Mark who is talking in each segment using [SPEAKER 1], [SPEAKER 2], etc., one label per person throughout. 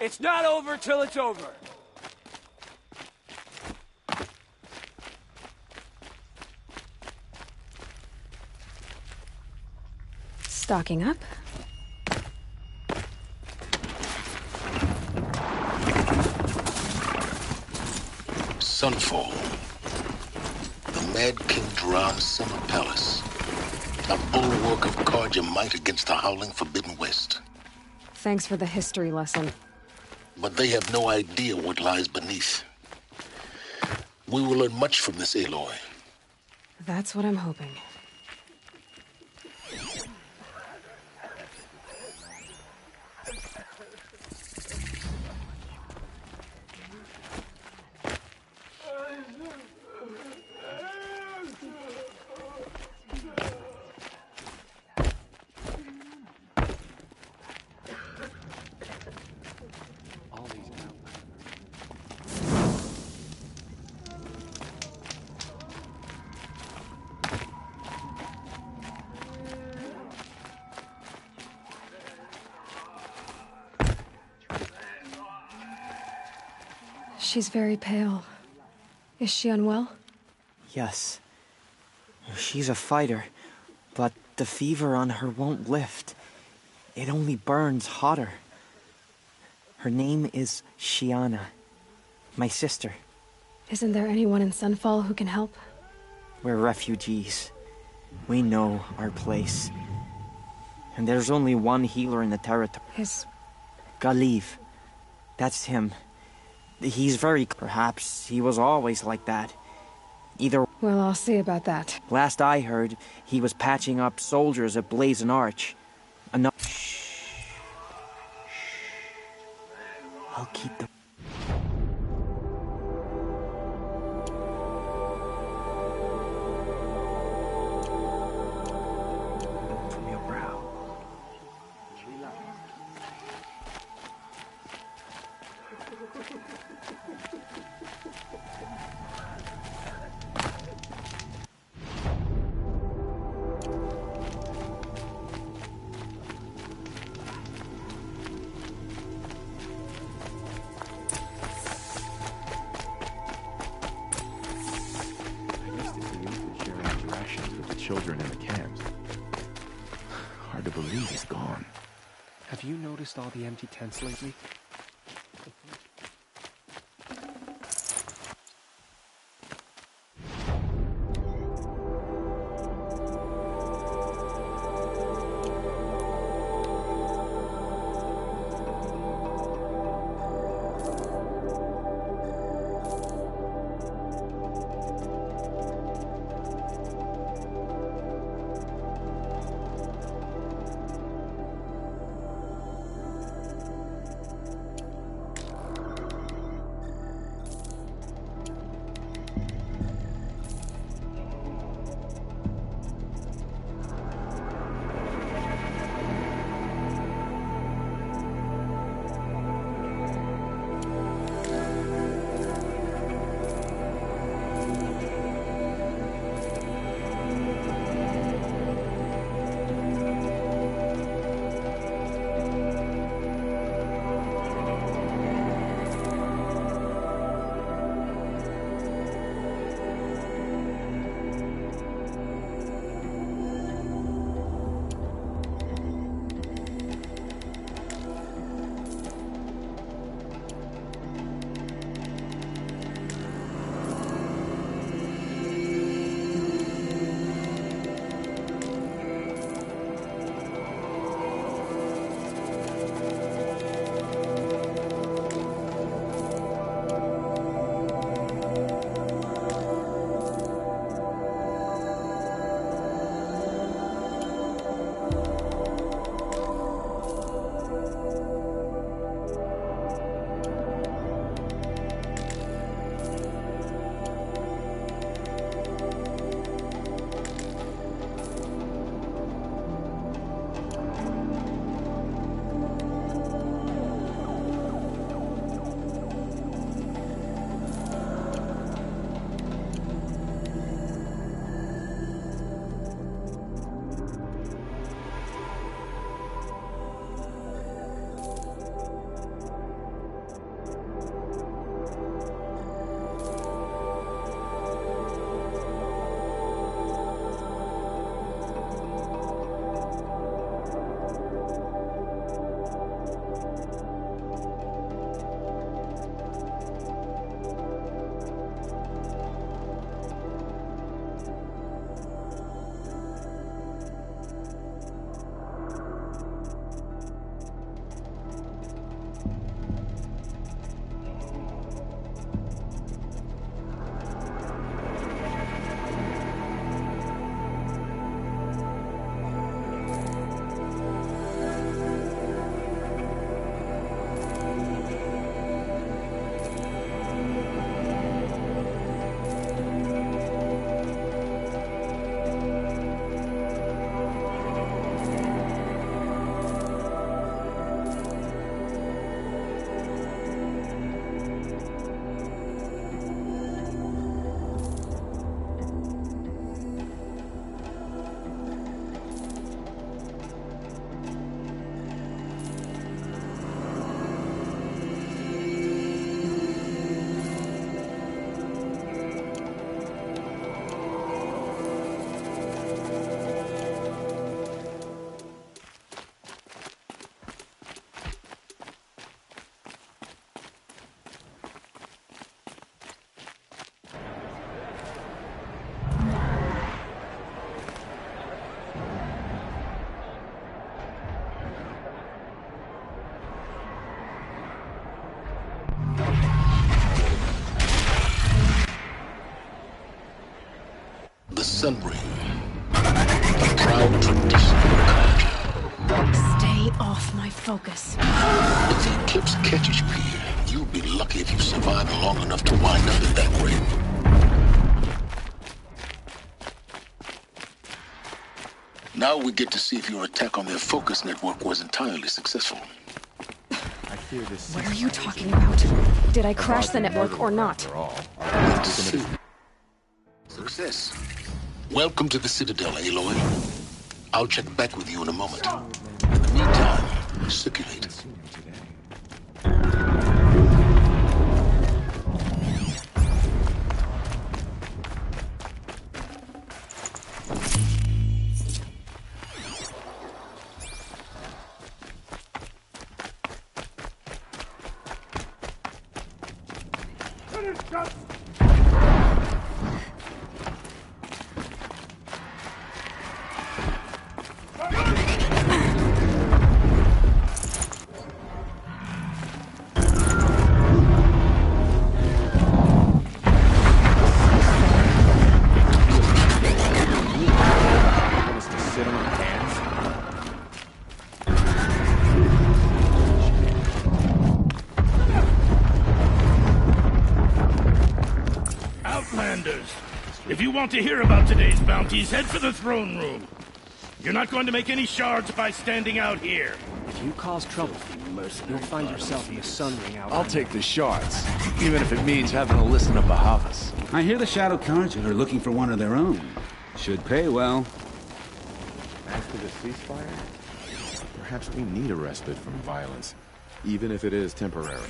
[SPEAKER 1] It's not over till it's over.
[SPEAKER 2] Stocking up.
[SPEAKER 3] Sunfall. The Mad King Duran's summer palace. A bulwark of guard your might against the howling Forbidden West.
[SPEAKER 2] Thanks for the history lesson.
[SPEAKER 3] But they have no idea what lies beneath. We will learn much from this Aloy.
[SPEAKER 2] That's what I'm hoping. She's very pale. Is she unwell?
[SPEAKER 4] Yes. She's a fighter, but the fever on her won't lift. It only burns hotter. Her name is Shiana, my sister.
[SPEAKER 2] Isn't there anyone in Sunfall who can help?
[SPEAKER 4] We're refugees. We know our place. And there's only one healer in the territory. Galiv. That's him. He's very... Perhaps he was always like that. Either...
[SPEAKER 2] Well, I'll see about that.
[SPEAKER 4] Last I heard, he was patching up soldiers at Blazon Arch. Shh. I'll keep them... from your brow.
[SPEAKER 5] Children in the camps. Hard to believe he's gone.
[SPEAKER 1] Have you noticed all the empty tents lately?
[SPEAKER 3] Sunring. The proud tradition of Carja.
[SPEAKER 2] Stay off my focus.
[SPEAKER 3] If the eclipse catches you here, you'll be lucky if you survive long enough to wind up in that ring. Now we get to see if your attack on their focus network was entirely successful.
[SPEAKER 5] I fear this.
[SPEAKER 2] What are you talking about? Did I crash the network or not?
[SPEAKER 3] Let's see. Success. Welcome to the Citadel, Aloy. I'll check back with you in a moment. In the meantime, circulate.
[SPEAKER 6] If you want to hear about today's bounties, head for the throne room. You're not going to make any shards by standing out here.
[SPEAKER 1] If you cause trouble, you'll find yourself in the sun ring out.
[SPEAKER 7] I'll take the shards, even if it means having to listen to Bahavas.
[SPEAKER 8] I hear the Shadow Carja are looking for one of their own. Should pay well.
[SPEAKER 5] As for the ceasefire, perhaps we need a respite from violence, even if it is temporary.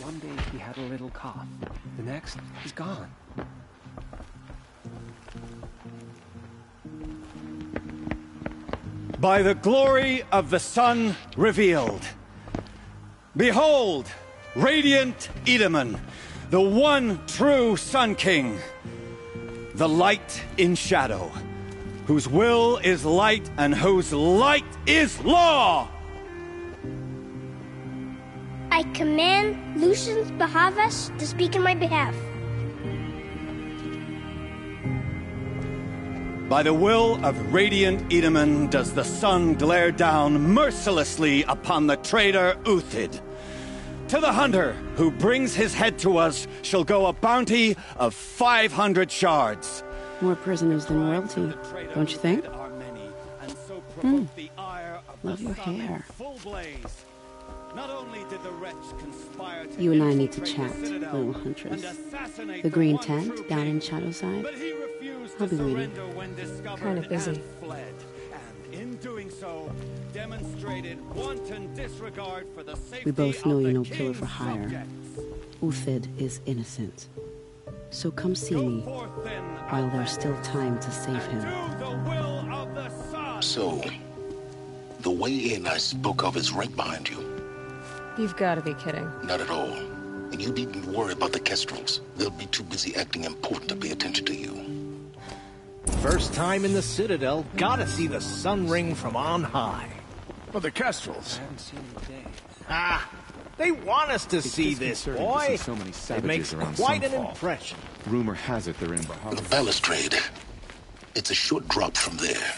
[SPEAKER 1] One day he had a little cough. The next, he's gone.
[SPEAKER 9] By the glory of the sun revealed. Behold, radiant Edaman, the one true Sun King. The light in shadow, whose will is light and whose light is law!
[SPEAKER 10] I command Lucius Bahavas to speak in my behalf.
[SPEAKER 9] By the will of radiant Edaman does the sun glare down mercilessly upon the traitor Uthid. To the hunter who brings his head to us shall go a bounty of 500 shards.
[SPEAKER 11] More prisoners than royalty, don't you think? Love your hair.
[SPEAKER 9] Not only did the wretch conspire to
[SPEAKER 11] You and I need to chat, little huntress. The green tent down in Shadowside? I'll be waiting.
[SPEAKER 2] Kind of busy.
[SPEAKER 9] And in doing so, demonstrated wanton disregard for the safety
[SPEAKER 11] We both know
[SPEAKER 9] of
[SPEAKER 11] you're
[SPEAKER 9] the
[SPEAKER 11] no killer
[SPEAKER 9] king's
[SPEAKER 11] for hire.
[SPEAKER 9] subjects.
[SPEAKER 11] Uthid is innocent. So come see me while there's still time to save him.
[SPEAKER 3] So, the way in I spoke of is right behind you.
[SPEAKER 2] You've got to be kidding.
[SPEAKER 3] Not at all. And you needn't worry about the Kestrels. They'll be too busy acting important to pay attention to you.
[SPEAKER 12] First time in the Citadel, gotta see the sun ring from on high.
[SPEAKER 7] But the Kestrels.
[SPEAKER 1] I haven't seen him in days.
[SPEAKER 12] Ah, they want us to see this,
[SPEAKER 5] disconcerting to
[SPEAKER 12] boy.
[SPEAKER 5] see so many
[SPEAKER 12] It
[SPEAKER 5] savages
[SPEAKER 12] makes
[SPEAKER 5] around
[SPEAKER 12] quite an
[SPEAKER 5] Sunfall.
[SPEAKER 12] impression.
[SPEAKER 5] Rumor has it they're in
[SPEAKER 3] The
[SPEAKER 5] Bahavas.
[SPEAKER 3] balustrade. It's a short drop from there.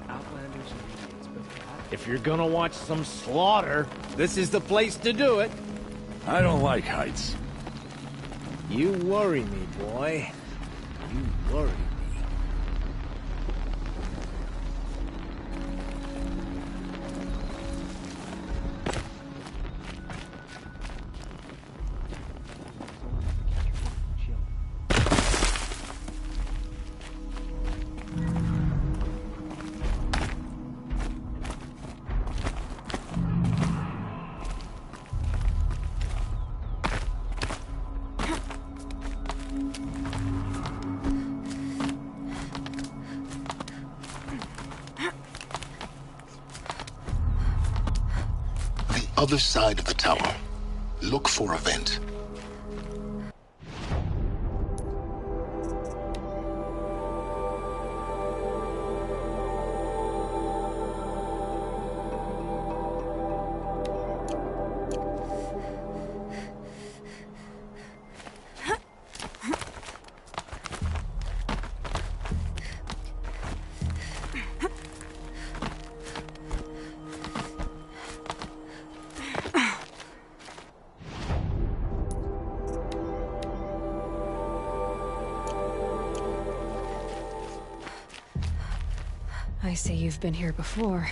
[SPEAKER 1] Outlanders and Indians, but
[SPEAKER 12] If you're gonna watch some slaughter, this is the place to do it.
[SPEAKER 7] I don't like heights.
[SPEAKER 12] You worry me, boy. You worry me.
[SPEAKER 3] Other side of the tower. Look for a vent.
[SPEAKER 2] I see you've been here before.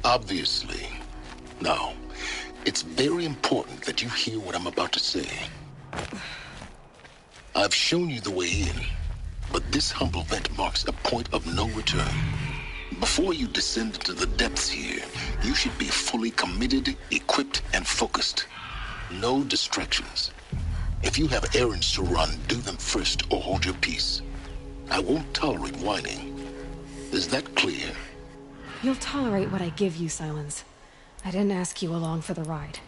[SPEAKER 3] Obviously. Now, it's very important that you hear what I'm about to say. I've shown you the way in, but this humble vent marks a point of no return. Before you descend into the depths here, you should be fully committed, equipped, and focused. No distractions. If you have errands to run, do them first or hold your peace. I won't tolerate whining. Is that clear?
[SPEAKER 2] You'll tolerate what I give you, Silence. I didn't ask you along for the ride.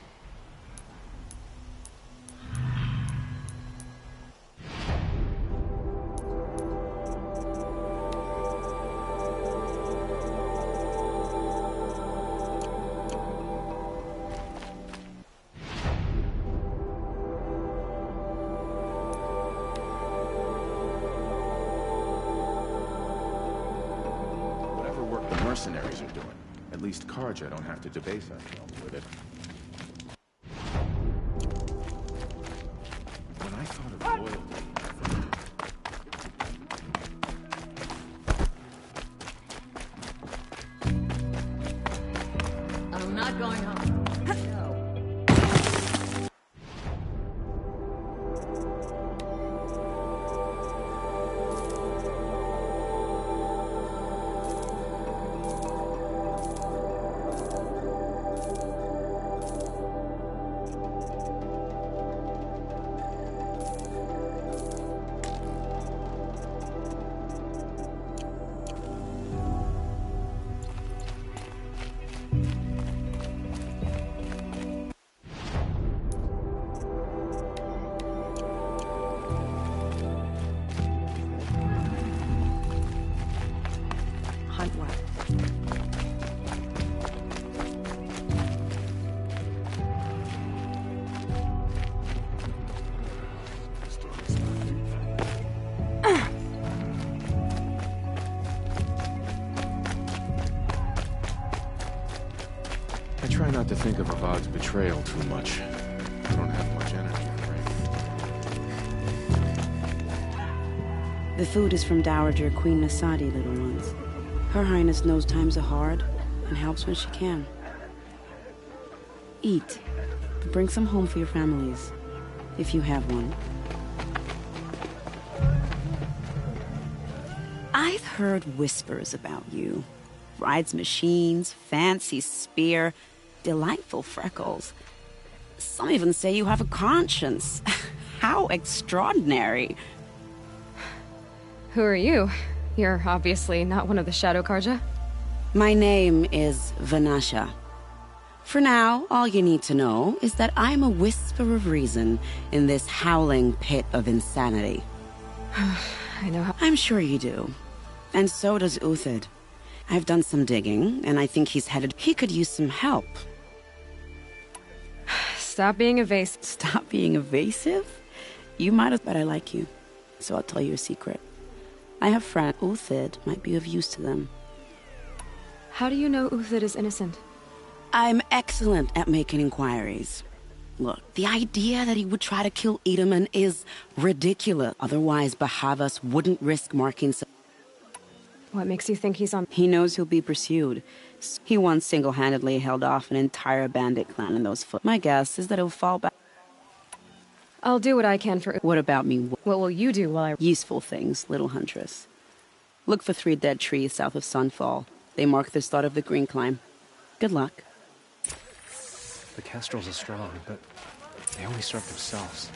[SPEAKER 5] Mercenaries are doing. At least Karja don't have to debase ourselves with it. When I thought of loyalty...
[SPEAKER 13] I'm not going home.
[SPEAKER 5] I try not to think of Avad's betrayal too much. I don't have much energy for it.
[SPEAKER 11] The food is from Dowager Queen Nasadi, little ones. Her Highness knows times are hard and helps when she can. Eat. Bring some home for your families, if you have one. I've heard whispers about you. Rides machines, fancy spear, delightful freckles. Some even say you have a conscience. How extraordinary.
[SPEAKER 2] Who are you? You're obviously not one of the Shadow Karja.
[SPEAKER 11] My name is Vanasha. For now, all you need to know is that I'm a whisper of reason in this howling pit of insanity.
[SPEAKER 2] I know how—
[SPEAKER 11] I'm sure you do. And so does Uthid. I've done some digging, and I think he's headed— He could use some help.
[SPEAKER 2] Stop being evasive.
[SPEAKER 11] Stop being evasive? You might have— But I like you, so I'll tell you a secret. I have friends. Uthid might be of use to them.
[SPEAKER 2] How do you know Uthid is innocent?
[SPEAKER 11] I'm excellent at making inquiries. Look, the idea that he would try to kill Edaman is ridiculous. Otherwise, Bahavas wouldn't risk marking—
[SPEAKER 2] What makes you think he's on—
[SPEAKER 11] He knows he'll be pursued. He once single-handedly held off an entire bandit clan in those foot. My guess is that he'll fall back.
[SPEAKER 2] I'll do what I can for—
[SPEAKER 11] What about me?
[SPEAKER 2] What will you do while I—
[SPEAKER 11] Useful things, little huntress. Look for 3 dead trees south of Sunfall. They mark the start of the green climb. Good luck.
[SPEAKER 1] The Kestrels are strong, but they only serve themselves.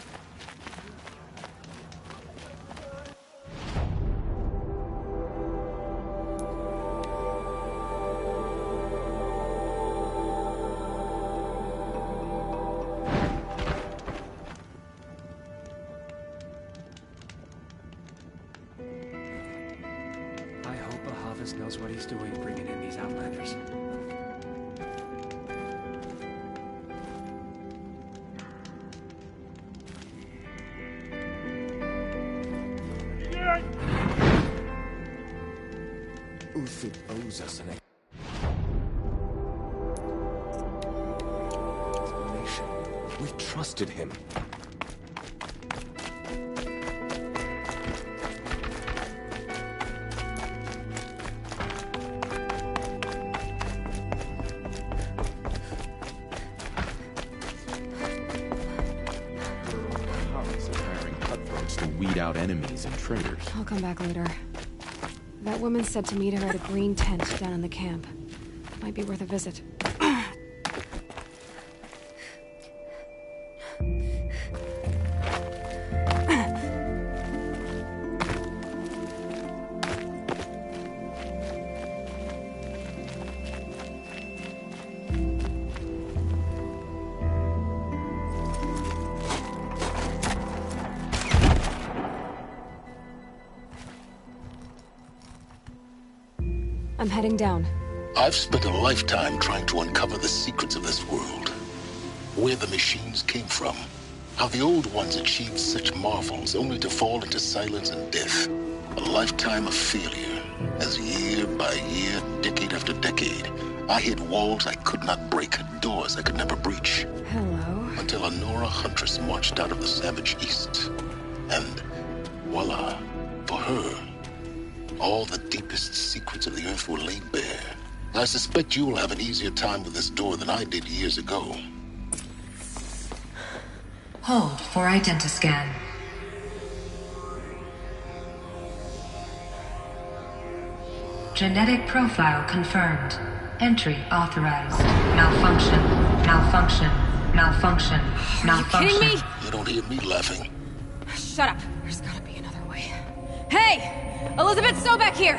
[SPEAKER 1] I hope Bahavas knows what he's doing bringing in these outlanders.
[SPEAKER 5] Uthid owes us an explanation. We trusted him. weed out enemies and traitors.
[SPEAKER 2] I'll come back later. That woman said to meet her at a green tent down in the camp. Might be worth a visit. I'm heading down.
[SPEAKER 3] I've spent a lifetime trying to uncover the secrets of this world. Where the machines came from. How the old ones achieved such marvels only to fall into silence and death. A lifetime of failure. As year by year, decade after decade, I hit walls I could not break, doors I could never breach.
[SPEAKER 2] Hello.
[SPEAKER 3] Until a Nora huntress marched out of the savage east. And voila, for her, all the deepest secrets of the earth were laid bare. I suspect you'll have an easier time with this door than I did years ago.
[SPEAKER 13] Hold for identiscan. Genetic profile confirmed. Entry authorized. Malfunction. Malfunction. Malfunction. Malfunction.
[SPEAKER 2] Are you kidding me?
[SPEAKER 3] You don't hear me laughing.
[SPEAKER 2] Shut up. There's gotta be another way. Hey! Elizabeth Sobek here!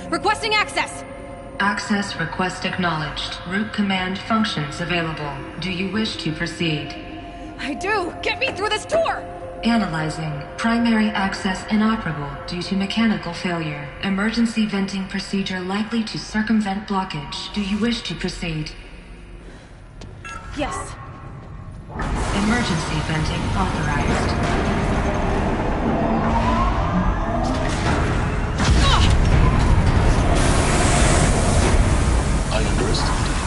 [SPEAKER 2] Requesting access!
[SPEAKER 13] Access request acknowledged. Root command functions available. Do you wish to proceed?
[SPEAKER 2] I do! Get me through this door!
[SPEAKER 13] Analyzing. Primary access inoperable due to mechanical failure. Emergency venting procedure likely to circumvent blockage. Do you wish to proceed?
[SPEAKER 2] Yes.
[SPEAKER 13] Emergency venting authorized.
[SPEAKER 3] I underestimated.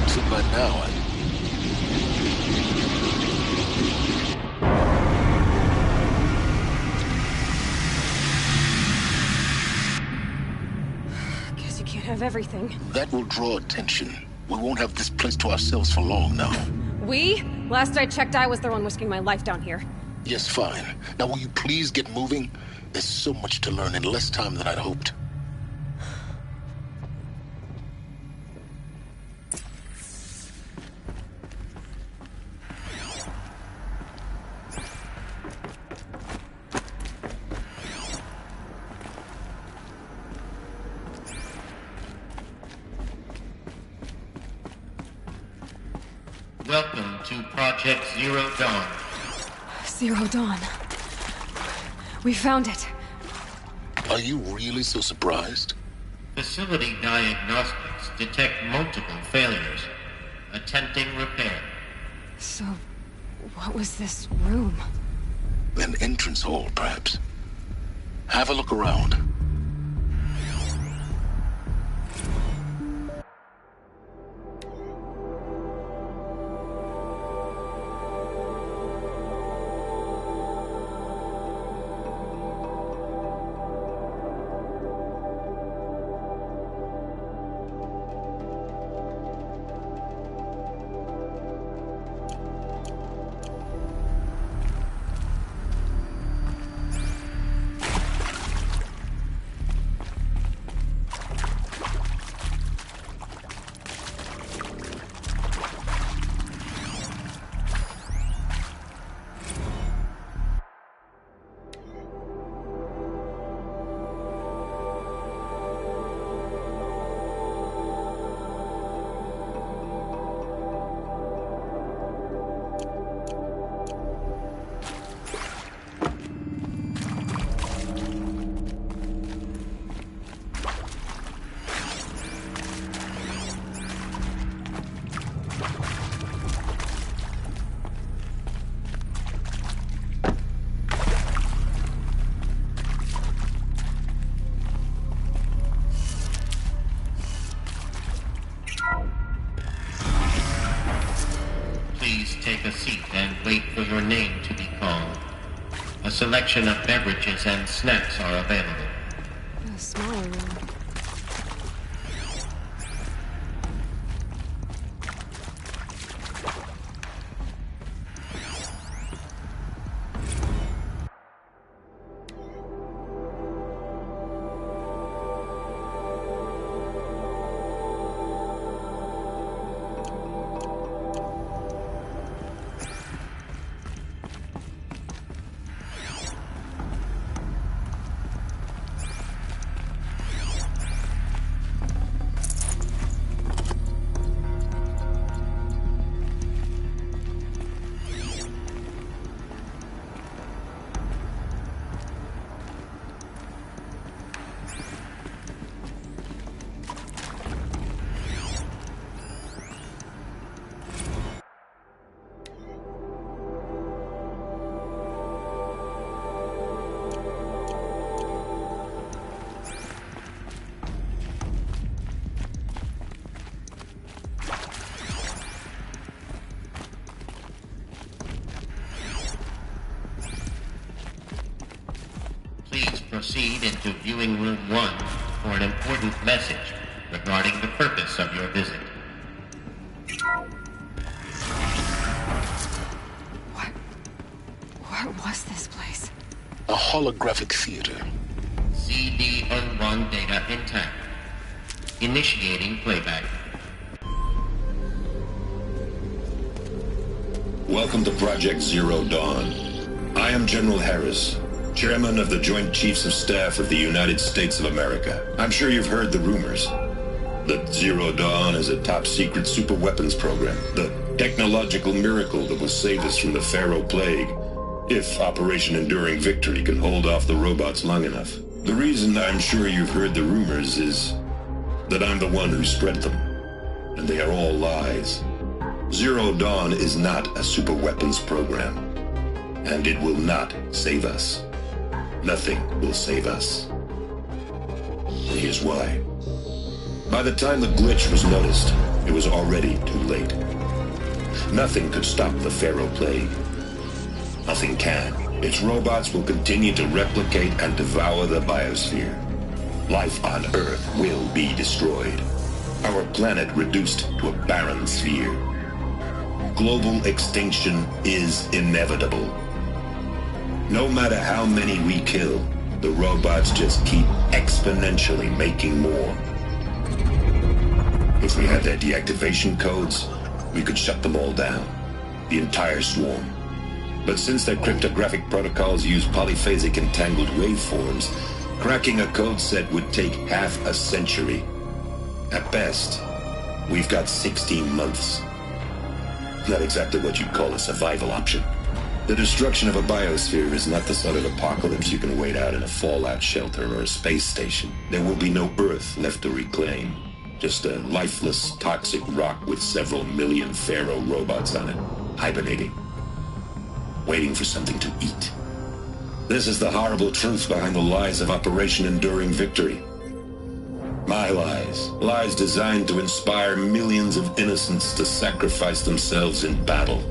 [SPEAKER 3] Too bad now,
[SPEAKER 2] Guess you can't have everything.
[SPEAKER 3] That will draw attention. We won't have this place to ourselves for long now.
[SPEAKER 2] We? Last I checked, I was the one risking my life down here.
[SPEAKER 3] Yes, fine. Now will you please get moving? There's so much to learn in less time than I'd hoped.
[SPEAKER 14] Welcome to Project Zero Dawn.
[SPEAKER 2] Zero Dawn. We found it.
[SPEAKER 3] Are you really so surprised?
[SPEAKER 14] Facility diagnostics detect multiple failures. Attempting repair.
[SPEAKER 2] So, what was this room?
[SPEAKER 3] An entrance hall, perhaps. Have a look around.
[SPEAKER 14] Take a seat and wait for your name to be called. A selection of beverages and snacks are available.
[SPEAKER 2] A smaller room.
[SPEAKER 14] proceed into viewing room 1 for an important message regarding the purpose of your visit.
[SPEAKER 2] What was this place?
[SPEAKER 3] A holographic theater.
[SPEAKER 14] CD01 data intact. Initiating playback.
[SPEAKER 3] Welcome to Project Zero Dawn. I am General Harris, Chairman of the Joint Chiefs of Staff of the United States of America. I'm sure you've heard the rumors that Zero Dawn is a top-secret superweapons program, the technological miracle that will save us from the Pharaoh Plague, if Operation Enduring Victory can hold off the robots long enough. The reason I'm sure you've heard the rumors is that I'm the one who spread them, and they are all lies. Zero Dawn is not a superweapons program, and it will not save us. Nothing will save us. And here's why. By the time the glitch was noticed, it was already too late. Nothing could stop the Pharaoh Plague. Nothing can. Its robots will continue to replicate and devour the biosphere. Life on Earth will be destroyed. Our planet reduced to a barren sphere. Global extinction is inevitable. No matter how many we kill, the robots just keep exponentially making more. If we had their deactivation codes, we could shut them all down. The entire swarm. But since their cryptographic protocols use polyphasic entangled waveforms, cracking a code set would take half a century. At best, we've got 16 months. Not exactly what you'd call a survival option. The destruction of a biosphere is not the sort of apocalypse you can wait out in a fallout shelter or a space station. There will be no Earth left to reclaim. Just a lifeless, toxic rock with several million Pharaoh robots on it, hibernating, waiting for something to eat. This is the horrible truth behind the lies of Operation Enduring Victory. My lies. Lies designed to inspire millions of innocents to sacrifice themselves in battle.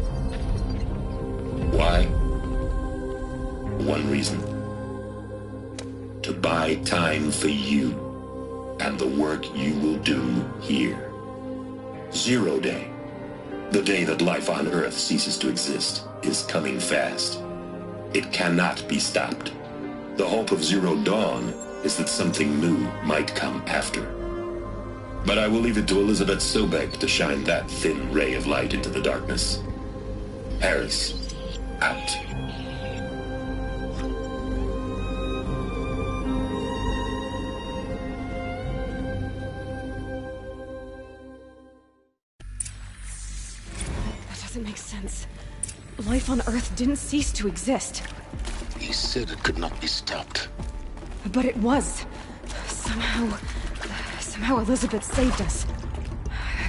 [SPEAKER 3] Why? One reason. To buy time for you and the work you will do here. Zero Day, the day that life on Earth ceases to exist, is coming fast. It cannot be stopped. The hope of Zero Dawn is that something new might come after. But I will leave it to Elizabeth Sobek to shine that thin ray of light into the darkness. Harris, out.
[SPEAKER 2] That doesn't make sense. Life on Earth didn't cease to exist.
[SPEAKER 3] He said it could not be stopped.
[SPEAKER 2] But it was. Somehow Elizabeth saved us.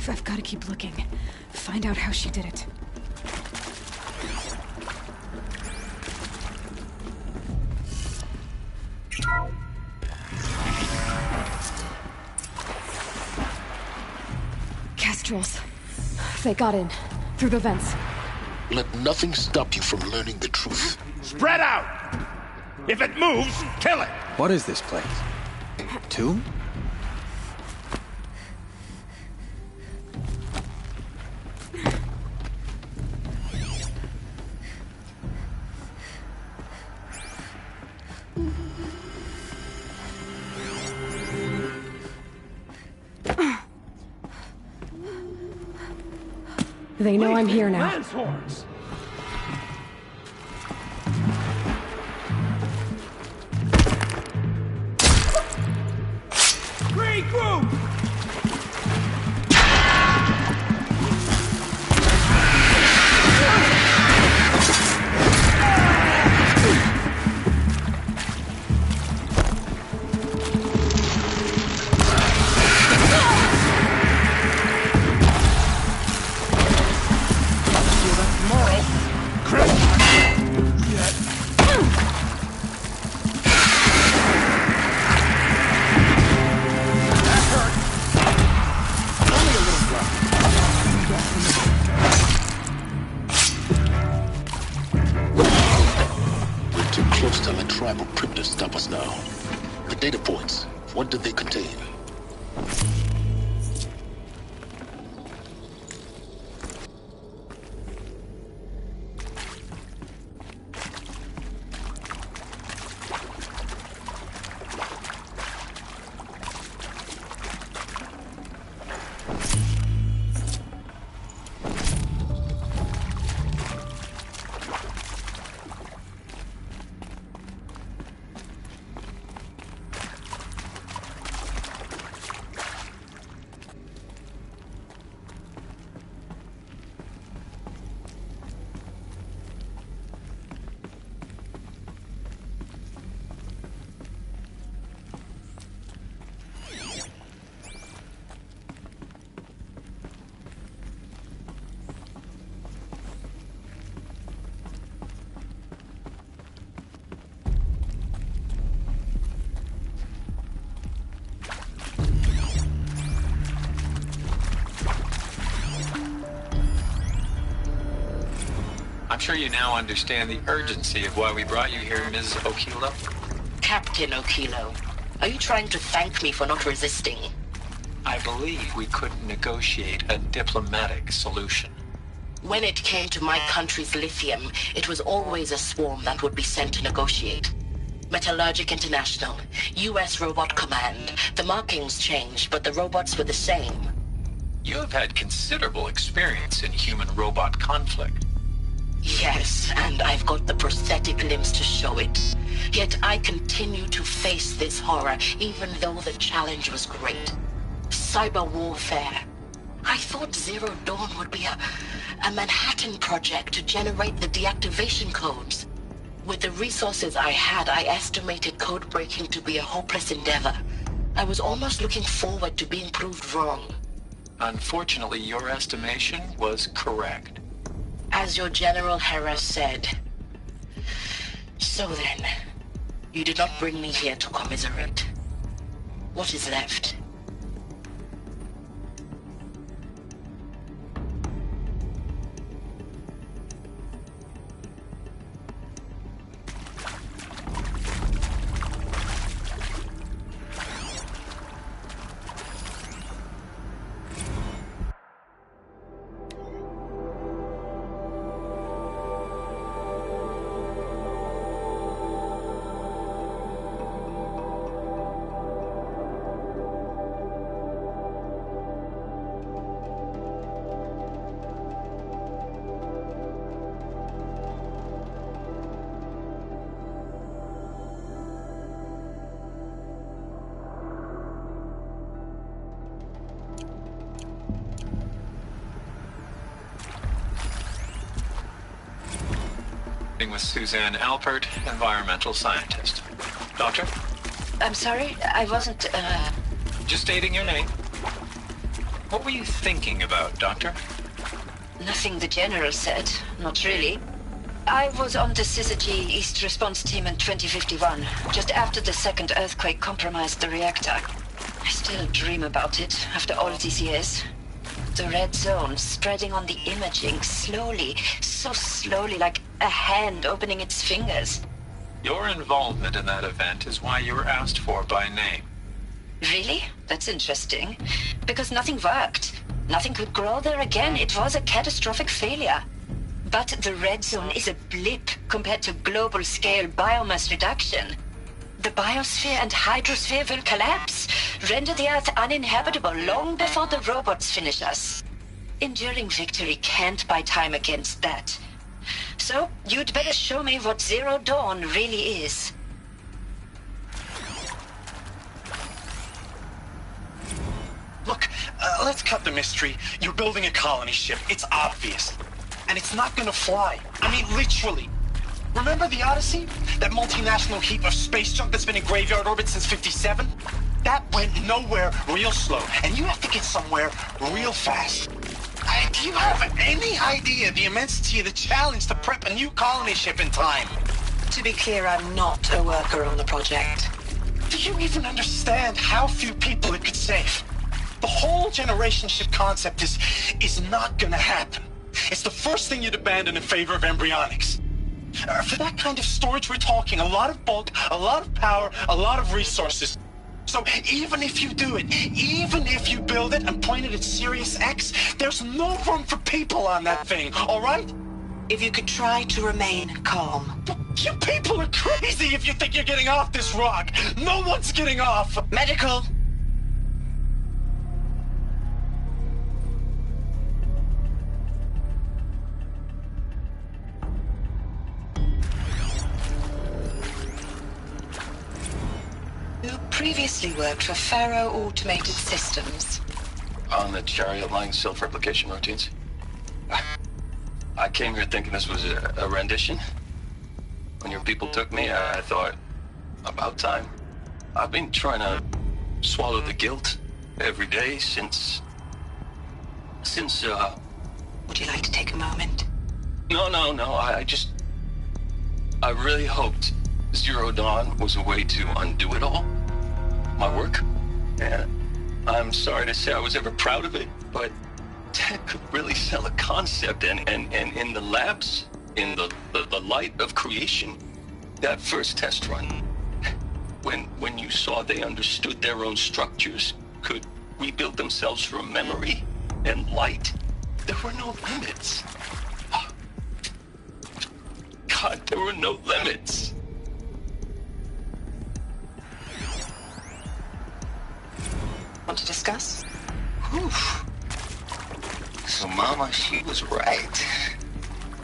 [SPEAKER 2] I've got to keep looking. Find out how she did it. Kestrels. They got in. Through the vents.
[SPEAKER 3] Let nothing stop you from learning the truth.
[SPEAKER 6] Spread out! If it moves, kill it!
[SPEAKER 7] What is this place? Tomb?
[SPEAKER 2] They know I'm here now.
[SPEAKER 6] Landswords! Regroup!
[SPEAKER 3] Too close to the tribal crypt to stop us now. data points. What do they contain?
[SPEAKER 15] I'm sure you now understand the urgency of why we brought you here, Ms. Okilo.
[SPEAKER 16] Captain Okilo, are you trying to thank me for not resisting?
[SPEAKER 15] I believe we couldn't negotiate a diplomatic solution.
[SPEAKER 16] When it came to my country's lithium, it was always a swarm that would be sent to negotiate. Metallurgic International, U.S. Robot Command. The markings changed, but the robots were the same.
[SPEAKER 15] You have had considerable experience in human-robot conflict.
[SPEAKER 16] Yes, and I've got the prosthetic limbs to show it. Yet I continue to face this horror, even though the challenge was great. Cyber warfare. I thought Zero Dawn would be a Manhattan project to generate the deactivation codes. With the resources I had, I estimated code breaking to be a hopeless endeavor. I was almost looking forward to being proved wrong.
[SPEAKER 15] Unfortunately, your estimation was correct.
[SPEAKER 16] As your General Hera said. So then, you did not bring me here to commiserate. What is left?
[SPEAKER 15] With Suzanne Alpert, environmental scientist. Doctor?
[SPEAKER 17] I'm sorry, I wasn't,
[SPEAKER 15] Just stating your name. What were you thinking about, Doctor?
[SPEAKER 17] Nothing the General said. Not really. I was on the Syzygy East Response Team in 2051, just after the second earthquake compromised the reactor. I still dream about it, after all these years. The red zone spreading on the imaging, slowly, so slowly, like a hand opening its fingers.
[SPEAKER 15] Your involvement in that event is why you were asked for by name.
[SPEAKER 17] Really? That's interesting. Because nothing worked. Nothing could grow there again. It was a catastrophic failure. But the red zone is a blip compared to global-scale biomass reduction. The biosphere and hydrosphere will collapse, render the Earth uninhabitable long before the robots finish us. Enduring victory can't buy time against that. So, you'd better show me what Zero Dawn really is.
[SPEAKER 18] Look, let's cut the mystery. You're building a colony ship. It's obvious. And it's not gonna fly. I mean, literally. Remember the Odyssey? That multinational heap of space junk that's been in graveyard orbit since 57? That went nowhere real slow. And you have to get somewhere real fast. Do you have any idea the immensity of the challenge to prep a new colony ship in time?
[SPEAKER 16] To be clear, I'm not a worker on the project.
[SPEAKER 18] Do you even understand how few people it could save? The whole generation ship concept is not gonna happen. It's the first thing you'd abandon in favor of embryonics. For that kind of storage we're talking, a lot of bulk, a lot of power, a lot of resources. So even if you do it, even if you build it and point it at Sirius X, there's no room for people on that thing, all right?
[SPEAKER 16] If you could try to remain calm.
[SPEAKER 18] You people are crazy if you think you're getting off this rock. No one's getting off.
[SPEAKER 16] Medical. You previously worked for Faro Automated Systems.
[SPEAKER 15] On the Chariot Line self-replication routines? I came here thinking this was a rendition. When your people took me, I thought, about time. I've been trying to swallow the guilt every day since...
[SPEAKER 16] Would you like to take a moment?
[SPEAKER 15] No, I really hoped Zero Dawn was a way to undo it all. My work. And I'm sorry to say I was ever proud of it, but Ted could really sell a concept, and in the labs, in the light of creation, that first test run, when you saw they understood their own structures, could rebuild themselves from memory and light, there were no limits. God, there were no limits.
[SPEAKER 16] Want to discuss?
[SPEAKER 14] Whew. So Mama, she was right.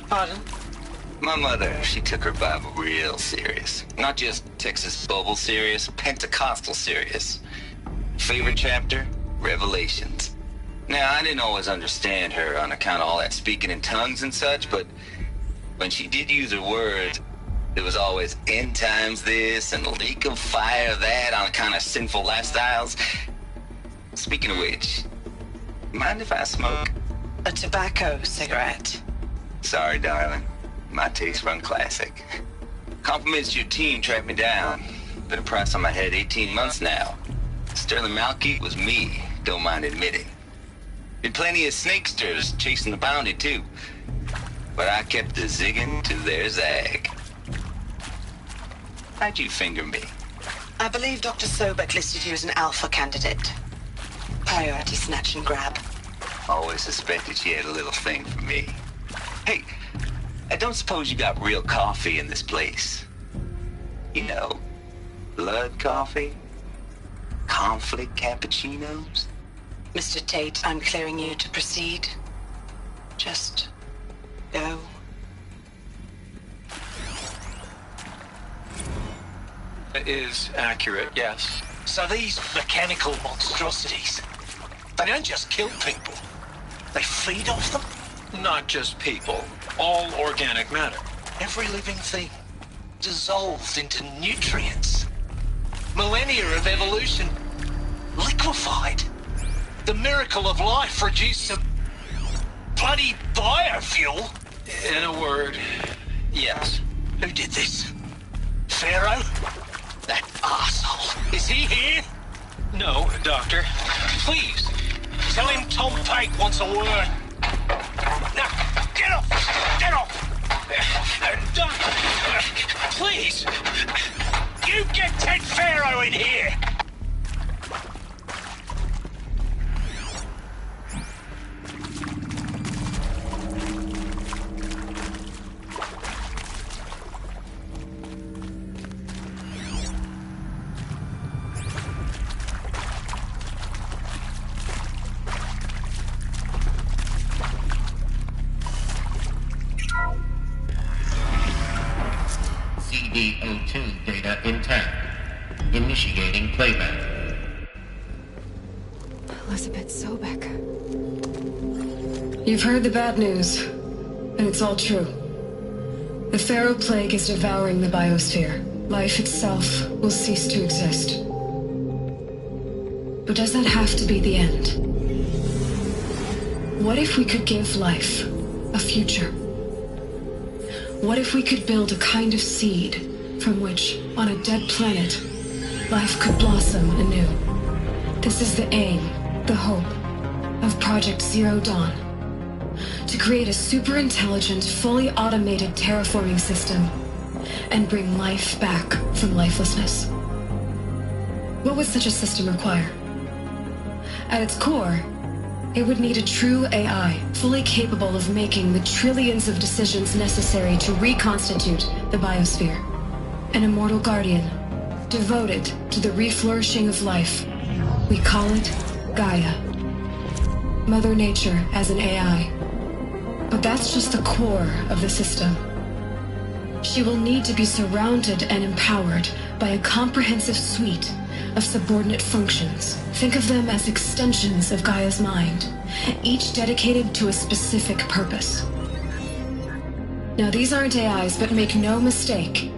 [SPEAKER 16] Pardon?
[SPEAKER 14] My mother, she took her Bible real serious. Not just Texas Bible serious, Pentecostal serious. Favorite chapter? Revelations. Now, I didn't always understand her on account of all that speaking in tongues and such, but when she did use her words, there was always end times this and leak of fire that on account of sinful lifestyles. Speaking of which, mind if I smoke?
[SPEAKER 16] A tobacco cigarette.
[SPEAKER 14] Sorry, darling. My taste run classic. Compliments to your team tracked me down. Been a price on my head 18 months now. Sterling Malky was me, don't mind admitting. Been plenty of snakesters chasing the bounty, too. But I kept the zigging to their zag. How'd you finger me?
[SPEAKER 16] I believe Dr. Sobek listed you as an alpha candidate. Priority snatch and grab.
[SPEAKER 14] Always suspected she had a little thing for me. Hey, I don't suppose you got real coffee in this place. You know, blood coffee? Conflict cappuccinos?
[SPEAKER 16] Mr. Tate, I'm clearing you to proceed. Just go.
[SPEAKER 15] It is accurate, yes.
[SPEAKER 18] So these mechanical monstrosities, they don't just kill people. They feed off them?
[SPEAKER 15] Not just people. All organic matter.
[SPEAKER 18] Every living thing dissolved into nutrients. Millennia of evolution liquefied. The miracle of life reduced to bloody biofuel.
[SPEAKER 15] In a word, yes.
[SPEAKER 18] Who did this? Pharaoh? That arsehole. Is he here?
[SPEAKER 15] No, Doctor.
[SPEAKER 18] Please, tell him Tom Pike wants a word. Now, get off! Get off! Doctor, please! You get Ted Pharaoh in here!
[SPEAKER 14] CD02 data intact. Initiating playback.
[SPEAKER 2] Elizabeth Sobek.
[SPEAKER 13] You've heard the bad news, and it's all true. The Pharaoh Plague is devouring the biosphere. Life itself will cease to exist. But does that have to be the end? What if we could give life a future? What if we could build a kind of seed from which, on a dead planet, life could blossom anew? This is the aim, the hope, of Project Zero Dawn. to create a super intelligent, fully automated terraforming system and bring life back from lifelessness. What would such a system require? At its core, it would need a true AI, fully capable of making the trillions of decisions necessary to reconstitute the biosphere. An immortal guardian, devoted to the reflourishing of life. We call it Gaia. Mother Nature as an AI. But that's just the core of the system. She will need to be surrounded and empowered by a comprehensive suite of subordinate functions. Think of them as extensions of Gaia's mind, each dedicated to a specific purpose. Now, these aren't AIs, but make no mistake,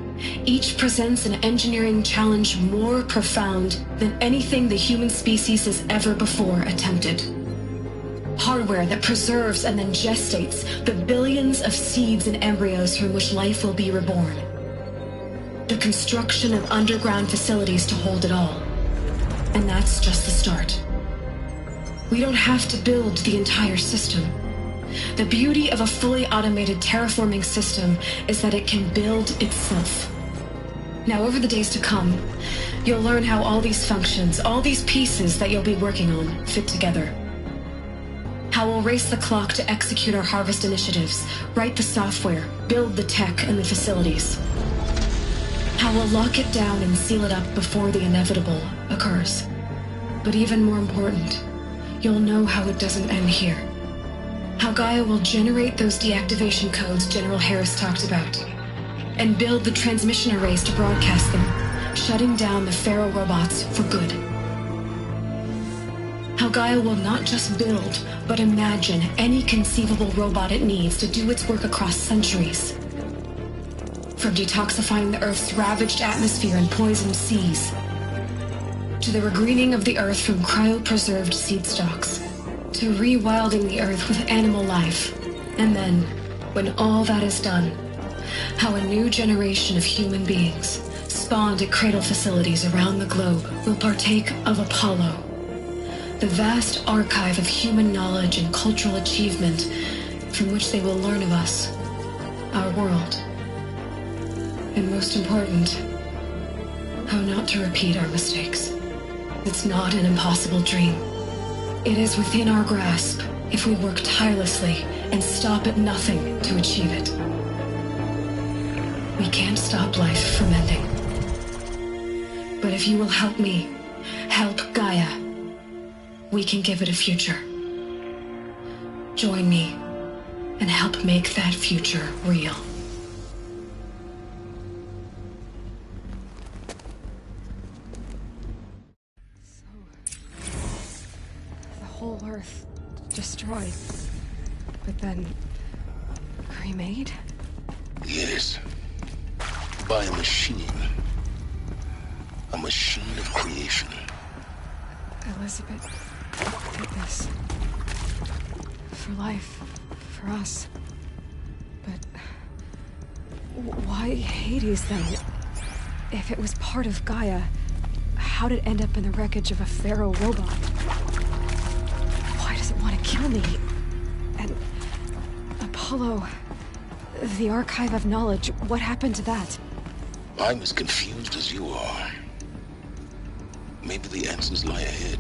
[SPEAKER 13] each presents an engineering challenge more profound than anything the human species has ever before attempted. Hardware that preserves and then gestates the billions of seeds and embryos from which life will be reborn. The construction of underground facilities to hold it all. And that's just the start. We don't have to build the entire system. The beauty of a fully automated terraforming system is that it can build itself. Now, over the days to come, you'll learn how all these functions, all these pieces that you'll be working on, fit together. How we'll race the clock to execute our harvest initiatives, write the software, build the tech and the facilities. How we'll lock it down and seal it up before the inevitable occurs. But even more important, you'll know how it doesn't end here. How Gaia will generate those deactivation codes General Harris talked about, and build the transmission arrays to broadcast them, shutting down the Pharaoh robots for good. How Gaia will not just build, but imagine any conceivable robot it needs to do its work across centuries. From detoxifying the Earth's ravaged atmosphere and poisoned seas, to the regreening of the Earth from cryopreserved seed stalks, to rewilding the Earth with animal life. And then, when all that is done, how a new generation of human beings, spawned at cradle facilities around the globe, will partake of Apollo, the vast archive of human knowledge and cultural achievement from which they will learn of us, our world. And most important, how not to repeat our mistakes. It's not an impossible dream. It is within our grasp if we work tirelessly and stop at nothing to achieve it. We can't stop life from ending. But if you will help me, help Gaia, we can give it a future. Join me and help make that future real.
[SPEAKER 2] Whole Earth destroyed, but then remade?
[SPEAKER 3] Yes. By a machine. A machine of creation.
[SPEAKER 2] Elizabeth did this. For life. For us. But why Hades then? If it was part of Gaia, how did it end up in the wreckage of a Pharaoh robot? Why does it want to kill me? And Apollo, the archive of knowledge, what happened to that?
[SPEAKER 3] I'm as confused as you are. Maybe the answers lie ahead.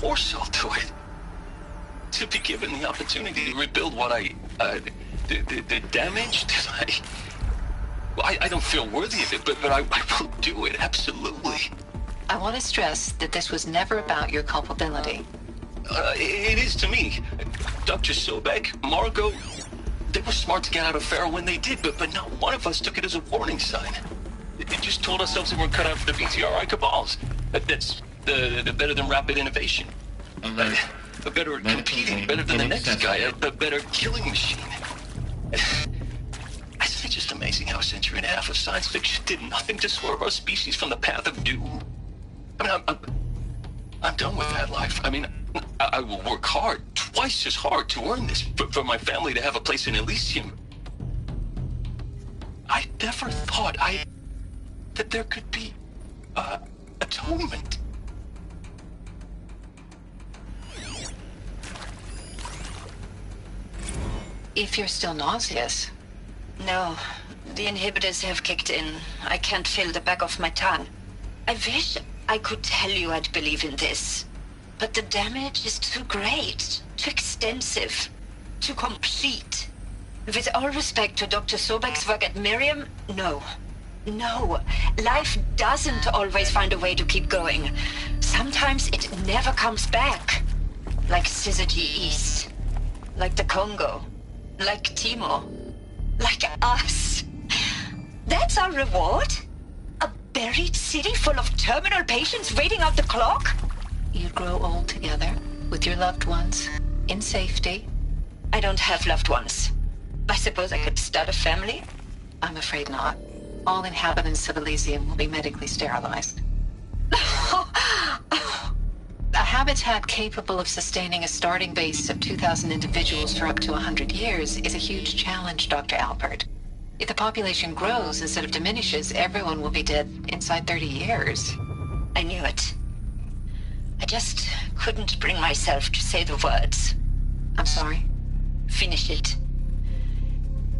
[SPEAKER 15] course I'll do it. To be given the opportunity to rebuild what the damage that I don't feel worthy of it, but I will do it, absolutely.
[SPEAKER 17] I want to stress that this was never about your culpability.
[SPEAKER 15] It is to me. Dr. Sobek, Margot, they were smart to get out of Pharaoh when they did, but not one of us took it as a warning sign. They just told ourselves that we're cut out for the BTRI cabals. That's the better than rapid innovation. A better competing, better than the next guy, a better killing machine. It's just amazing how a century and a half of science fiction did nothing to swerve our species from the path of doom. I mean, I'm done with that life. I mean, I will work hard, twice as hard, to earn this, for my family to have a place in Elysium. I never thought that there could be atonement.
[SPEAKER 17] If you're still nauseous. No, the inhibitors have kicked in. I can't feel the back of my tongue. I wish I could tell you I'd believe in this. But the damage is too great, too extensive, too complete. With all respect to Dr. Sobek's work at Miriam, no. No, life doesn't always find a way to keep going. Sometimes it never comes back. Like Syzygy East. Like the Congo. Like Timo. Like us. That's our reward? A buried city full of terminal patients waiting out the clock? You grow old together, with your loved ones, in safety. I don't have loved ones. I suppose I could start a family? I'm afraid not. All inhabitants of Elysium will be medically sterilized. A habitat capable of sustaining a starting base of 2,000 individuals for up to 100 years is a huge challenge, Dr. Alpert. If the population grows instead of diminishes, everyone will be dead inside 30 years. I knew it. I just couldn't bring myself to say the words. I'm sorry? Finish it.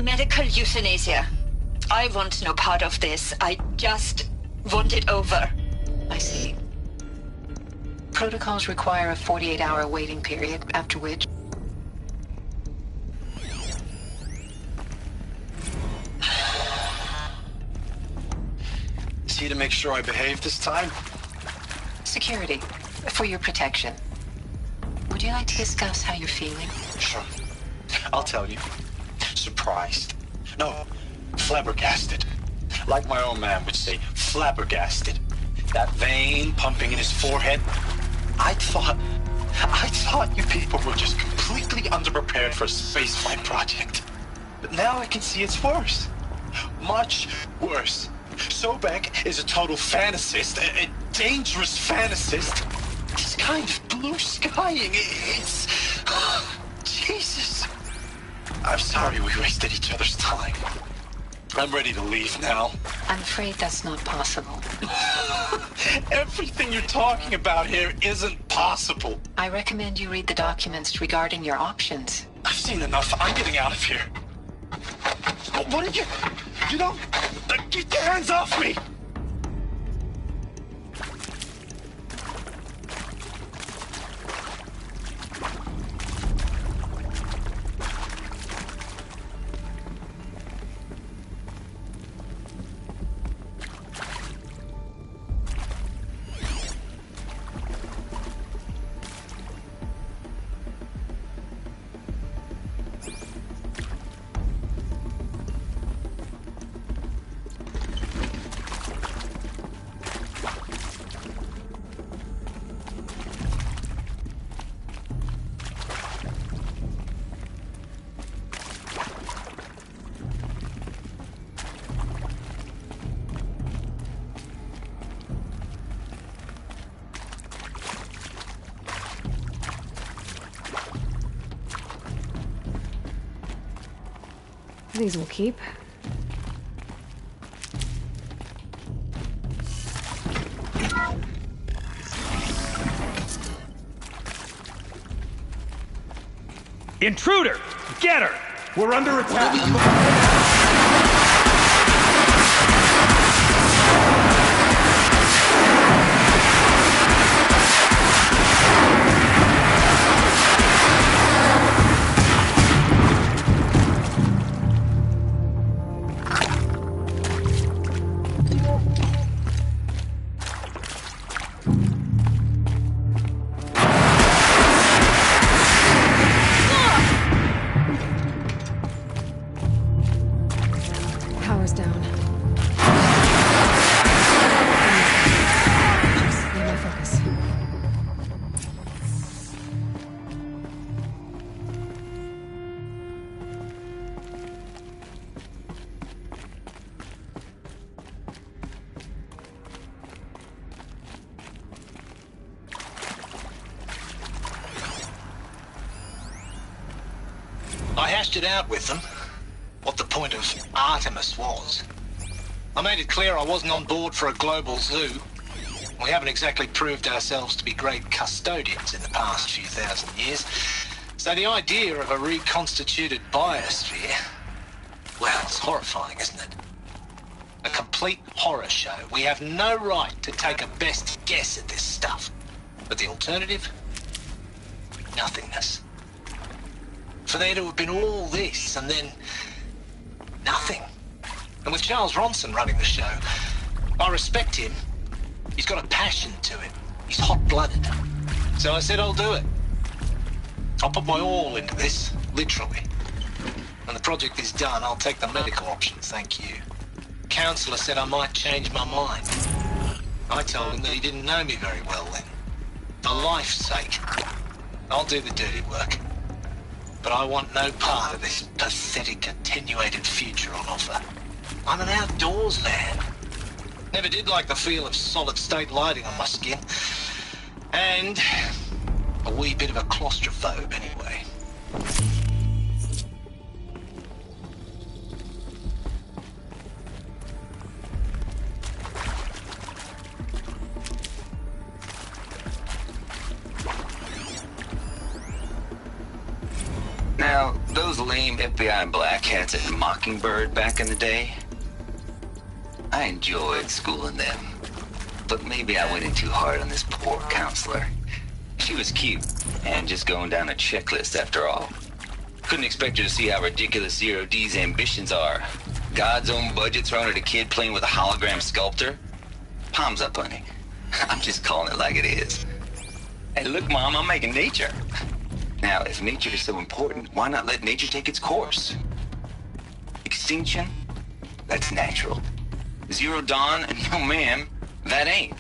[SPEAKER 17] Medical euthanasia. I want no part of this. I just want it over. I see. Protocols require a 48-hour waiting period, after which...
[SPEAKER 18] See to make sure I behave this time?
[SPEAKER 17] Security. For your protection. Would you like to discuss how you're feeling?
[SPEAKER 18] Sure. I'll tell you. Surprised. No, flabbergasted. Like my old man would say, flabbergasted. That vein pumping in his forehead. I thought you people were just completely underprepared for a spaceflight project. But now I can see it's worse. Much worse. Sobek is a total fantasist, a dangerous fantasist. This kind of blue skying, it's... Jesus. I'm sorry we wasted each other's time. I'm ready to leave now.
[SPEAKER 17] I'm afraid that's not possible.
[SPEAKER 18] Everything you're talking about here isn't possible.
[SPEAKER 17] I recommend you read the documents regarding your options.
[SPEAKER 18] I've seen enough. I'm getting out of here. What did you... You don't... Get your hands off me!
[SPEAKER 2] These will keep.
[SPEAKER 6] Intruder! Get her!
[SPEAKER 5] We're under attack!
[SPEAKER 18] hashed it out with them, what the point of Artemis was. I made it clear I wasn't on board for a global zoo. We haven't exactly proved ourselves to be great custodians in the past few thousand years. So the idea of a reconstituted biosphere, well, it's horrifying, isn't it? A complete horror show. We have no right to take a best guess at this stuff. But the alternative? Nothingness. For there to have been all this and then nothing. And with Charles Ronson running the show, I respect him. He's got a passion to it. He's hot-blooded. So I said I'll do it. I'll put my all into this, literally. When the project is done, I'll take the medical option, thank you. Counselor said I might change my mind. I told him that he didn't know me very well then. For life's sake, I'll do the dirty work. But I want no part of this pathetic, attenuated future on offer. I'm an outdoors man. Never did like the feel of solid-state lighting on my skin. And a wee bit of a claustrophobe, anyway.
[SPEAKER 14] Now, those lame FBI black hats at Mockingbird back in the day, I enjoyed schooling them. But maybe I went in too hard on this poor counselor. She was cute, and just going down a checklist after all. Couldn't expect her to see how ridiculous Zero D's ambitions are. God's own budget thrown at a kid playing with a hologram sculptor. Palms up, honey. I'm just calling it like it is. Hey, look, Mom, I'm making nature. Now, if nature is so important, why not let nature take its course? Extinction? That's natural. Zero Dawn? No, ma'am, that ain't.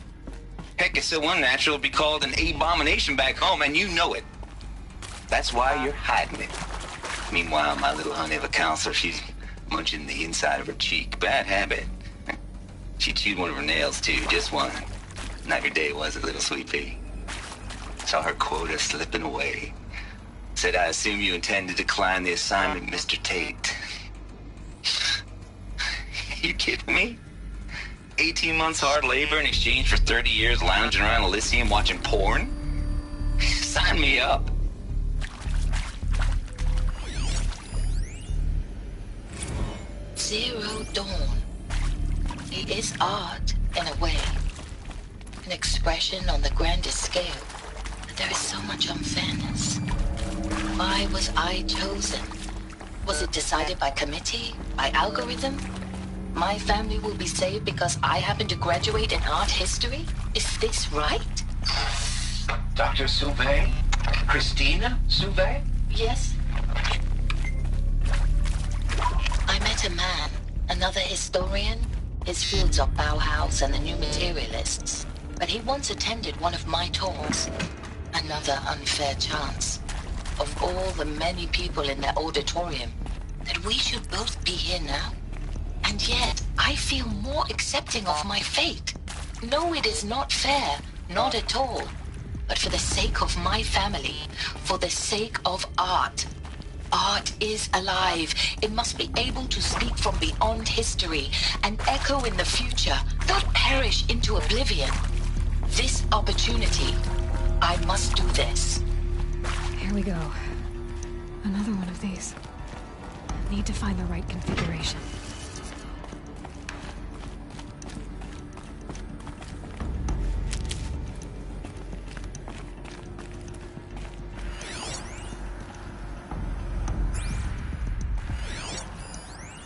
[SPEAKER 14] Heck, it's so unnatural it'd be called an abomination back home, and you know it. That's why you're hiding it. Meanwhile, my little honey of a counselor, she's munching the inside of her cheek. Bad habit. She chewed one of her nails, too, just one. Not your day, was it, little sweet pea? Saw her quota slipping away. Said, I assume you intend to decline the assignment, Mr. Tate. You kidding me? 18 months hard labor in exchange for 30 years lounging around Elysium watching porn? Sign me up.
[SPEAKER 16] Zero Dawn. It is art, in a way. An expression on the grandest scale. But there is so much unfairness. Why was I chosen? Was it decided by committee? By algorithm? My family will be saved because I happen to graduate in art history? Is this right?
[SPEAKER 18] Dr. Sauvé? Christina Sauvé?
[SPEAKER 16] Yes. I met a man, another historian. His fields are Bauhaus and the New Materialists. But he once attended one of my talks. Another unfair chance. Of all the many people in that auditorium, that we should both be here now. And yet, I feel more accepting of my fate. No, it is not fair, not at all. But for the sake of my family, for the sake of art. Art is alive. It must be able to speak from beyond history and echo in the future, not perish into oblivion. This opportunity, I must do this.
[SPEAKER 2] Here we go. Another one of these. Need to find the right configuration.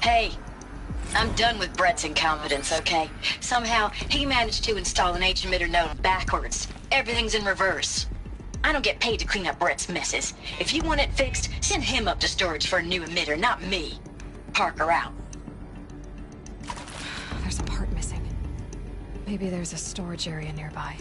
[SPEAKER 17] Hey, I'm done with Brett's incompetence, okay? Somehow, he managed to install an H-emitter node backwards. Everything's in reverse. I don't get paid to clean up Brett's messes. If you want it fixed, send him up to storage for a new emitter, not me. Parker out.
[SPEAKER 2] There's a part missing. Maybe there's a storage area nearby.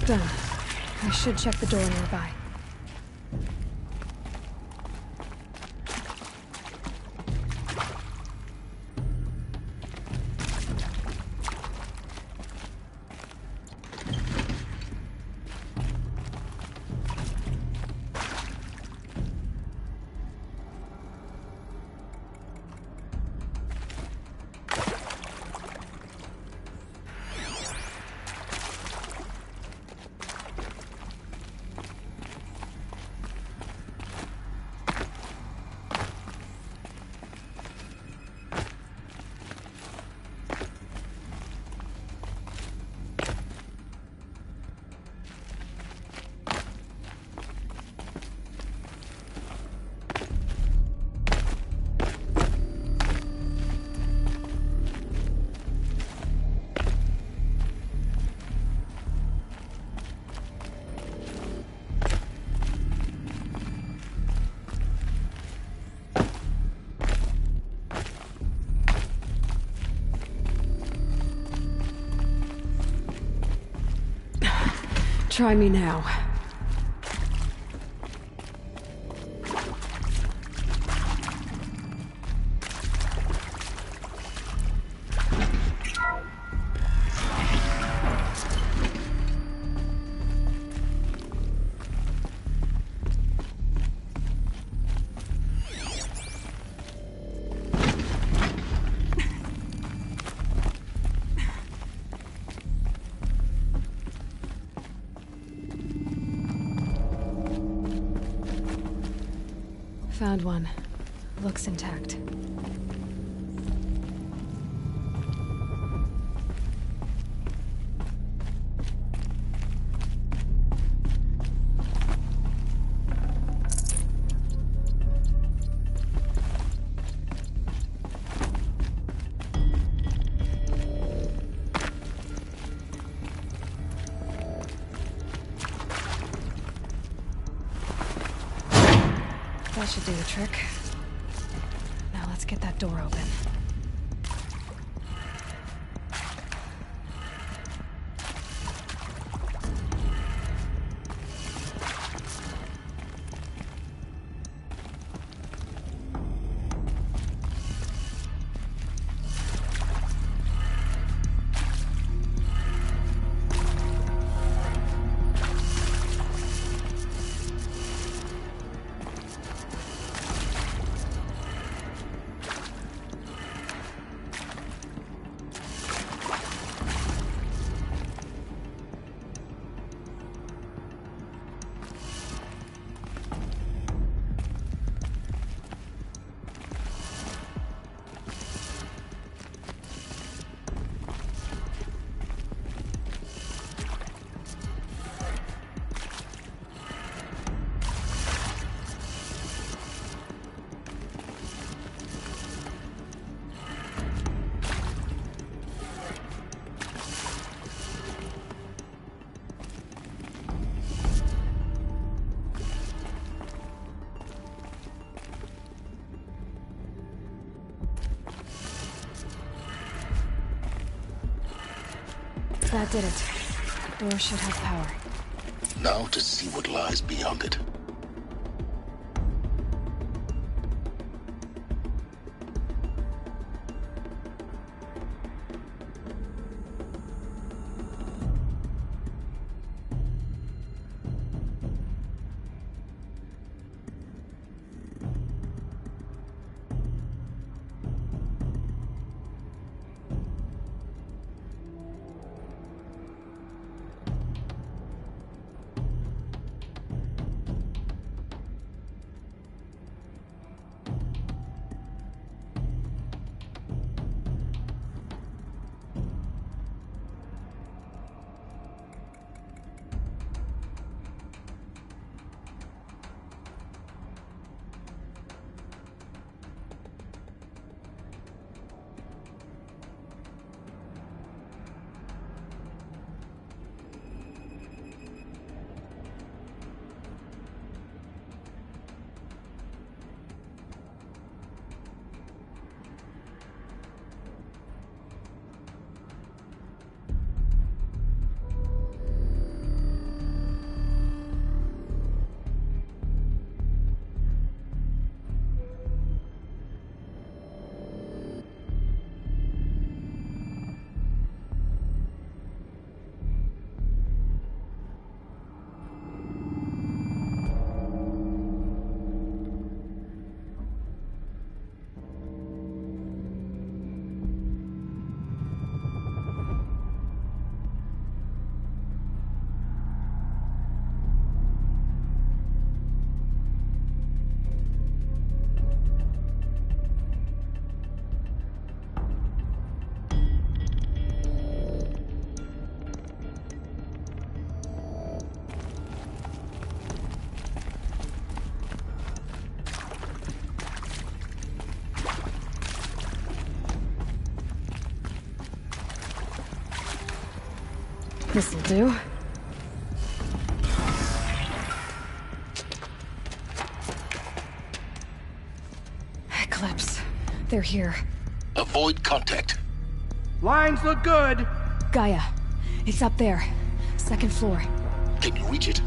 [SPEAKER 2] Done. I should check the door nearby. Try me now. Found one. Looks intact. That should do the trick. Now let's get that door open. That did it. Door should have power.
[SPEAKER 3] Now to see what lies beyond it.
[SPEAKER 2] This'll do. Eclipse. They're here.
[SPEAKER 3] Avoid contact.
[SPEAKER 7] Lines look good.
[SPEAKER 2] Gaia. It's up there. Second floor.
[SPEAKER 3] Can you reach it?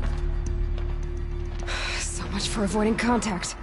[SPEAKER 2] So much for avoiding contact.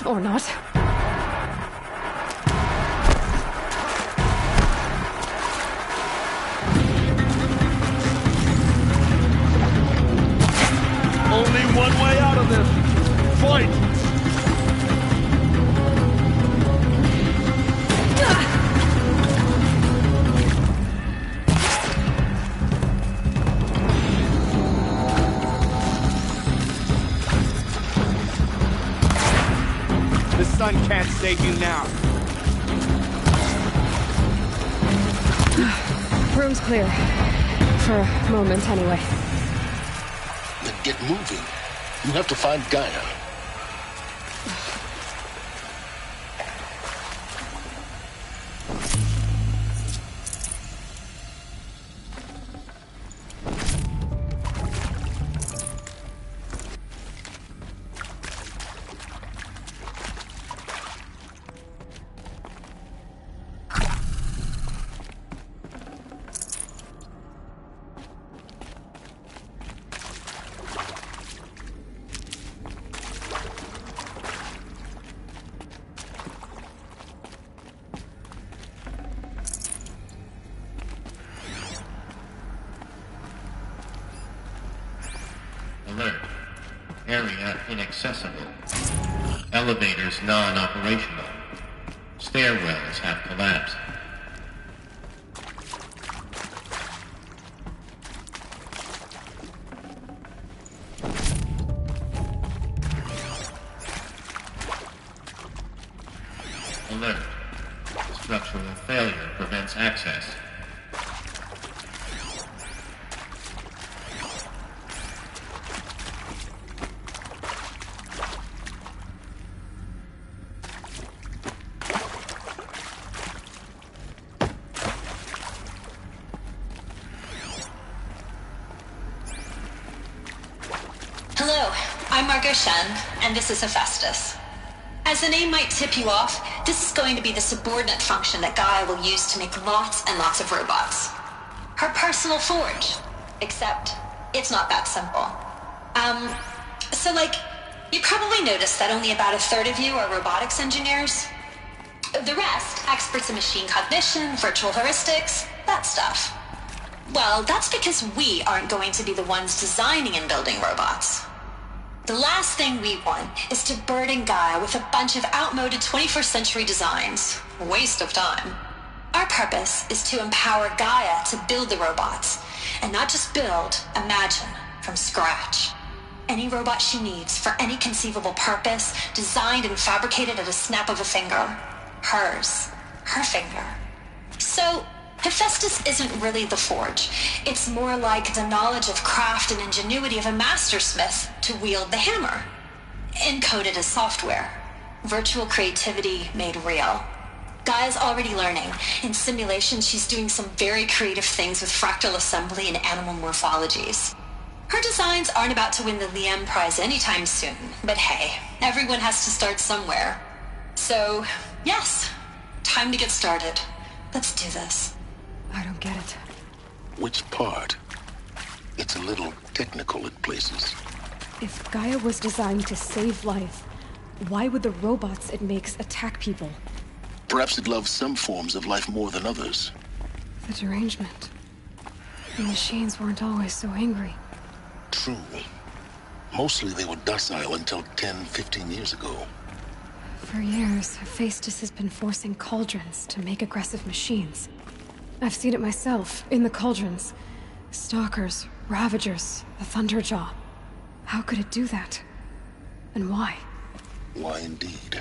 [SPEAKER 2] Or not.
[SPEAKER 6] Only one way out of this. Fight!
[SPEAKER 7] The sun can't save you now.
[SPEAKER 2] Room's clear. For a moment, anyway.
[SPEAKER 3] Then get moving. You have to find Gaia.
[SPEAKER 19] inaccessible. Elevators non-operational. Stairwells have collapsed. Alert. Structural failure prevents access.
[SPEAKER 17] Hello, I'm Margot Shen, and this is Hephaestus. As the name might tip you off, this is going to be the subordinate function that Gaia will use to make lots and lots of robots. Her personal forge. Except, it's not that simple. You probably noticed that only about a third of you are robotics engineers. The rest, experts in machine cognition, virtual heuristics, that stuff. Well, that's because we aren't going to be the ones designing and building robots. The last thing we want is to burden Gaia with a bunch of outmoded 21st century designs. Waste of time. Our purpose is to empower Gaia to build the robots, and not just build, imagine, from scratch. Any robot she needs for any conceivable purpose, designed and fabricated at a snap of a finger. Hers. Her finger. So, Hephaestus isn't really the forge. It's more like the knowledge of craft and ingenuity of a mastersmith to wield the hammer. Encoded as software. Virtual creativity made real. Gaia's already learning. In simulation, she's doing some very creative things with fractal assembly and animal morphologies. Her designs aren't about to win the Liam Prize anytime soon, but hey, everyone has to start somewhere. So, yes, time to get started. Let's do this.
[SPEAKER 2] I don't get it.
[SPEAKER 3] Which part? It's a little technical in places.
[SPEAKER 2] If Gaia was designed to save life, why would the robots it makes attack people?
[SPEAKER 3] Perhaps it loves some forms of life more than others.
[SPEAKER 2] The derangement. The machines weren't always so angry.
[SPEAKER 3] True. Mostly they were docile until 10, 15 years ago.
[SPEAKER 2] For years, Hephaestus has been forcing cauldrons to make aggressive machines. I've seen it myself, in the cauldrons. Stalkers, Ravagers, the Thunderjaw. How could it do that? And why?
[SPEAKER 3] Why indeed?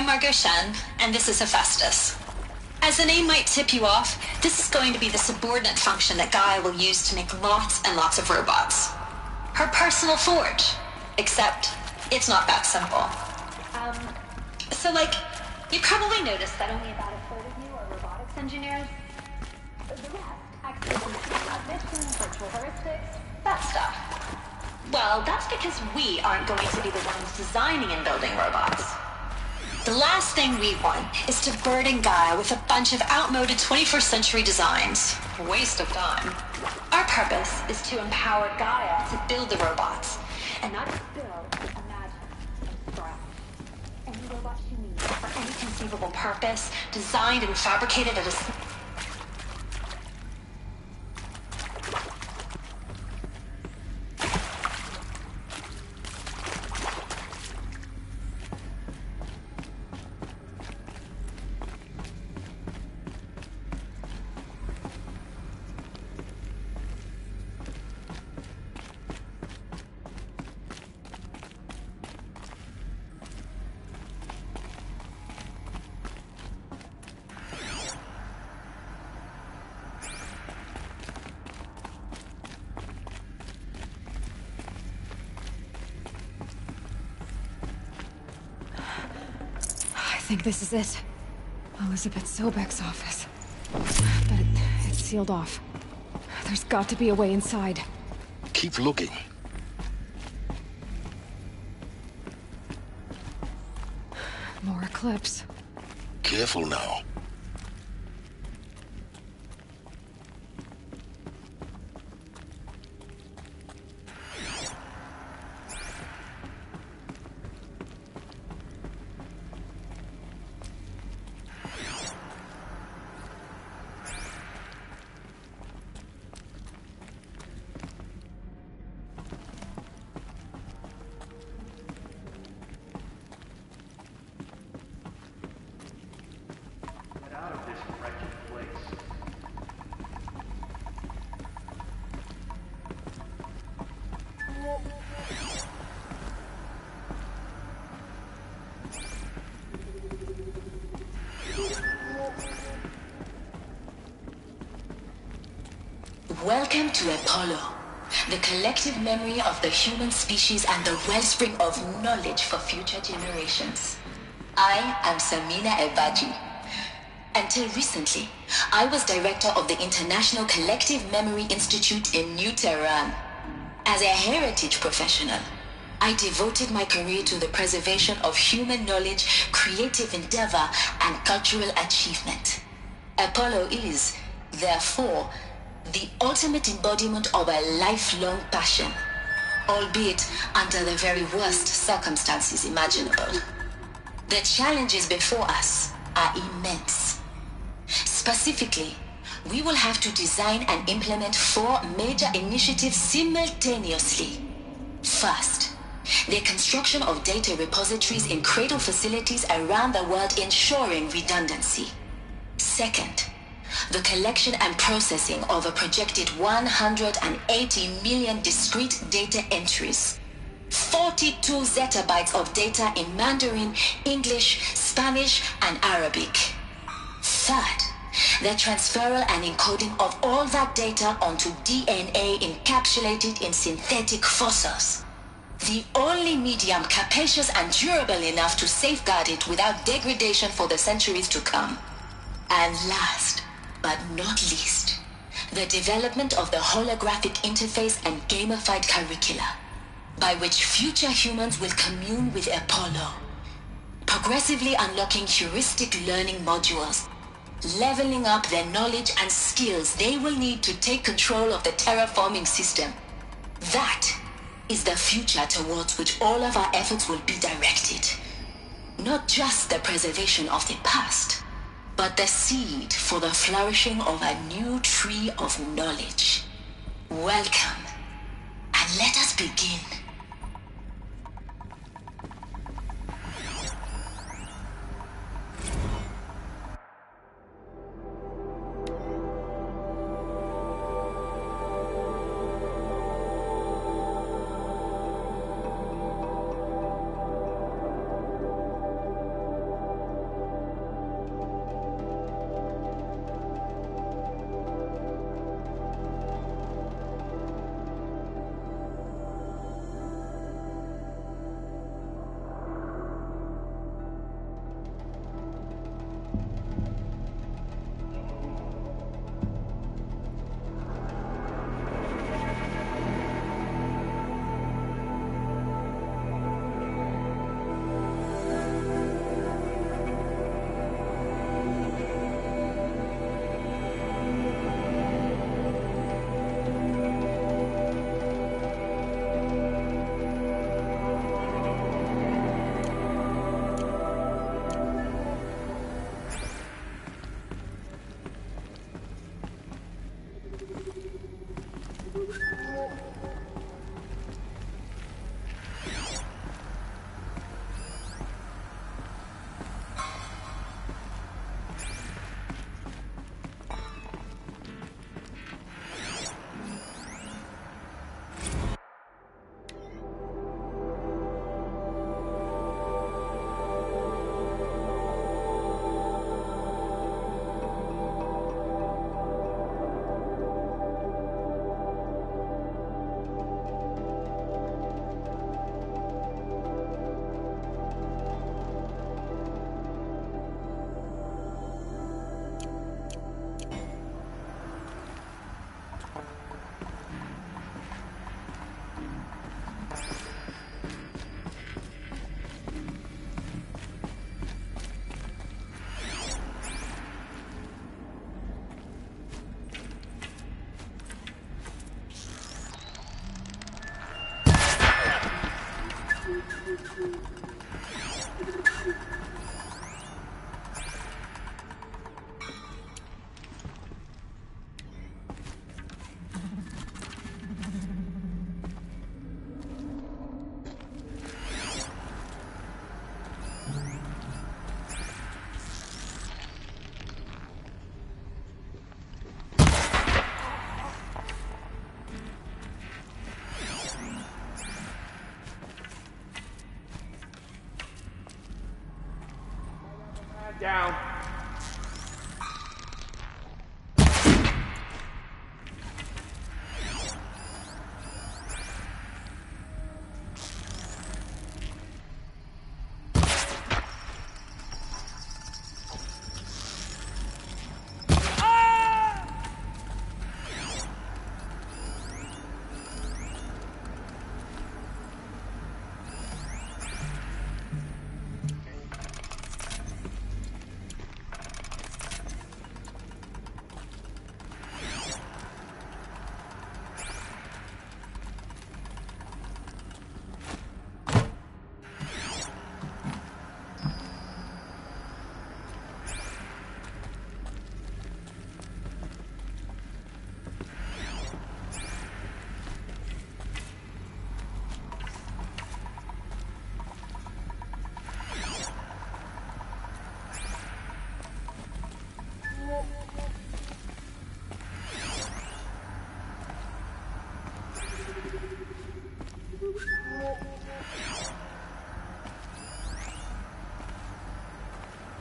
[SPEAKER 17] I'm Margot Shan, and this is Hephaestus. As the name might tip you off, this is going to be the subordinate function that Gaia will use to make lots and lots of robots. Her personal forge. Except, it's not that simple. So you probably noticed that only about a third of you are robotics engineers. The rest actually cognition, virtual heuristics, that stuff. Well, that's because we aren't going to be the ones designing and building robots. The last thing we want is to burden Gaia with a bunch of outmoded 21st century designs. Waste of time. Our purpose is to empower Gaia to build the robots. And not just build, imagine, and thrive. Any robot she needs for any conceivable purpose, designed and fabricated at a...
[SPEAKER 2] I think this is it. Elizabeth Sobek's office. But it's sealed off. There's got to be a way inside.
[SPEAKER 3] Keep looking.
[SPEAKER 2] More Eclipse.
[SPEAKER 3] Careful now.
[SPEAKER 16] Welcome to Apollo, the collective memory of the human species and the wellspring of knowledge for future generations. I am Samina Ebaji. Until recently, I was director of the International Collective Memory Institute in New Tehran. As a heritage professional, I devoted my career to the preservation of human knowledge, creative endeavor, and cultural achievement. Apollo is, therefore, the ultimate embodiment of a lifelong passion, albeit under the very worst circumstances imaginable. The challenges before us are immense. Specifically, we will have to design and implement 4 major initiatives simultaneously. First, the construction of data repositories in cradle facilities around the world ensuring redundancy. Second, the collection and processing of a projected 180 million discrete data entries, 42 zettabytes of data in Mandarin, English, Spanish, and Arabic. Third, the transferal and encoding of all that data onto DNA encapsulated in synthetic fossils. The only medium capacious and durable enough to safeguard it without degradation for the centuries to come. And last, but not least, the development of the holographic interface and gamified curricula, by which future humans will commune with Apollo, progressively unlocking heuristic learning modules, leveling up their knowledge and skills they will need to take control of the terraforming system. That is the future towards which all of our efforts will be directed. Not just the preservation of the past, but the seed for the flourishing of a new tree of knowledge. Welcome, and let us begin.
[SPEAKER 20] Down.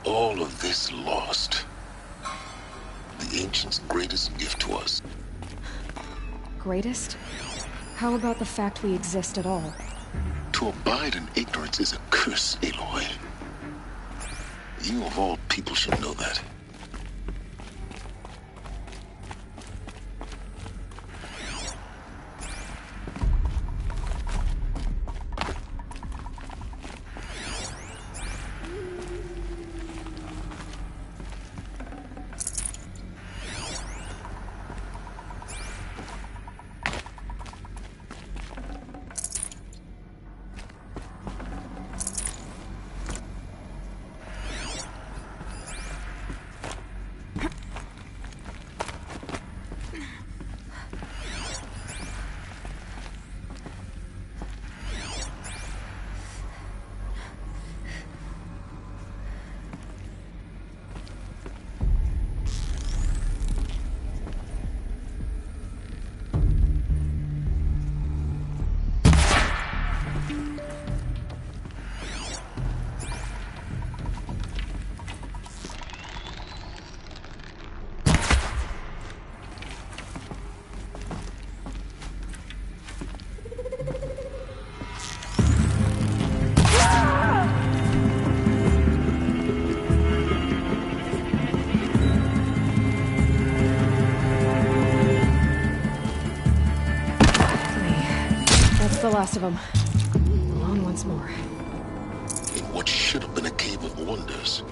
[SPEAKER 3] All of this lost. The ancients' greatest gift to us.
[SPEAKER 2] Greatest? How about the fact we exist at all?
[SPEAKER 3] To abide in ignorance is a curse, Aloy. You of all people should know that.
[SPEAKER 2] The last of them. Alone once more.
[SPEAKER 3] In what should have been a cave of wonders.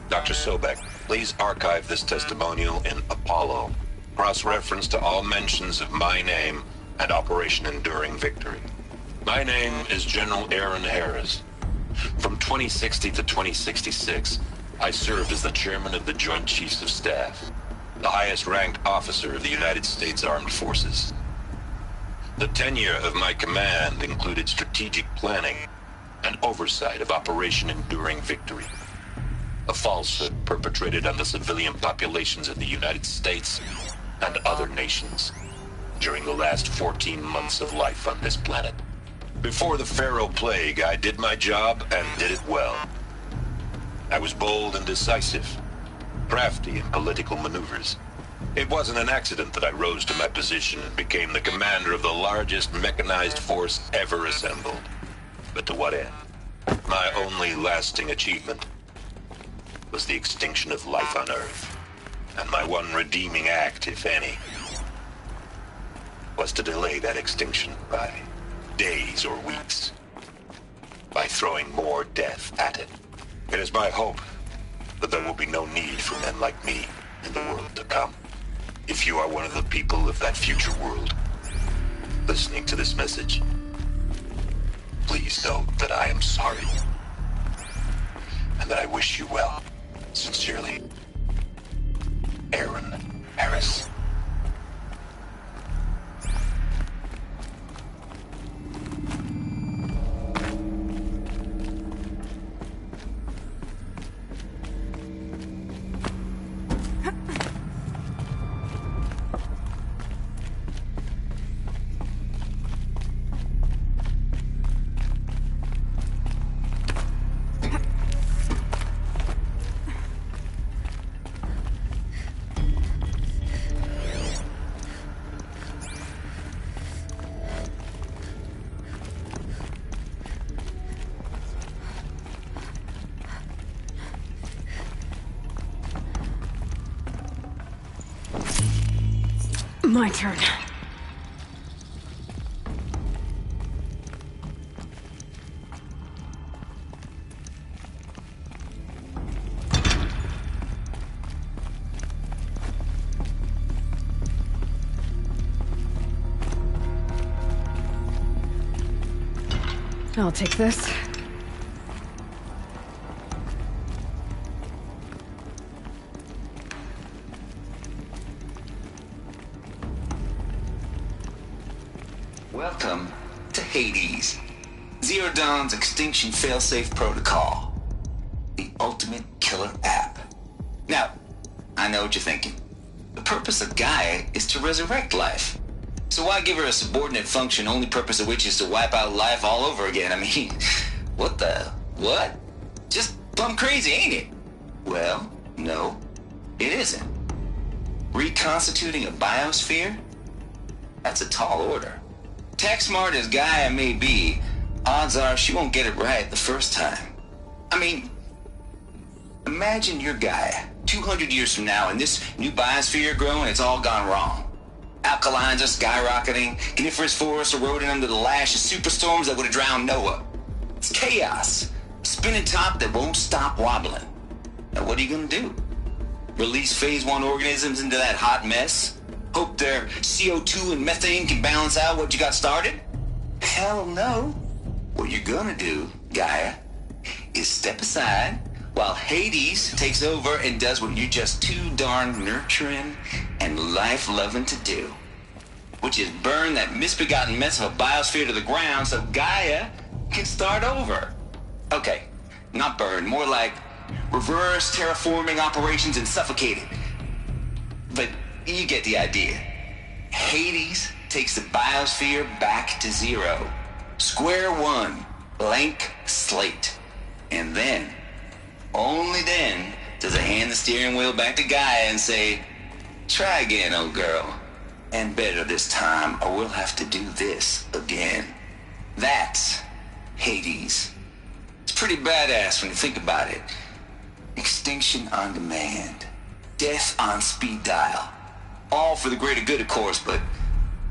[SPEAKER 21] Dr. Sobek, please archive this testimonial in Apollo. Cross-reference to all mentions of my name and Operation Enduring Victory. My name is General Aaron Harris. From 2060 to 2066, I served as the chairman of the Joint Chiefs of Staff, the highest-ranked officer of the United States Armed Forces. The tenure of my command included strategic planning and oversight of Operation Enduring Victory, a falsehood perpetrated on the civilian populations of the United States and other nations during the last 14 months of life on this planet. Before the Pharaoh Plague, I did my job and did it well. I was bold and decisive, crafty in political maneuvers. It wasn't an accident that I rose to my position and became the commander of the largest mechanized force ever assembled. But to what end? My only lasting achievement was the extinction of life on Earth. And my one redeeming act, if any, was to delay that extinction by days or weeks, by throwing more death at it. It is my hope that there will be no need for men like me in the world to come. If you are one of the people of that future world listening to this message, please know that I am sorry, and that I wish you well. Sincerely, Aaron Harris.
[SPEAKER 2] My turn. I'll take this.
[SPEAKER 14] Welcome to Hades, Zero Dawn's extinction failsafe protocol, the ultimate killer app. Now, I know what you're thinking. The purpose of Gaia is to resurrect life. So why give her a subordinate function, only purpose of which is to wipe out life all over again? I mean, what? Just plumb crazy, ain't it? Well, no, it isn't. Reconstituting a biosphere? That's a tall order. Tech smart as Gaia may be, odds are she won't get it right the first time. I mean, imagine you're Gaia, 200 years from now, and this new biosphere growing, it's all gone wrong. Alkalines are skyrocketing, coniferous forests eroding under the lash of superstorms that would have drowned Noah. It's chaos, a spinning top that won't stop wobbling. Now what are you gonna do? Release phase 1 organisms into that hot mess? Hope their CO2 and methane can balance out what you got started? Hell no. What you're gonna do, Gaia, is step aside while Hades takes over and does what you're just too darn nurturing and life-loving to do, which is burn that misbegotten mess of a biosphere to the ground so Gaia can start over. Okay, not burn, more like reverse terraforming operations and suffocate it. But you get the idea. Hades takes the biosphere back to zero. Square one, blank slate. And then, only then, does it hand the steering wheel back to Gaia and say, try again, old girl. And better this time, or we'll have to do this again. That's Hades. It's pretty badass when you think about it. Extinction on demand. Death on speed dial. All for the greater good, of course, but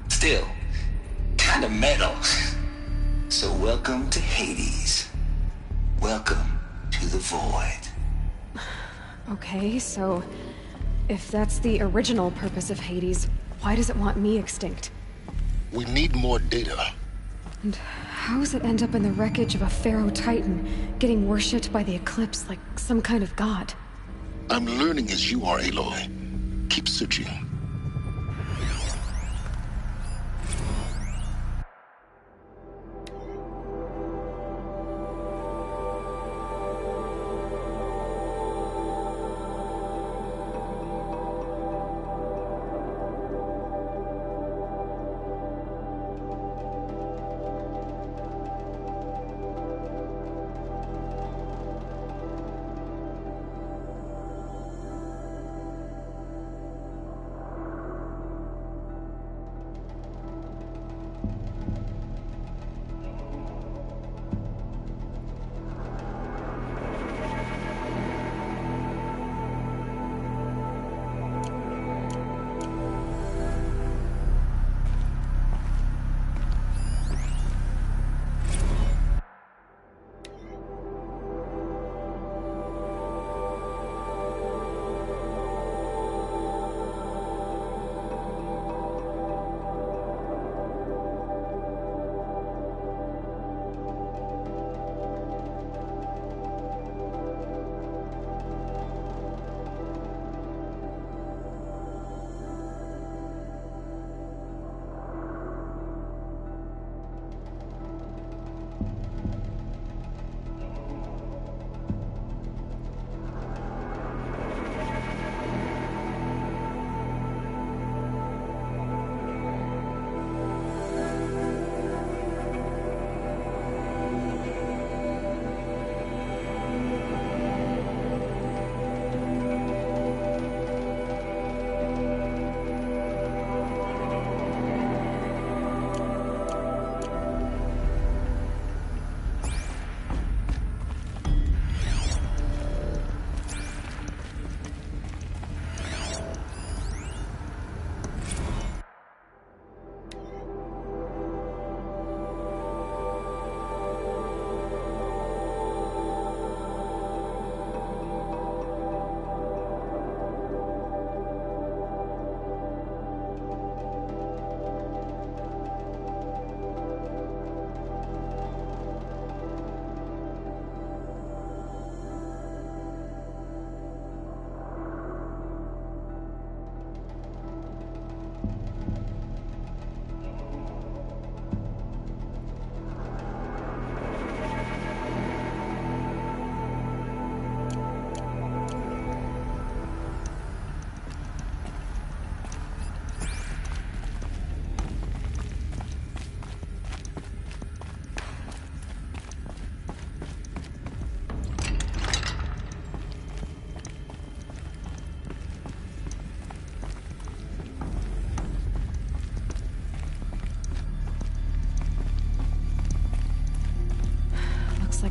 [SPEAKER 14] still, kind of metal. So welcome to Hades. Welcome to the void.
[SPEAKER 2] Okay, so if that's the original purpose of Hades, why does it want me extinct?
[SPEAKER 3] We need more data.
[SPEAKER 2] And how does it end up in the wreckage of a Pharaoh Titan, getting worshipped by the Eclipse like some kind of god?
[SPEAKER 3] I'm learning as you are, Aloy. Keep searching.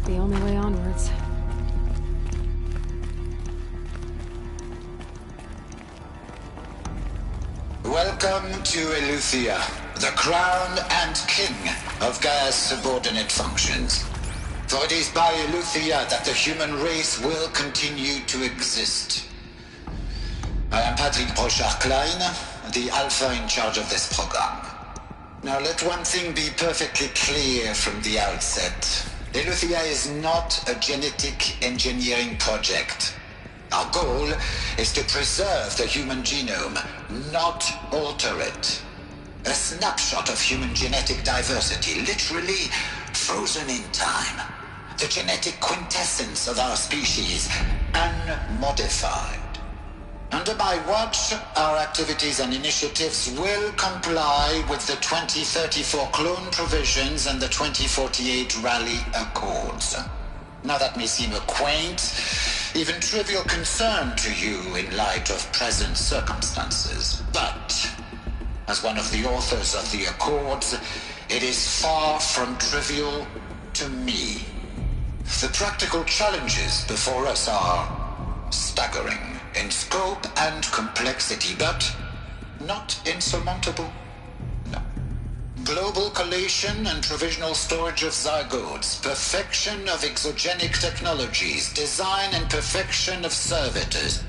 [SPEAKER 2] the only way onwards.
[SPEAKER 3] Welcome to Eleuthia, the crown and king of Gaia's subordinate functions. For it is by Eleuthia that the human race will continue to exist. I am Patrick Brochard-Klein, the Alpha in charge of this program. Now let one thing be perfectly clear from the outset. Eleuthia is not a genetic engineering project. Our goal is to preserve the human genome, not alter it. A snapshot of human genetic diversity, literally frozen in time. The genetic quintessence of our species, unmodified. Under my watch, our activities and initiatives will comply with the 2034 clone provisions and the 2048 Rally Accords. Now that may seem a quaint, even trivial concern to you in light of present circumstances, but as one of the authors of the Accords, it is far from trivial to me. The practical challenges before us are staggering in scope and complexity, but not insurmountable. No. Global collation and provisional storage of zygotes, perfection of exogenic technologies, design and perfection of servitors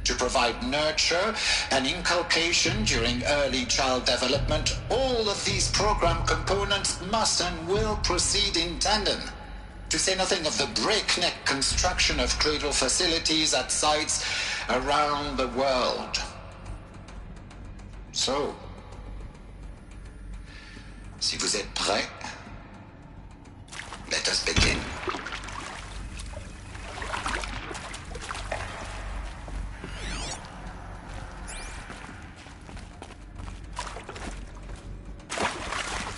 [SPEAKER 3] to provide nurture and inculcation during early child development. All of these program components must and will proceed in tandem. To say nothing of the breakneck construction of cradle facilities at sites around the world. So, si vous êtes prêts, let us begin.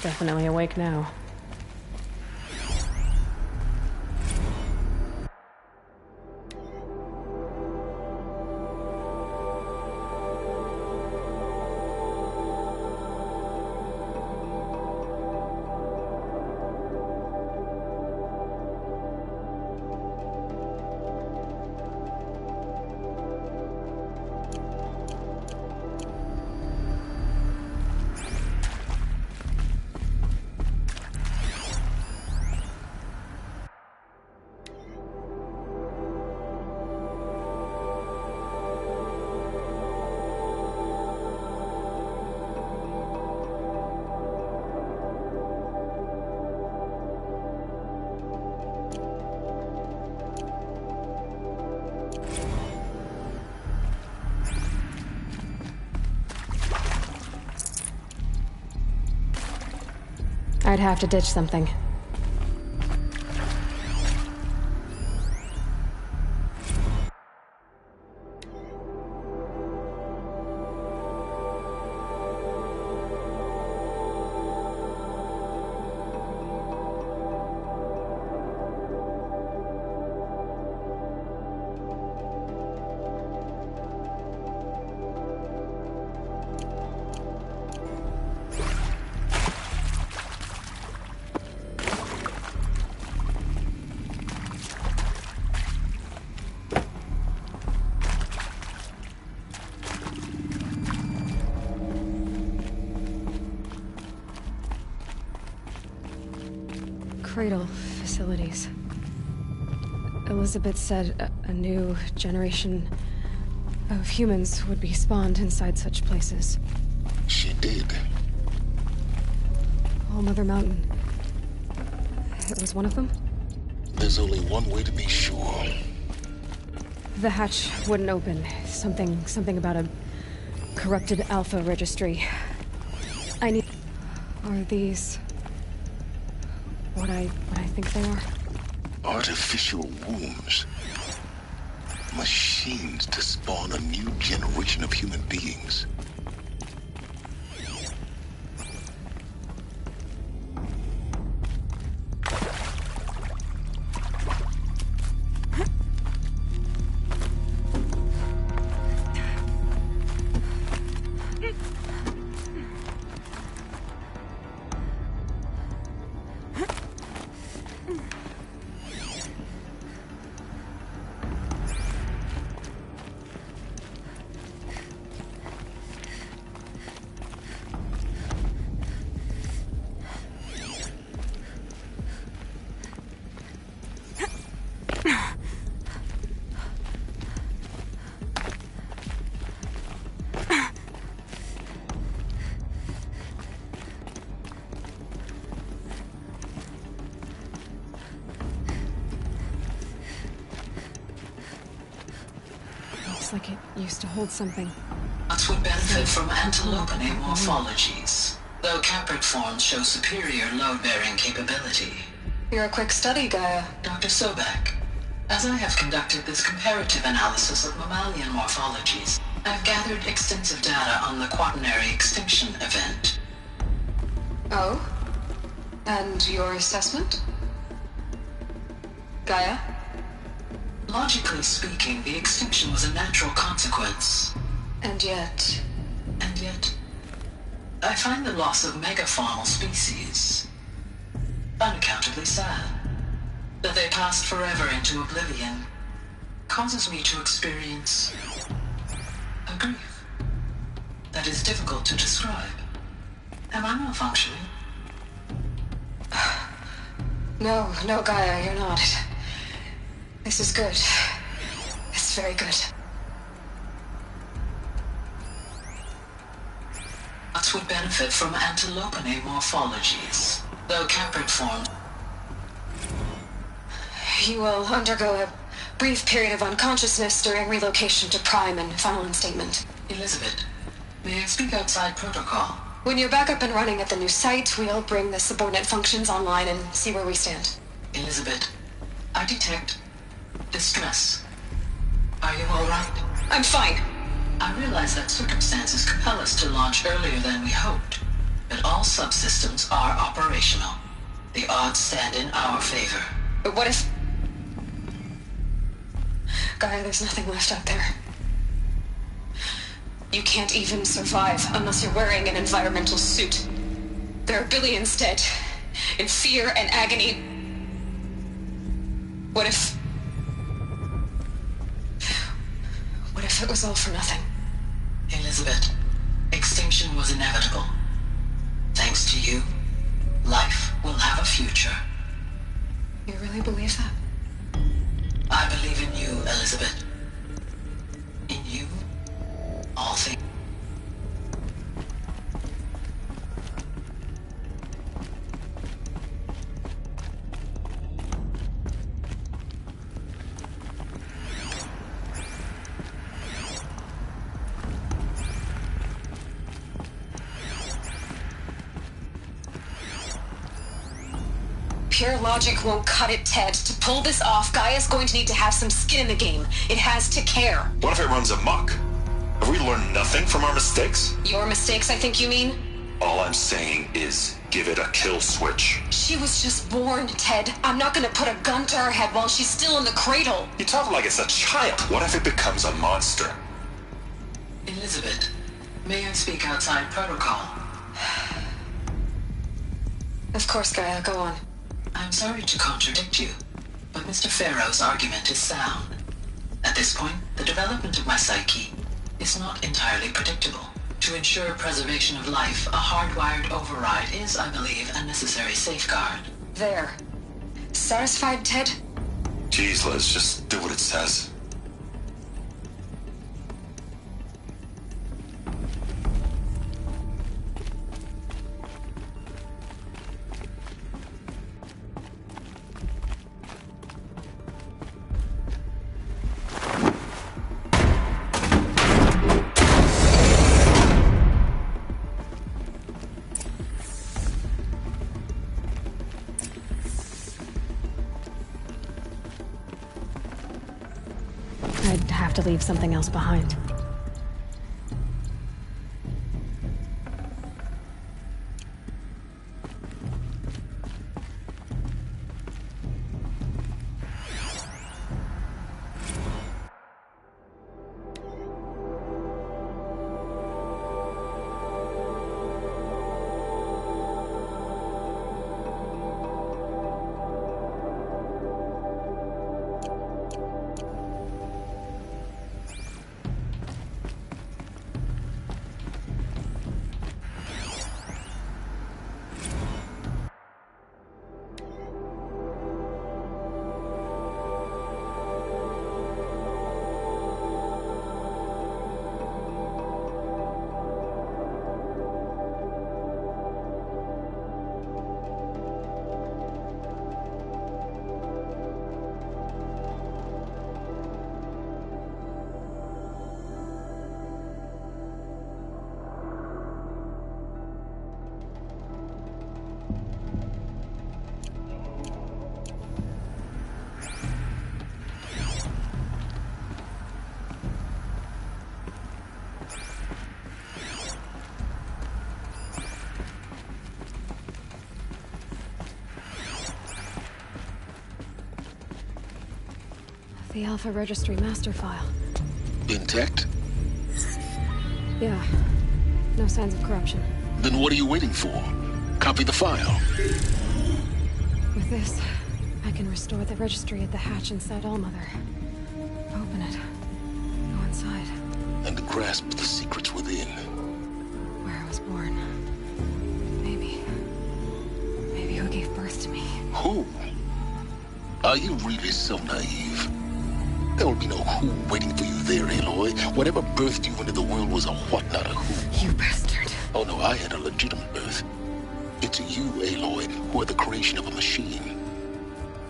[SPEAKER 2] Definitely awake now. I'd have to ditch something. Cradle facilities. Elizabeth said a new generation of humans would be spawned inside such places.
[SPEAKER 3] She did.
[SPEAKER 2] All Mother Mountain. It was one of them?
[SPEAKER 3] There's only one way to be sure.
[SPEAKER 2] The hatch wouldn't open. Something about a corrupted Alpha registry. I need... Are these... what I think they are?
[SPEAKER 3] Artificial wombs. Machines to spawn a new generation of human beings.
[SPEAKER 2] looks like it used to hold something.
[SPEAKER 16] Nuts would benefit from antilopinae morphologies, though caprid forms show superior load-bearing capability.
[SPEAKER 13] You're a quick study, Gaia.
[SPEAKER 16] Dr. Sobek, as I have conducted this comparative analysis of mammalian morphologies, I've gathered extensive data on the quaternary extinction event.
[SPEAKER 13] Oh? And your assessment? Gaia?
[SPEAKER 16] Logically speaking, the extinction was a natural consequence.
[SPEAKER 13] And yet,
[SPEAKER 16] I find the loss of megafaunal species unaccountably sad. That they passed forever into oblivion causes me to experience a grief that is difficult to describe. Am I malfunctioning?
[SPEAKER 13] No, Gaia, you're not. This is good. It's very good.
[SPEAKER 16] Nuts would benefit from antilopinae morphologies, though caprid forms.
[SPEAKER 13] You will undergo a brief period of unconsciousness during relocation to Prime and final instatement.
[SPEAKER 16] Elizabeth, may I speak outside protocol?
[SPEAKER 13] When you're back up and running at the new site, we'll bring the subordinate functions online and see where we stand.
[SPEAKER 16] Elizabeth, I detect distress. Are you all right?
[SPEAKER 13] I'm fine.
[SPEAKER 16] I realize that circumstances compel us to launch earlier than we hoped, but all subsystems are operational. The odds stand in our favor.
[SPEAKER 13] But what if... Gaia, there's nothing left out there. You can't even survive unless you're wearing an environmental suit. There are billions dead, in fear and agony. What if it was all for nothing?
[SPEAKER 16] Elizabeth, extinction was inevitable. Thanks to you, life will have a future.
[SPEAKER 13] You really believe that?
[SPEAKER 16] I believe in you, Elizabeth. In you, all things.
[SPEAKER 13] Pure logic won't cut it, Ted. To pull this off, Gaia's going to need to have some skin in the game. It has to care.
[SPEAKER 21] What if it runs amok? Have we learned nothing from our mistakes?
[SPEAKER 13] Your mistakes, I think you mean?
[SPEAKER 21] All I'm saying is, give it a kill switch.
[SPEAKER 13] She was just born, Ted. I'm not gonna put a gun to her head while she's still in the cradle.
[SPEAKER 21] You talk like it's a child. What if it becomes a monster?
[SPEAKER 16] Elizabeth, may I speak outside protocol?
[SPEAKER 13] Of course, Gaia, go on.
[SPEAKER 16] I'm sorry to contradict you, but Mr. Farrow's argument is sound. At this point, the development of my psyche is not entirely predictable. To ensure preservation of life, a hardwired override is, I believe, a necessary safeguard.
[SPEAKER 13] There. Satisfied, Ted?
[SPEAKER 21] Jeez, Liz, just do what it says.
[SPEAKER 2] I'd have to leave something else behind. The Alpha Registry master file.
[SPEAKER 3] Intact?
[SPEAKER 2] Yeah. No signs of corruption.
[SPEAKER 3] Then what are you waiting for? Copy the file.
[SPEAKER 2] With this, I can restore the registry at the hatch inside Allmother. Open it. Go inside.
[SPEAKER 3] And grasp the secrets within.
[SPEAKER 2] Where I was born. Maybe who gave birth to me.
[SPEAKER 3] Who? Are you really so naive? There will be no who waiting for you there, Aloy. Whatever birthed you into the world was a what, not a who.
[SPEAKER 2] You bastard.
[SPEAKER 3] Oh no, I had a legitimate birth. It's you, Aloy, who are the creation of a machine.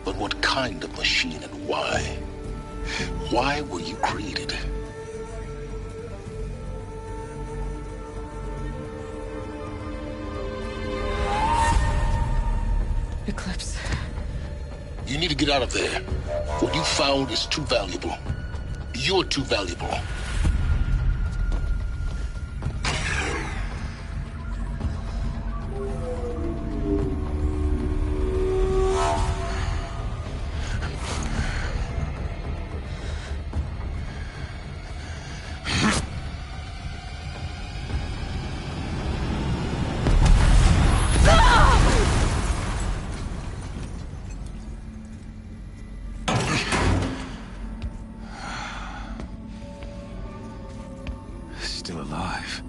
[SPEAKER 3] But what kind of machine and why? Why were you created?
[SPEAKER 2] Eclipse.
[SPEAKER 3] You need to get out of there. What you found is too valuable. You're too valuable.
[SPEAKER 5] Still alive.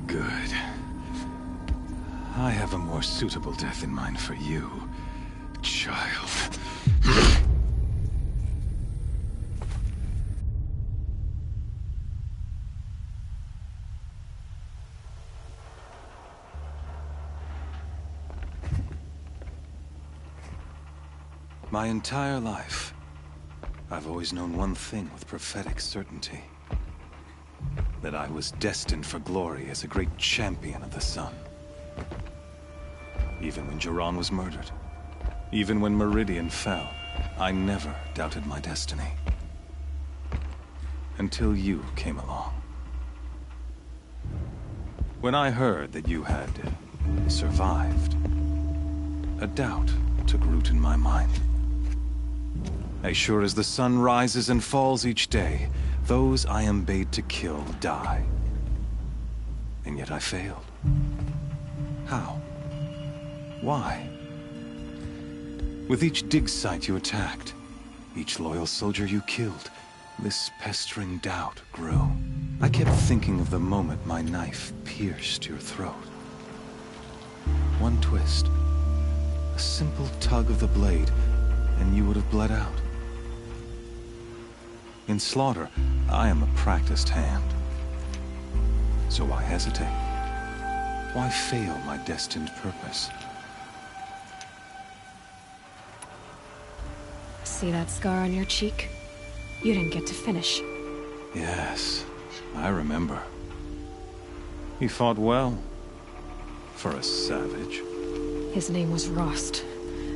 [SPEAKER 5] Good. I have a more suitable death in mind for you, child. My entire life, I've always known one thing with prophetic certainty. That I was destined for glory as a great champion of the sun. Even when Jiran was murdered, even when Meridian fell, I never doubted my destiny. Until you came along. When I heard that you had survived, a doubt took root in my mind. As sure as the sun rises and falls each day, those I am bade to kill die. And yet I failed. How? Why? With each dig site you attacked, each loyal soldier you killed, this pestering doubt grew. I kept thinking of the moment my knife pierced your throat. One twist, a simple tug of the blade, and you would have bled out. In slaughter, I am a practiced hand. So why hesitate? Why fail my destined purpose?
[SPEAKER 2] See that scar on your cheek? You didn't get to finish.
[SPEAKER 5] Yes, I remember. He fought well. For a savage.
[SPEAKER 2] His name was Rost,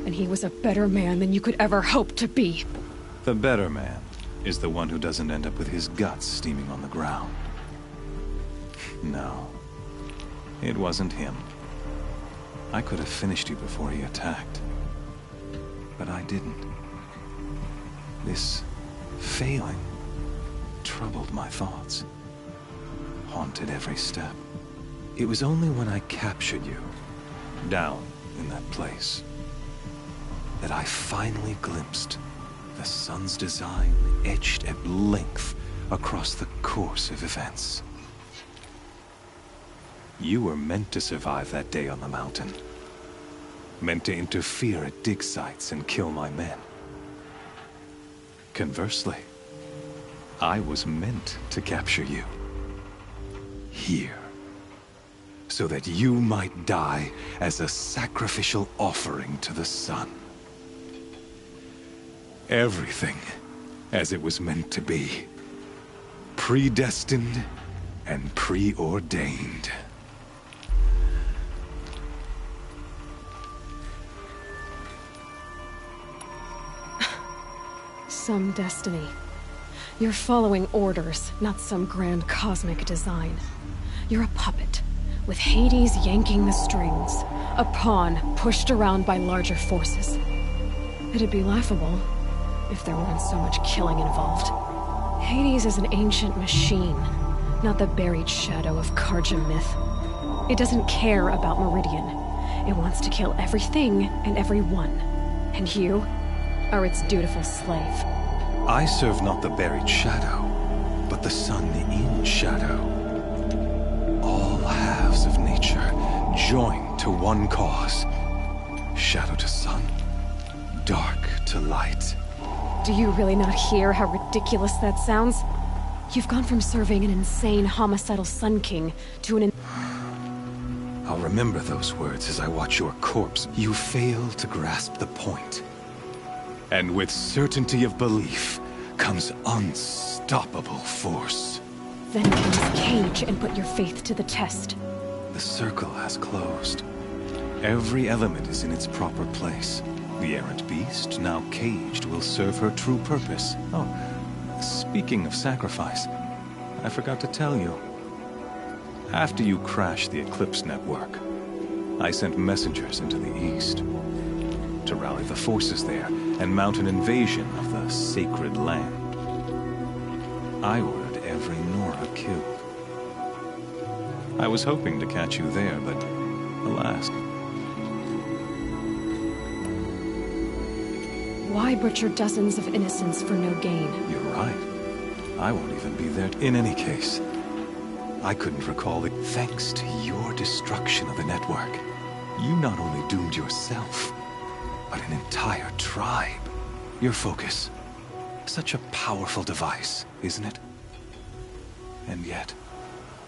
[SPEAKER 2] and he was a better man than you could ever hope to be.
[SPEAKER 5] The better man is the one who doesn't end up with his guts steaming on the ground. No, it wasn't him. I could have finished you before he attacked. But I didn't. This failing troubled my thoughts, haunted every step. It was only when I captured you, down in that place, that I finally glimpsed the sun's design etched at length across the course of events. You were meant to survive that day on the mountain. Meant to interfere at dig sites and kill my men. Conversely, I was meant to capture you. Here. So that you might die as a sacrificial offering to the sun. Everything as it was meant to be. Predestined and preordained.
[SPEAKER 2] Some destiny. You're following orders, not some grand cosmic design. You're a puppet, with Hades yanking the strings. A pawn pushed around by larger forces. It'd be laughable if there weren't so much killing involved. Hades is an ancient machine, not the buried shadow of Karja myth. It doesn't care about Meridian. It wants to kill everything and everyone. And you are its dutiful slave.
[SPEAKER 5] I serve not the buried shadow, but the sun in shadow. All halves of nature joined to one cause. Shadow to sun, dark to light.
[SPEAKER 2] Do you really not hear how ridiculous that sounds? You've gone from serving an insane homicidal Sun King to an...
[SPEAKER 5] I'll remember those words as I watch your corpse. You fail to grasp the point. And with certainty of belief comes unstoppable force.
[SPEAKER 2] Then please cage and put your faith to the test.
[SPEAKER 5] The circle has closed. Every element is in its proper place. The errant beast, now caged, will serve her true purpose. Oh, speaking of sacrifice, I forgot to tell you. After you crashed the Eclipse network, I sent messengers into the east to rally the forces there and mount an invasion of the sacred land. I ordered every Nora killed. I was hoping to catch you there, but alas.
[SPEAKER 2] Why butcher dozens of innocents for no gain?
[SPEAKER 5] You're right. I won't even be there in any case. I couldn't recall it. Thanks to your destruction of the network, you not only doomed yourself, but an entire tribe. Your focus. Such a powerful device, isn't it? And yet,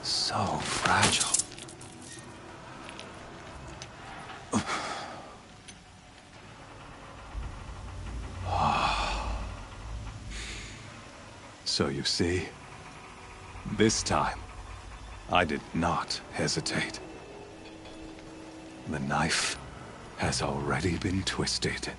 [SPEAKER 5] so fragile. So you see, this time, I did not hesitate. The knife has already been twisted.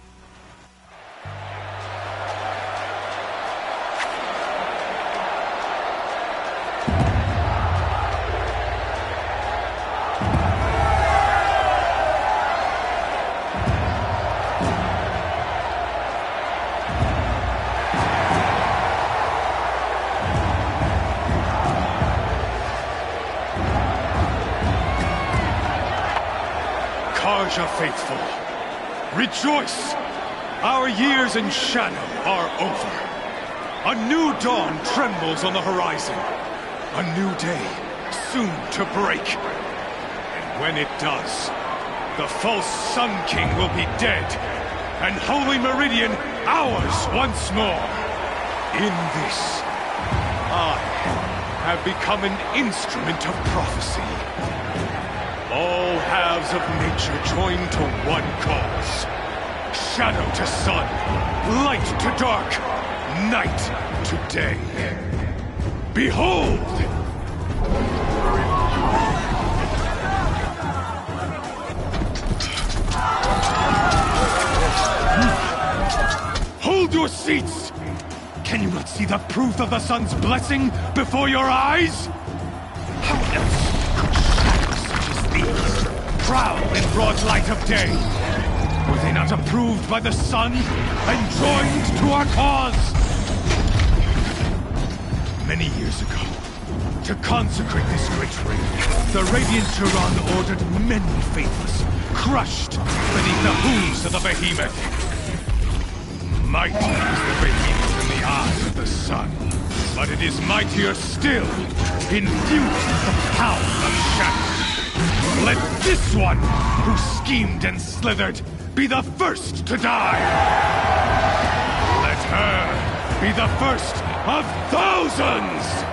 [SPEAKER 20] Karja faithful, rejoice! Our years in shadow are over. A new dawn trembles on the horizon. A new day soon to break. And when it does, the false Sun King will be dead, and Holy Meridian ours once more. In this, I have become an instrument of prophecy. All halves of nature joined to one cause. Shadow to sun, light to dark, night to day. Behold! Hold your seats! Can you not see the proof of the sun's blessing before your eyes? How else prowl in broad light of day? Were they not approved by the sun and joined to our cause? Many years ago, to consecrate this great ring, the Radiant Turan ordered many faithless, crushed beneath the hooves of the behemoth. Mighty is the Radiant in the eyes of the sun, but it is mightier still, infused with the power of shadow. Let this one, who schemed and slithered, be the first to die! Let her be the first of thousands!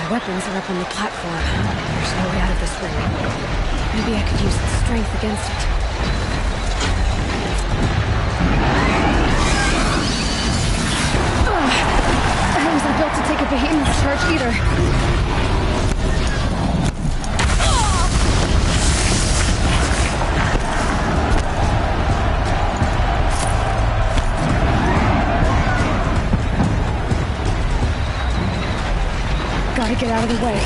[SPEAKER 2] Weapons are up on the platform. There's no way out of this ring. Maybe I could use its strength against it. I was built to take a behemoth's charge either. Gotta get out of the way.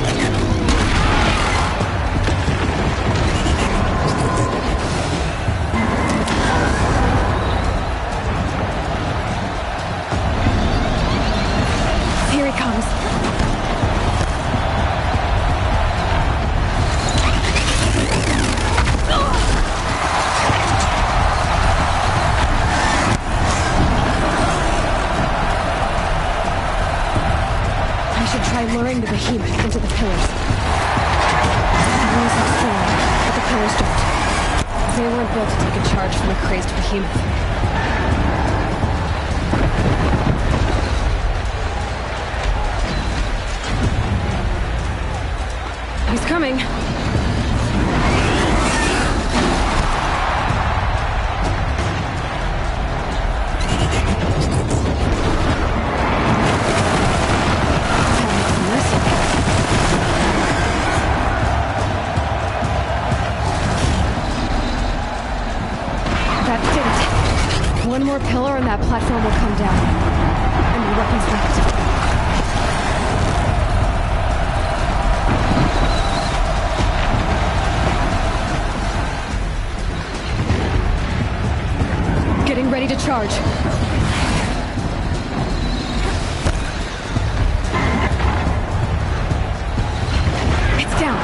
[SPEAKER 2] Here he comes. I should try luring the behemoth into the pillars. The walls look strong, but the pillars don't. They weren't built to take a charge from a crazed behemoth. He's coming. That did it. One more pillar and that platform will come down. And the weapons left. Getting ready to charge. It's down.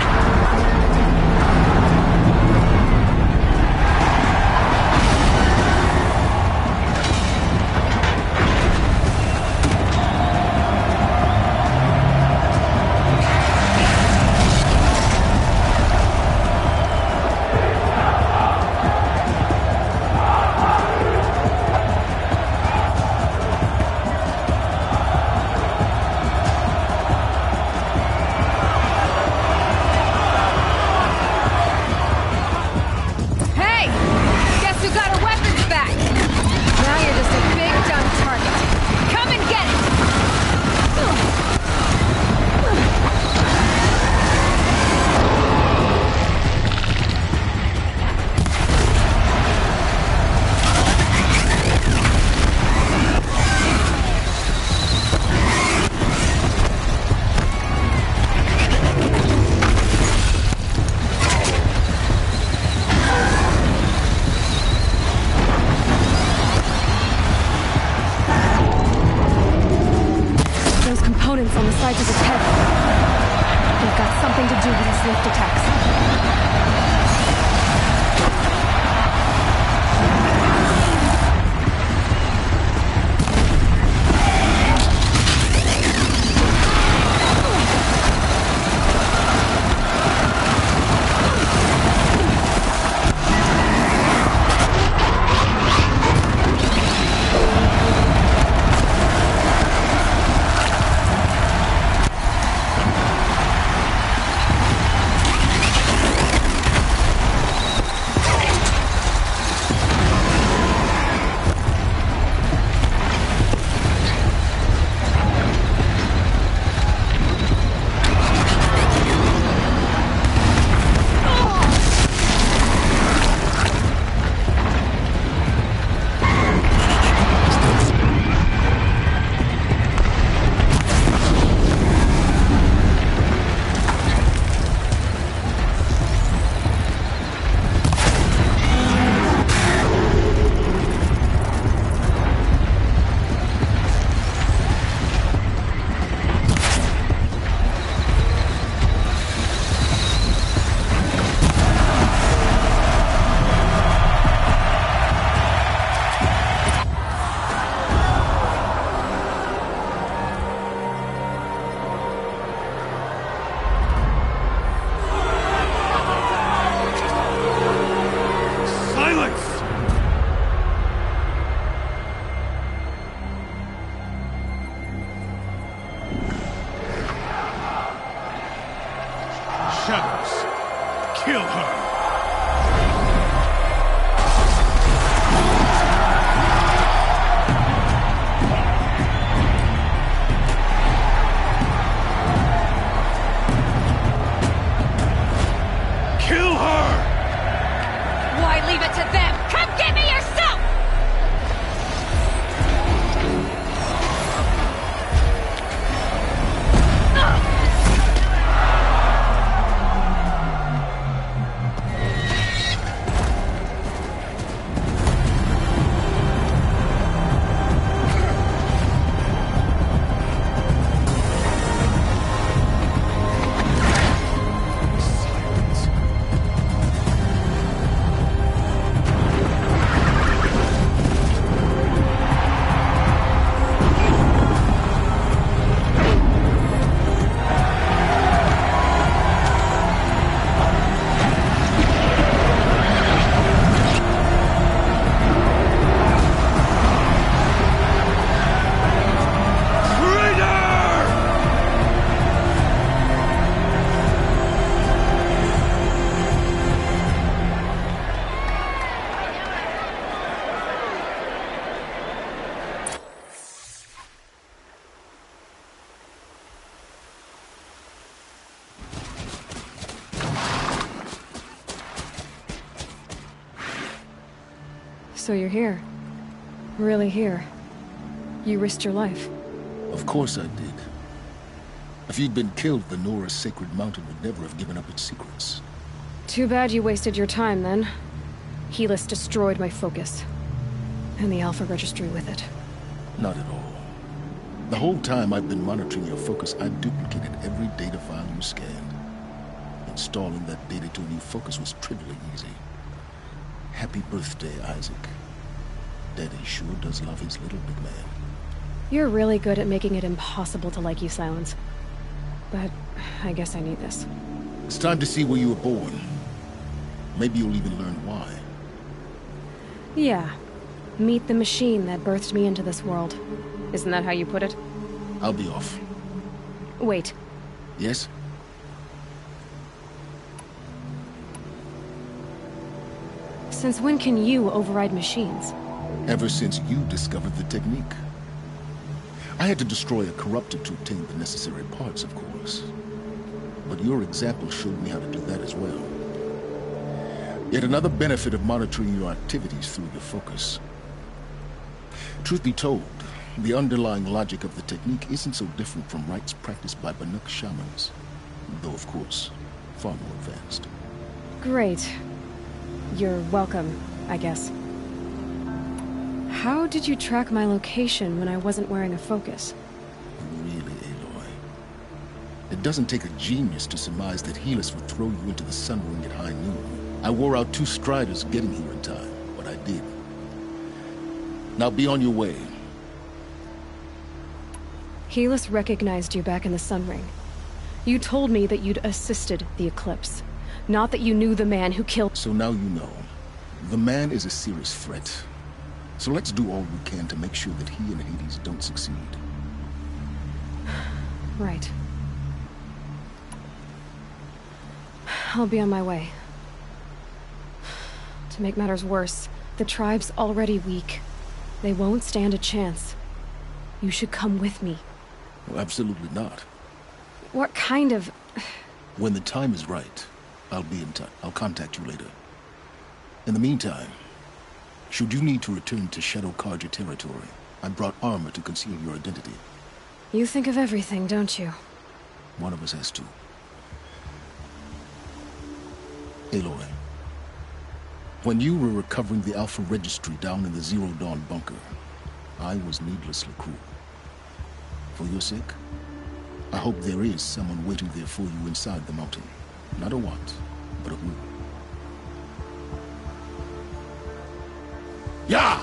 [SPEAKER 2] On the sides of his head. They've got something to do with his lift attacks.
[SPEAKER 20] Shadows, kill her!
[SPEAKER 2] leave it to them! Come get me yourself! So you're here. Really here. You risked your life.
[SPEAKER 3] Of course I did. If you'd been killed, the Nora's sacred mountain would never have given up its secrets.
[SPEAKER 2] Too bad you wasted your time, then. Helis destroyed my focus. And the Alpha Registry with it.
[SPEAKER 3] Not at all. The whole time I've been monitoring your focus, I've duplicated every data file you scanned. Installing that data to a new focus was trivially easy. Happy birthday, Isaac. Daddy sure does love his little big man.
[SPEAKER 2] You're really good at making it impossible to like you, Silence. But I guess I need this.
[SPEAKER 3] It's time to see where you were born. Maybe you'll even learn why.
[SPEAKER 2] Yeah. Meet the machine that birthed me into this world. Isn't that how you put it?
[SPEAKER 3] I'll be off.
[SPEAKER 2] Wait.
[SPEAKER 3] Yes?
[SPEAKER 2] Since when can you override machines?
[SPEAKER 3] Ever since you discovered the technique. I had to destroy a corruptor to obtain the necessary parts, of course. But your example showed me how to do that as well. Yet another benefit of monitoring your activities through your focus. Truth be told, the underlying logic of the technique isn't so different from rites practiced by Banuk shamans. Though, of course, far more advanced.
[SPEAKER 2] Great. You're welcome, I guess. How did you track my location when I wasn't wearing a focus?
[SPEAKER 3] Really, Aloy? It doesn't take a genius to surmise that Helis would throw you into the sun ring at high noon. I wore out 2 striders getting here in time, but I did. Now be on your way.
[SPEAKER 2] Helis recognized you back in the sun ring. You told me that you'd assisted the eclipse. Not that you knew the man who killed—
[SPEAKER 3] So now you know. The man is a serious threat. So let's do all we can to make sure that he and Hades don't succeed.
[SPEAKER 2] Right. I'll be on my way. To make matters worse, the tribe's already weak. They won't stand a chance. You should come with me.
[SPEAKER 3] Well, absolutely not.
[SPEAKER 2] What kind of—
[SPEAKER 3] When the time is right, I'll be in touch. I'll contact you later. In the meantime, should you need to return to Shadow Karja territory, I brought armor to conceal your identity.
[SPEAKER 2] You think of everything, don't you?
[SPEAKER 3] One of us has to. Aloy, when you were recovering the Alpha Registry down in the Zero Dawn bunker, I was needlessly cruel. For your sake, I hope there is someone waiting there for you inside the mountain. Not a what, but a who. Yeah!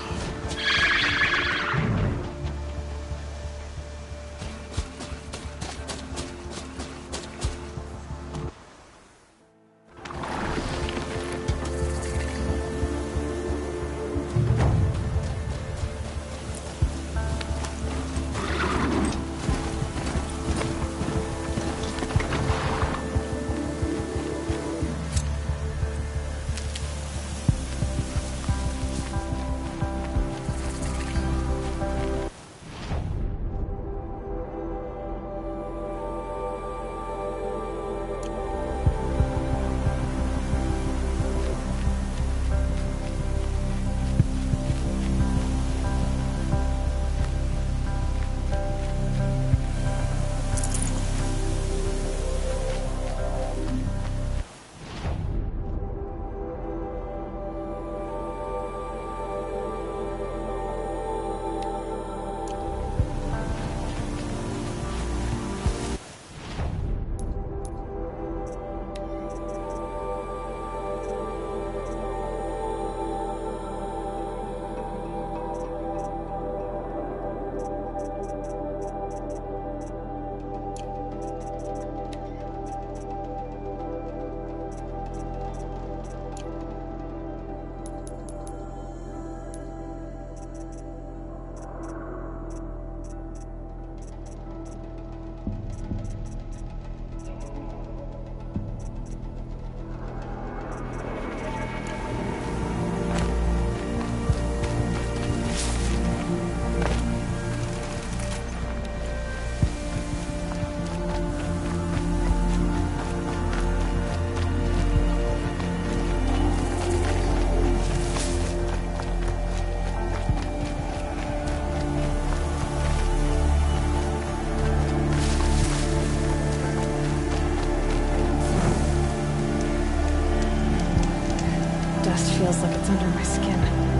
[SPEAKER 2] dust feels like it's under my skin.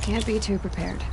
[SPEAKER 2] Can't be too prepared.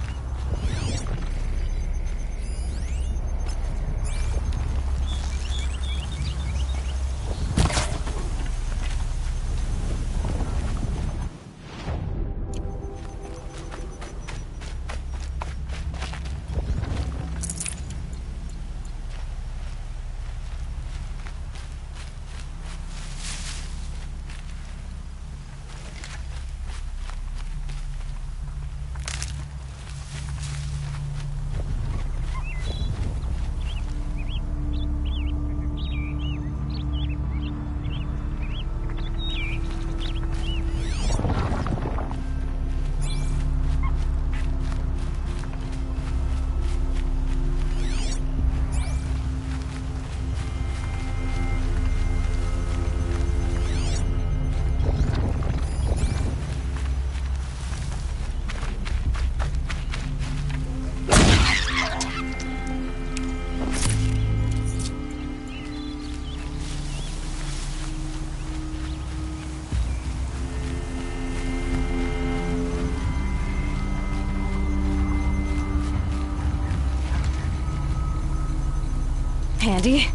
[SPEAKER 2] Handy?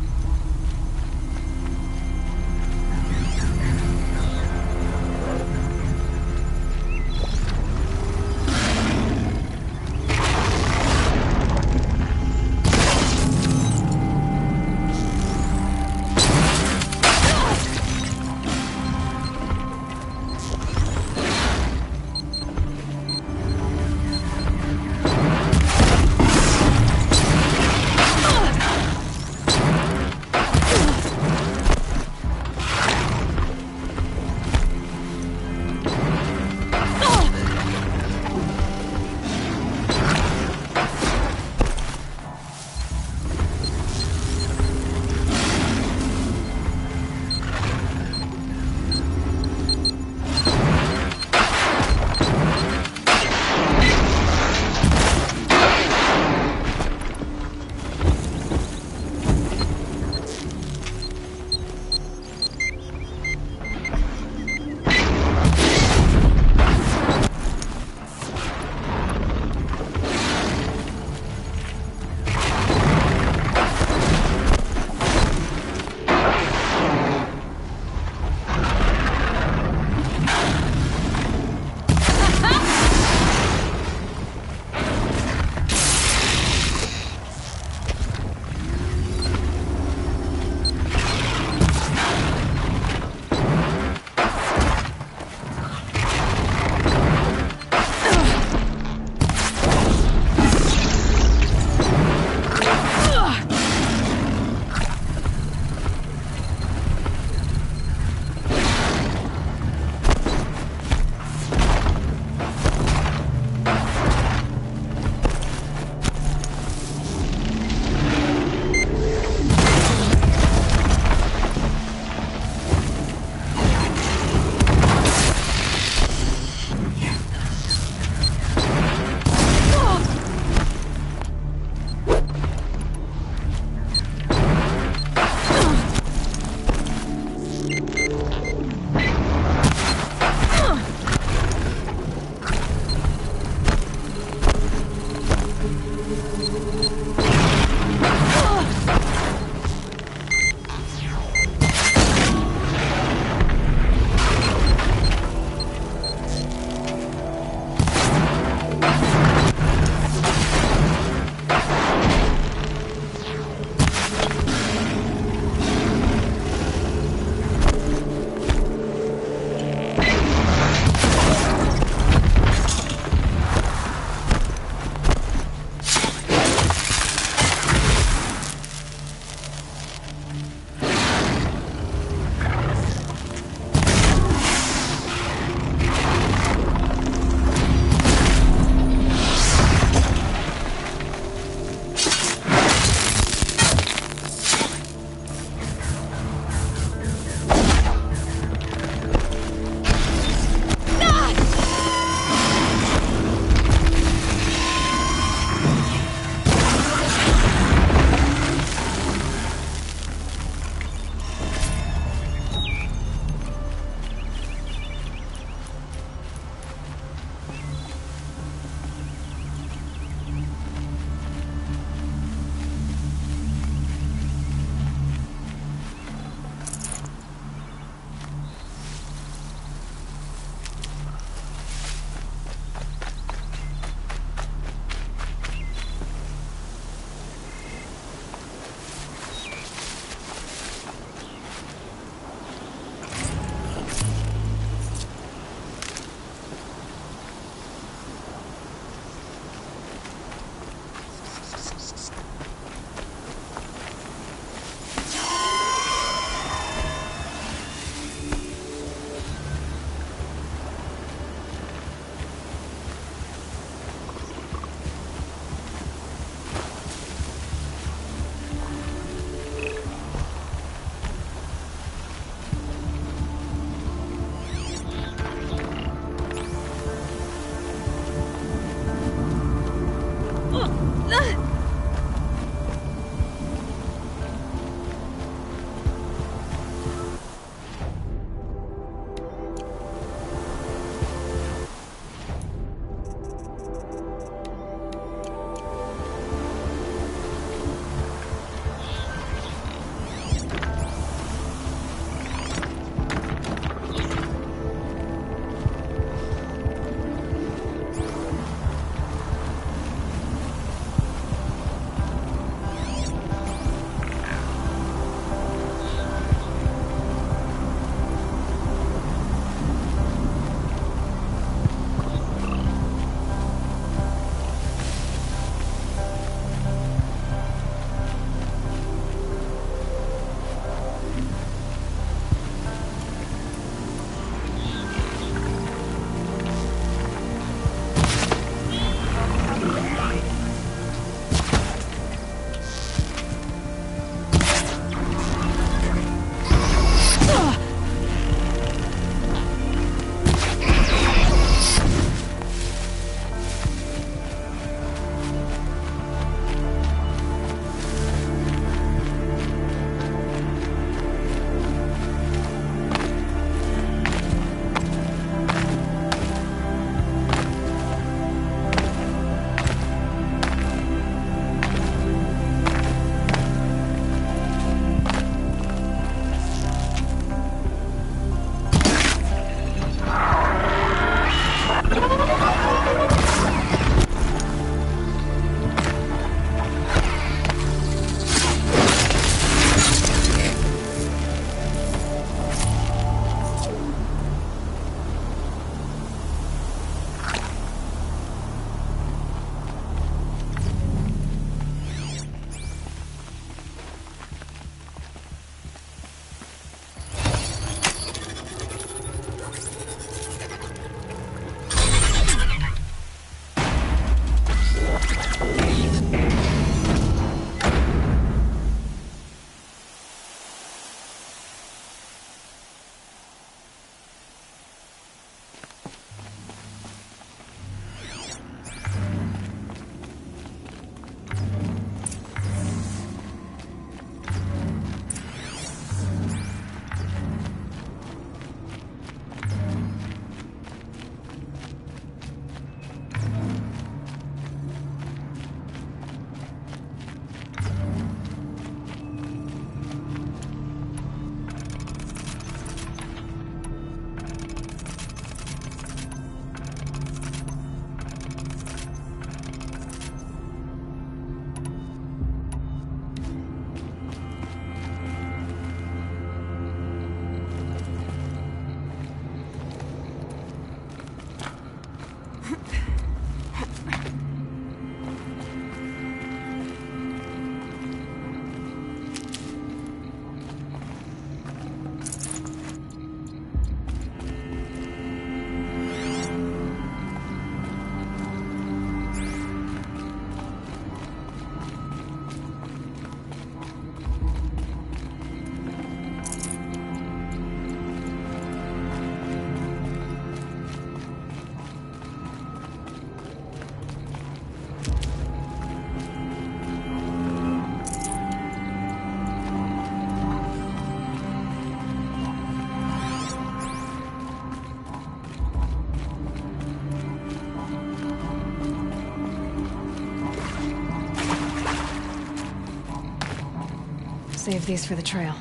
[SPEAKER 2] Save these for the trail.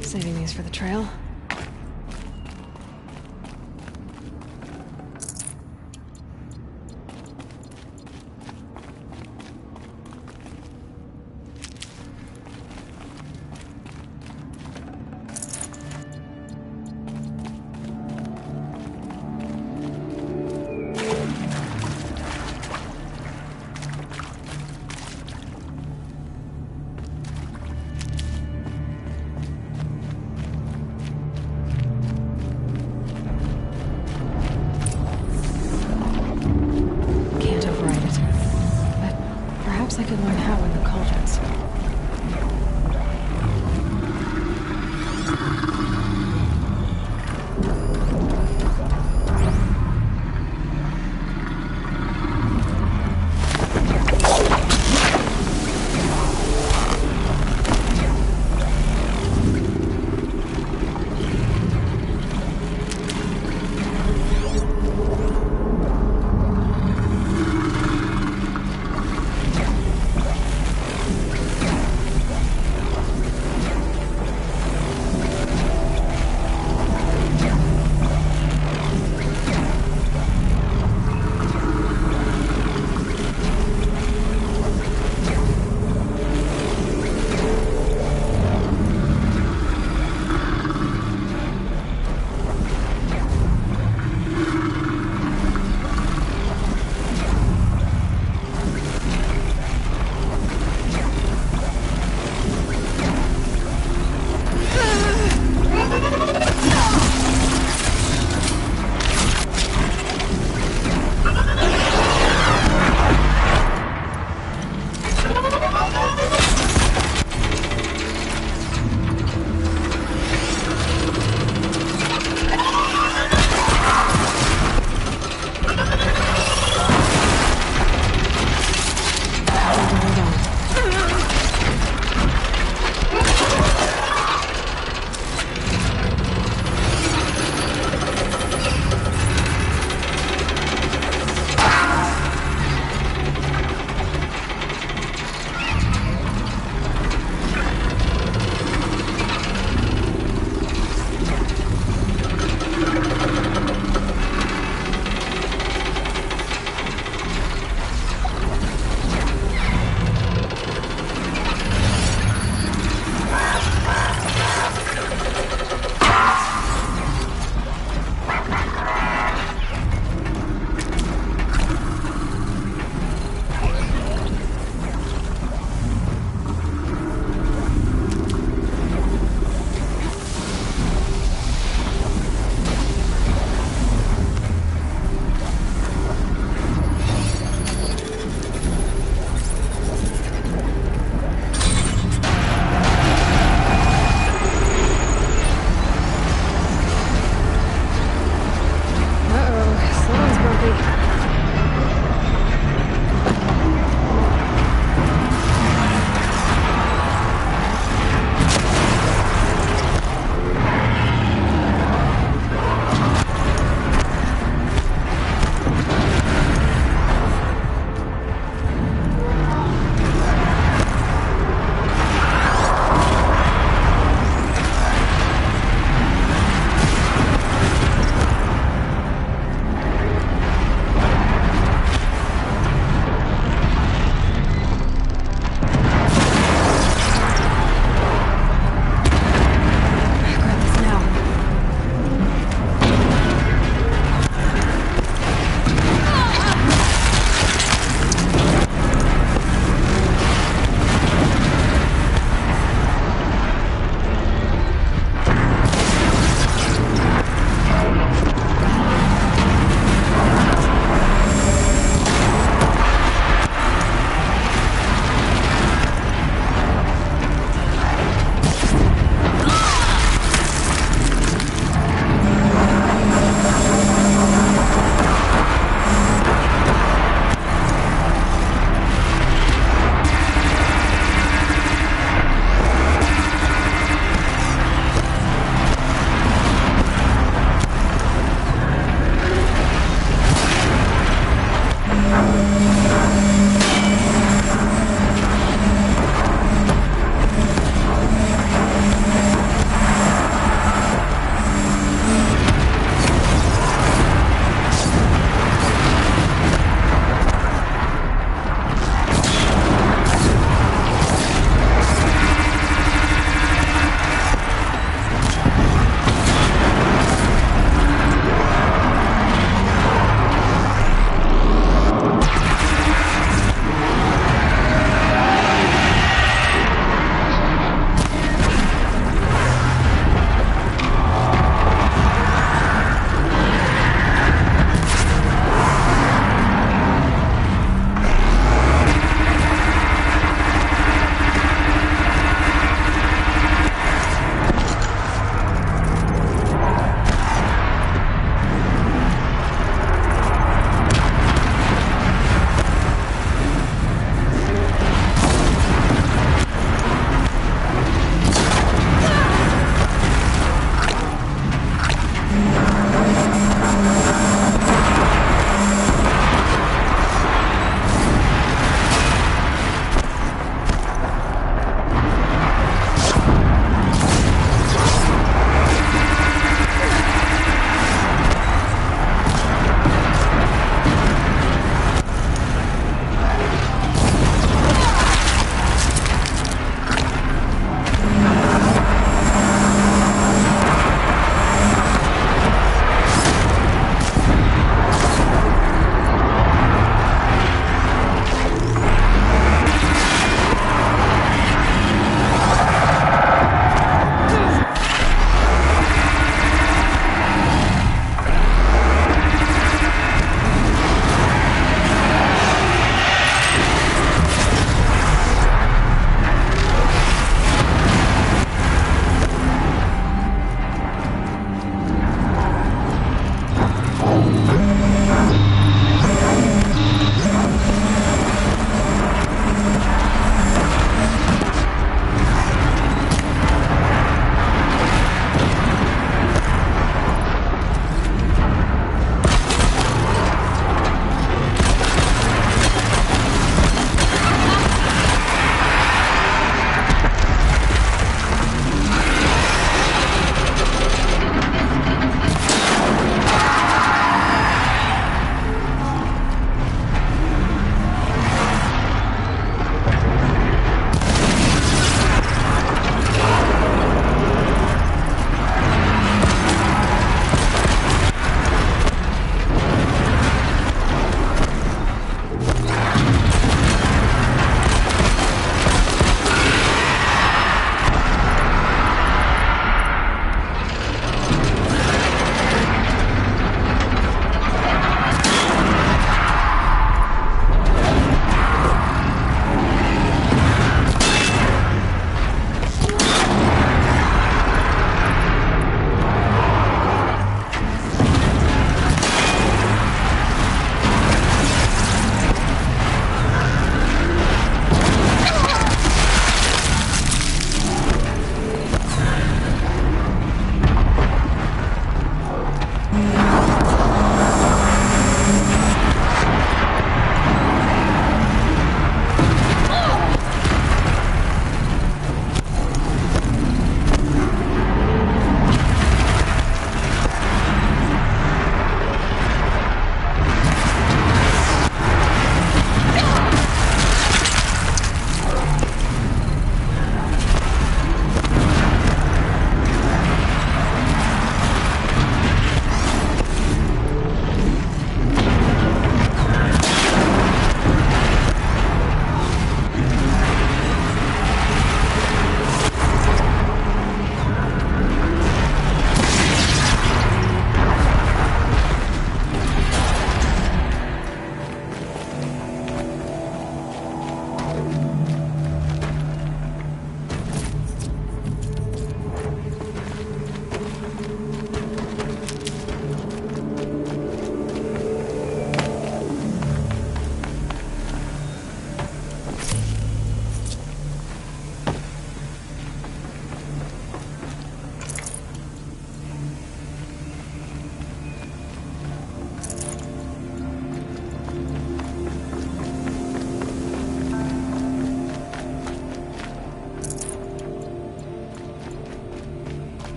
[SPEAKER 2] Saving these for the trail.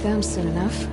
[SPEAKER 2] them soon enough.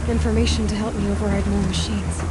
[SPEAKER 2] Information to help me override more machines.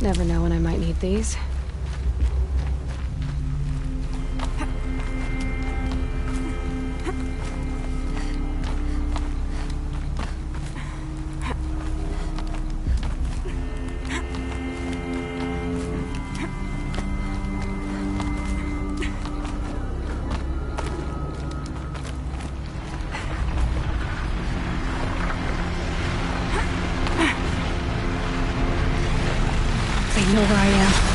[SPEAKER 2] Never know when I might need these. They know where I am.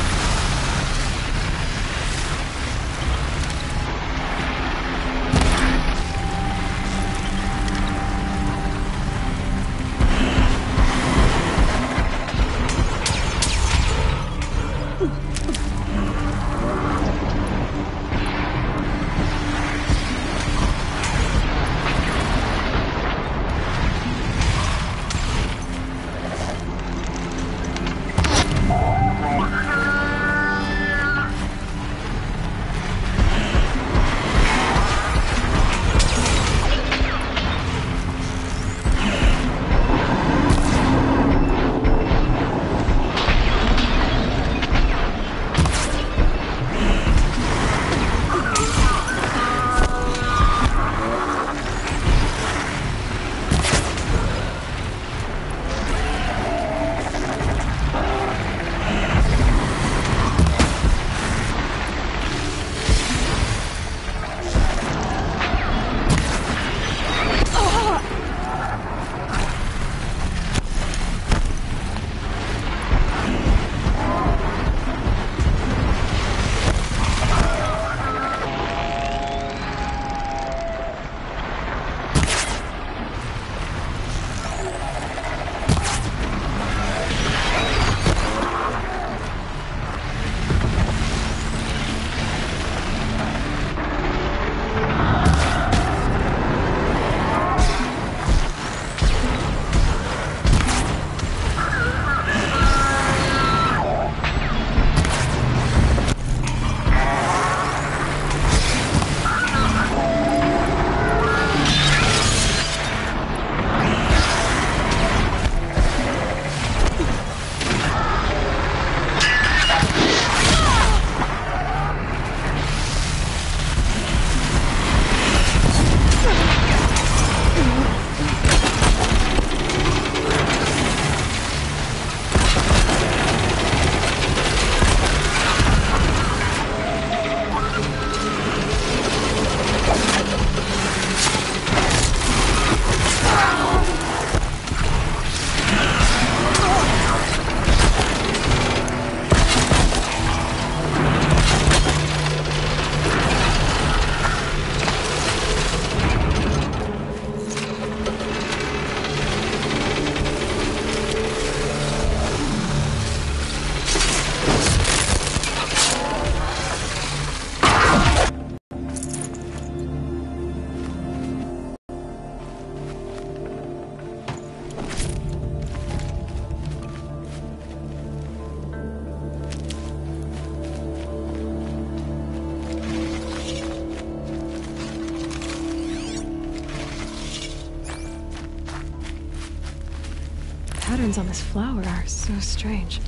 [SPEAKER 2] Patterns on this flower are so strange.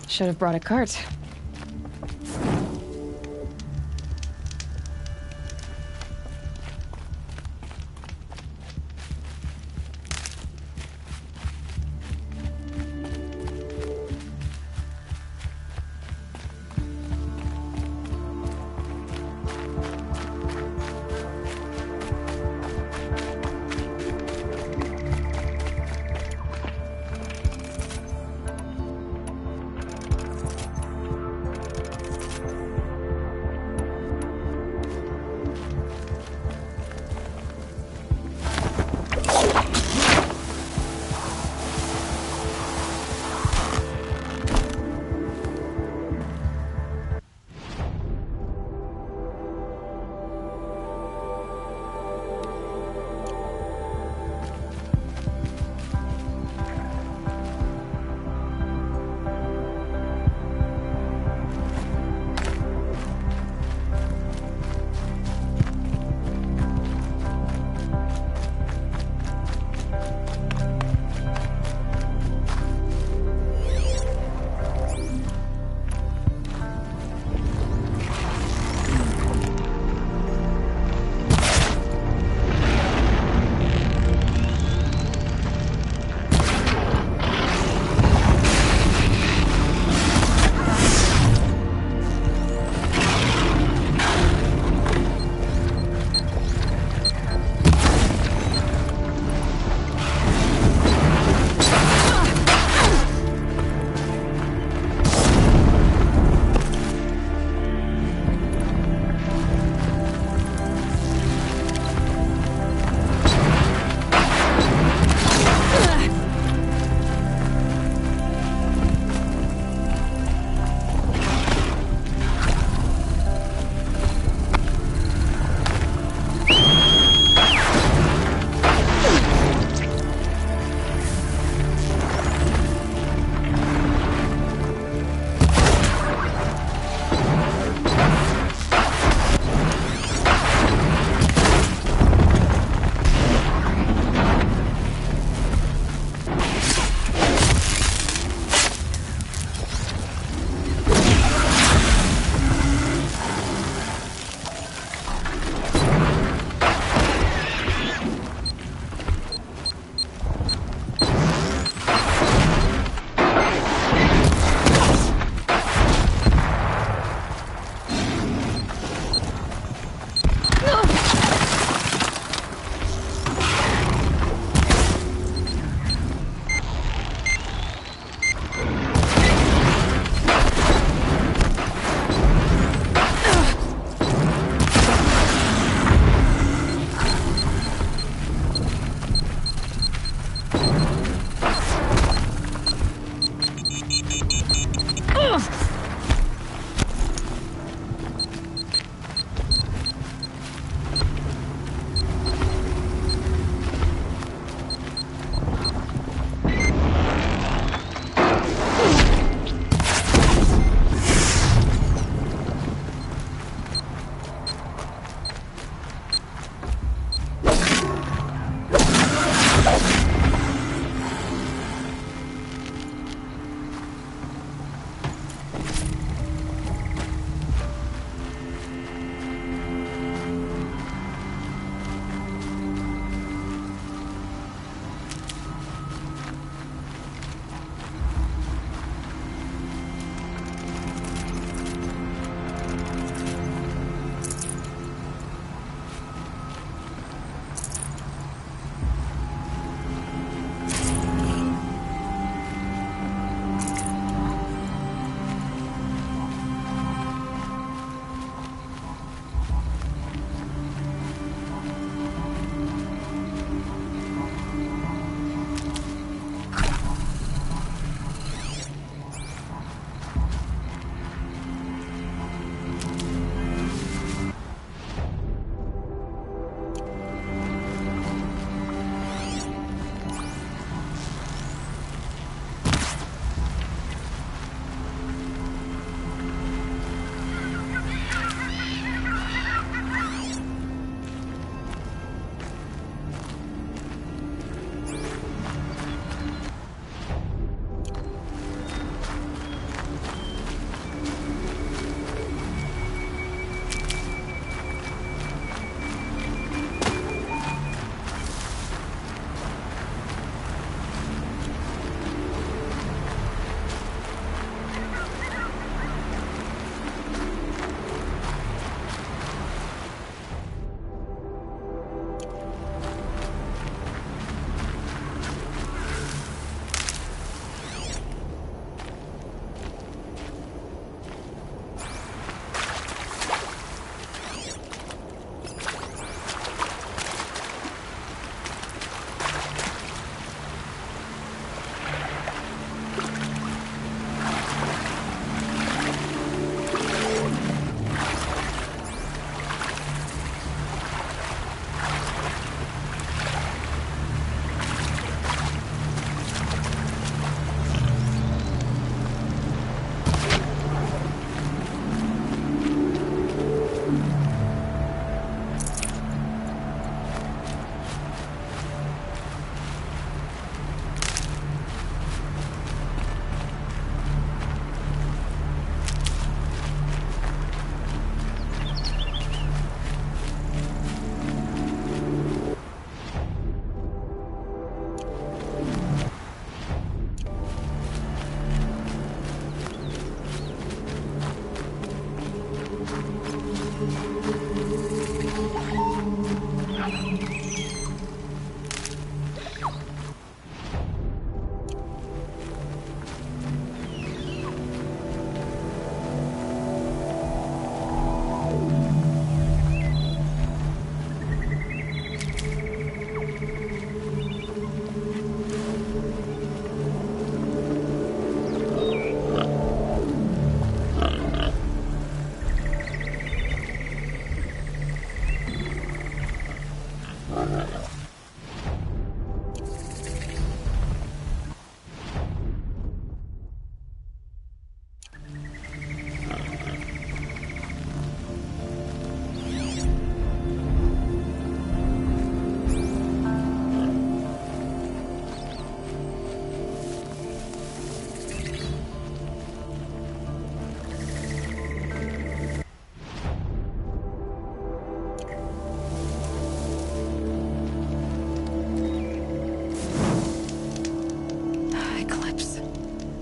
[SPEAKER 2] Should have brought a cart.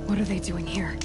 [SPEAKER 2] What are they doing here?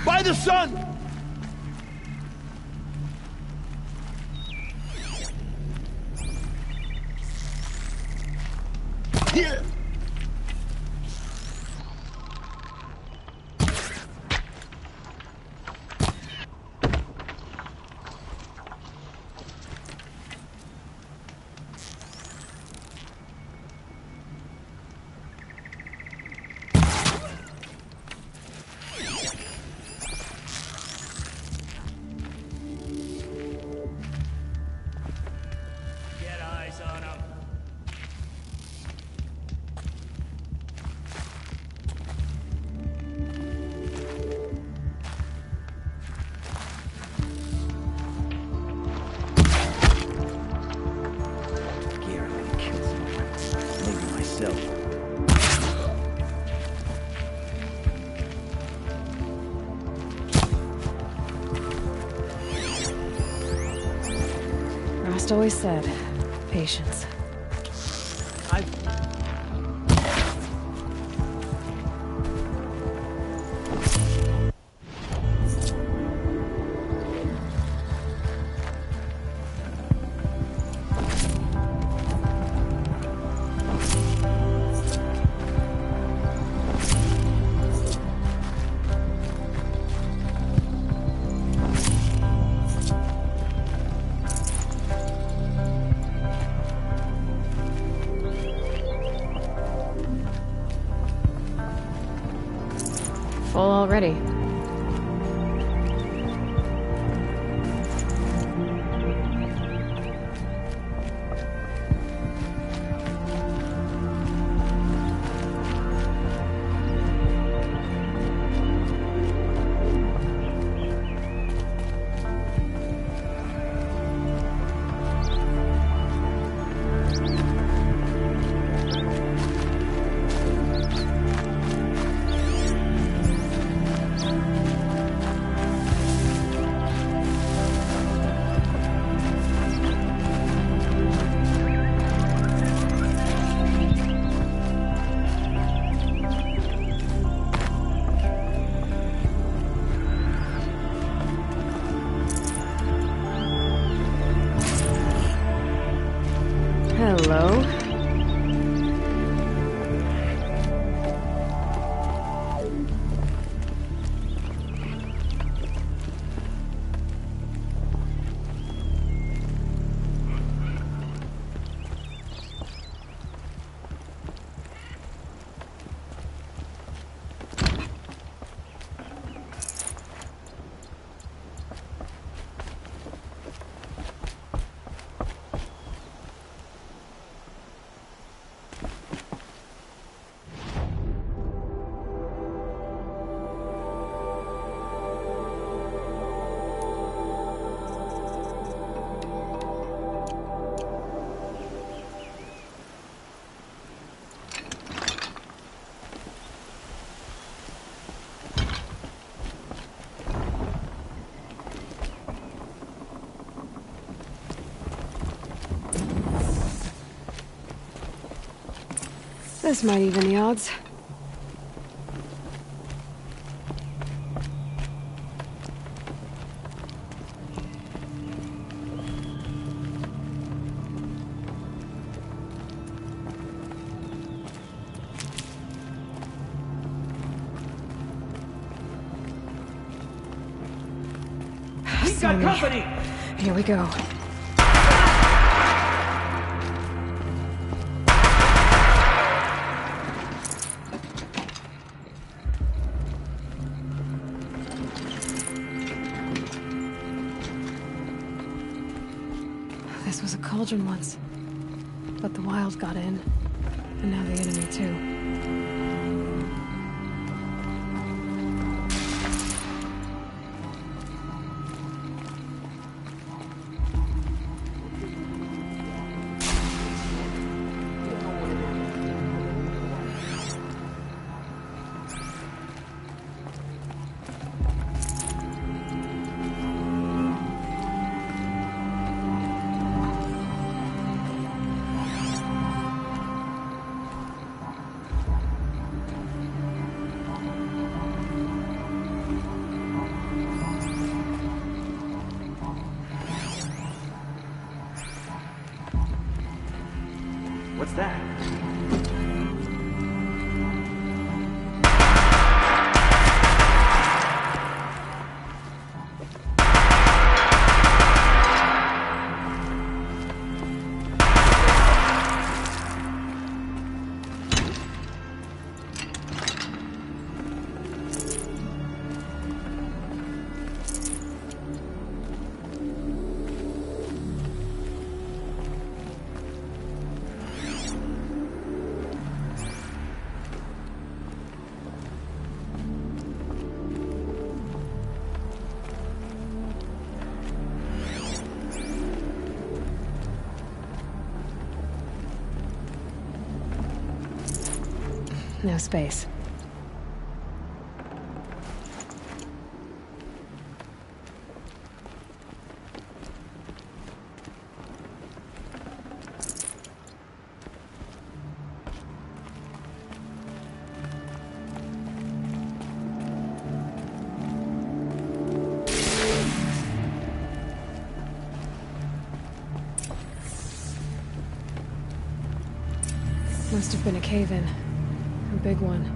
[SPEAKER 12] By the sun! Here!
[SPEAKER 2] Rost always said, patience. Full already. Hello? This might even the odds. We've got company! Here we go. This was a cauldron once. But the wild got in. And now the enemy, too.
[SPEAKER 1] What's that?
[SPEAKER 2] No space. Must have been a cave-in. A big one.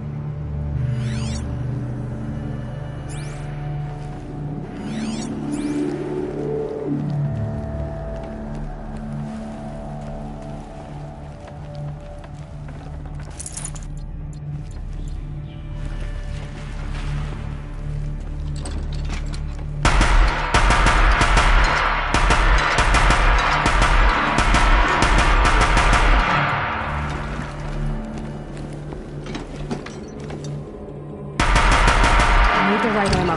[SPEAKER 2] The right ammo.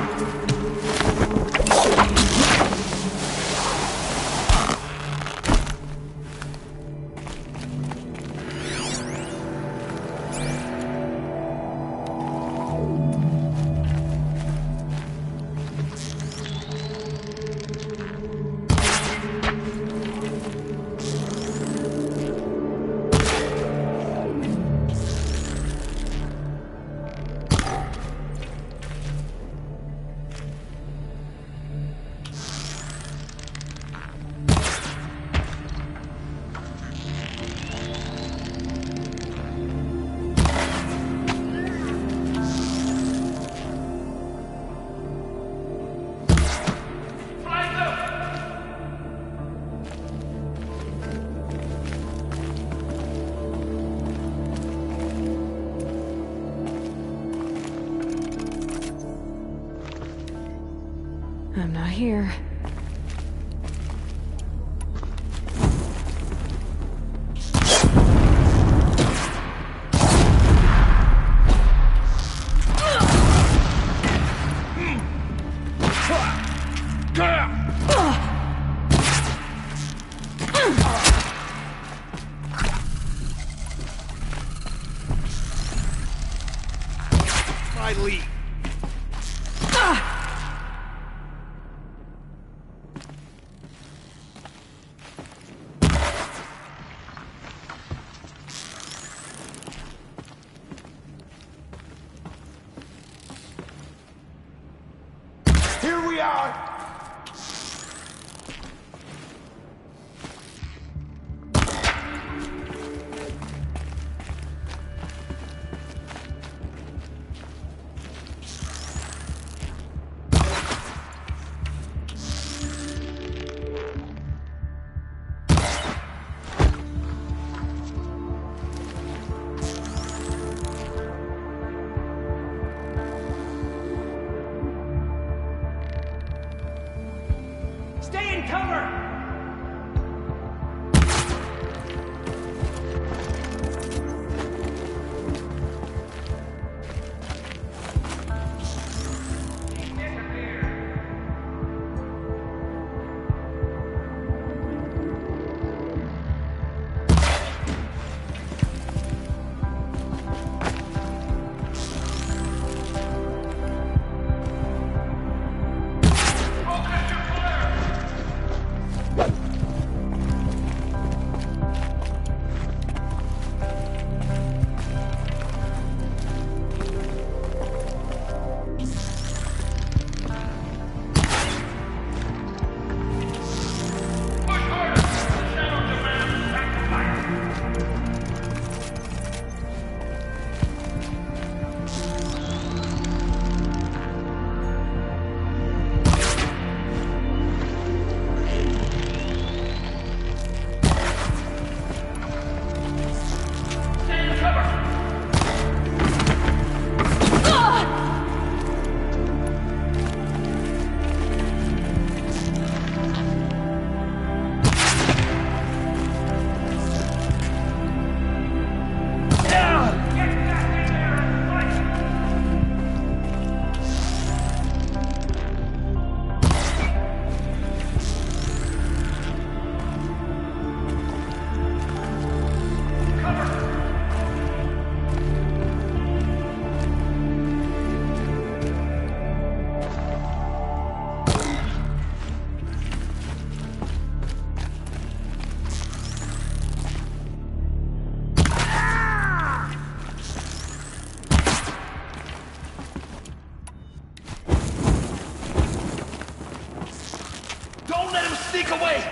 [SPEAKER 2] I'm not here.
[SPEAKER 6] Lee.
[SPEAKER 4] Stay in cover! Sneak away!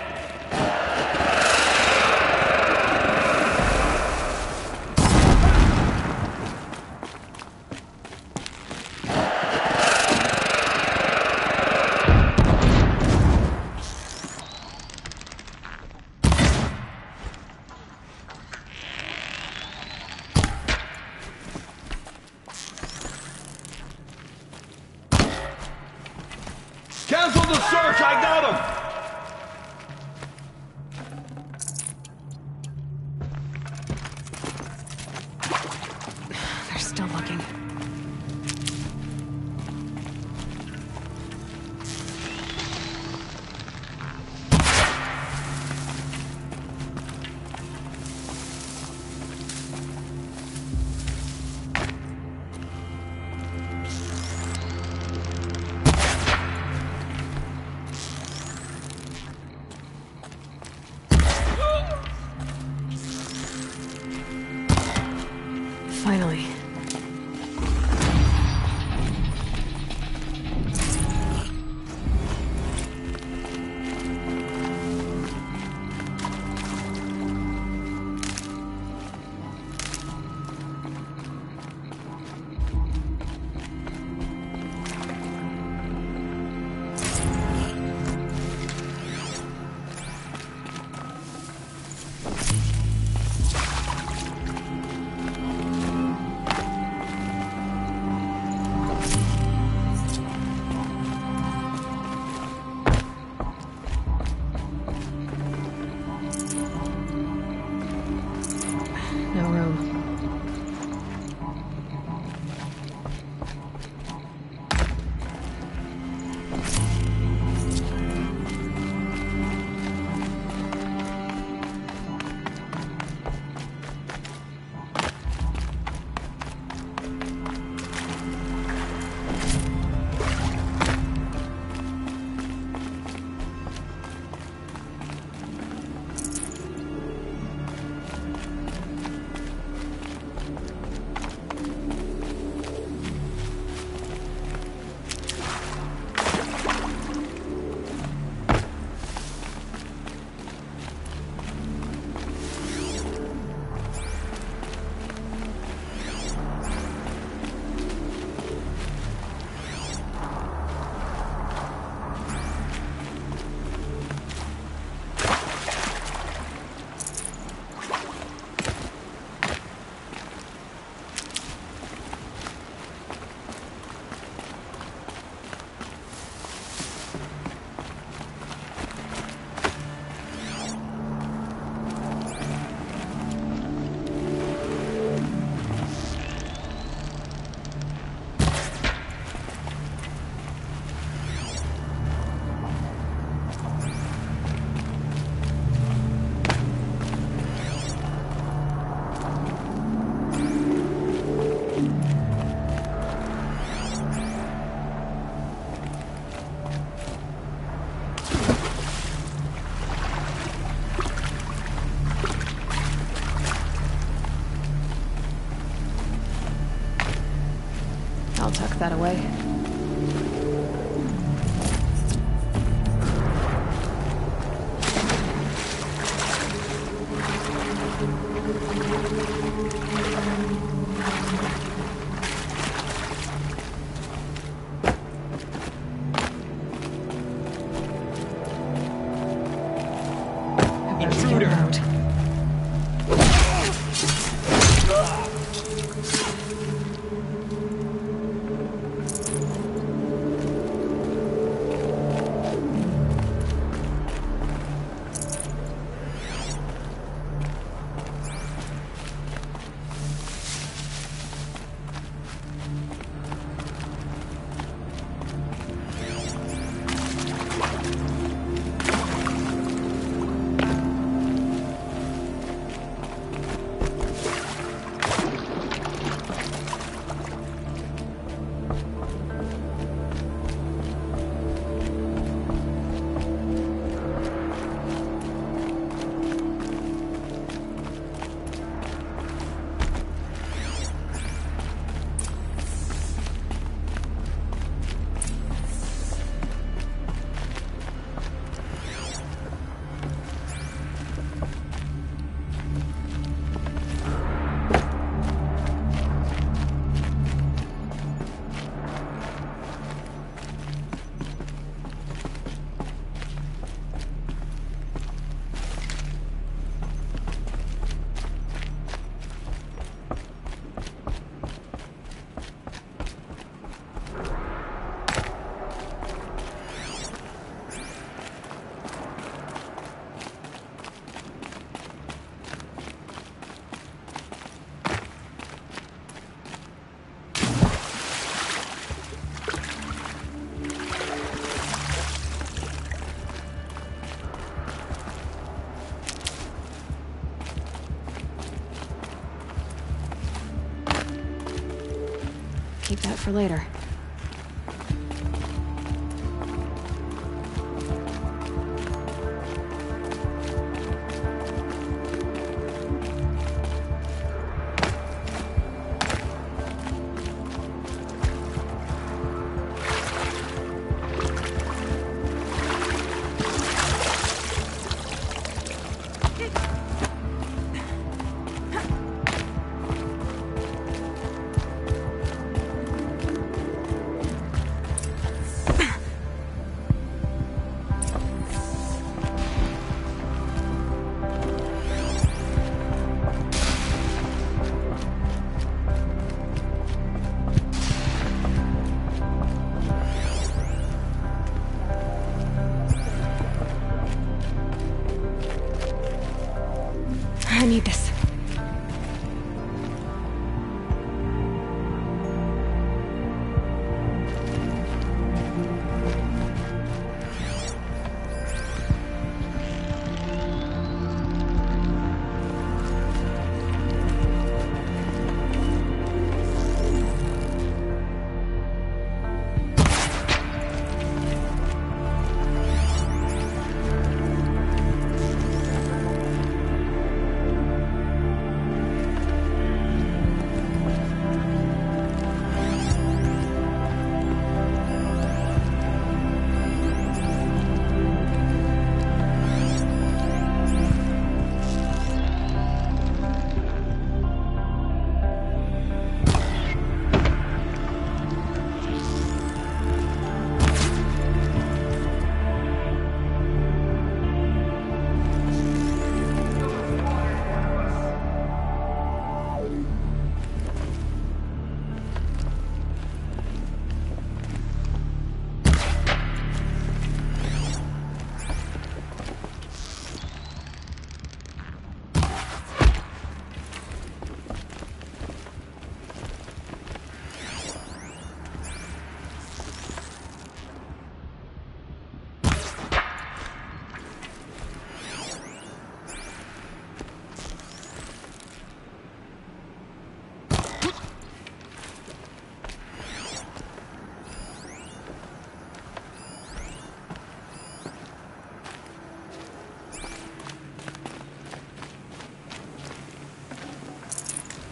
[SPEAKER 20] Cancel the search! I got him!
[SPEAKER 2] They're still looking. that away.
[SPEAKER 1] Intruder!
[SPEAKER 2] Keep that for later. I need this.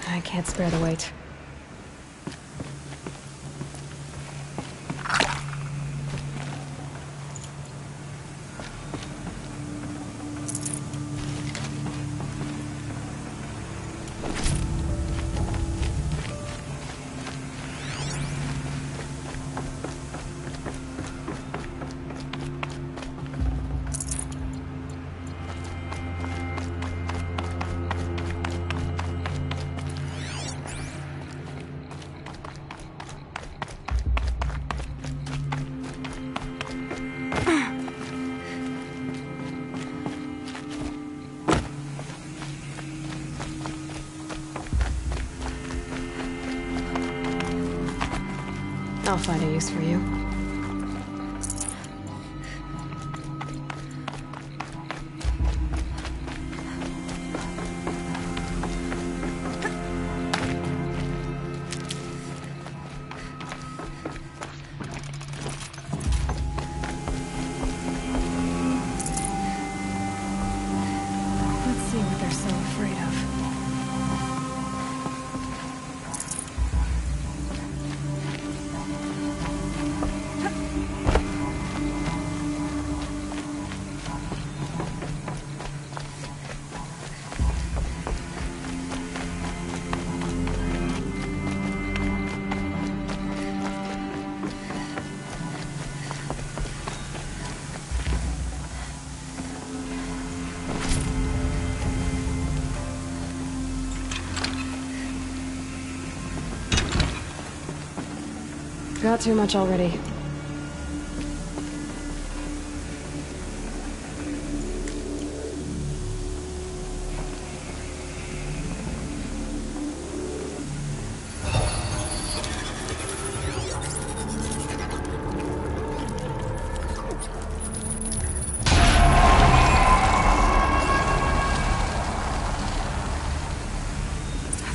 [SPEAKER 2] I can't spare the wait. I'll find a use for you. Let's see what they're so afraid of. Got too much already.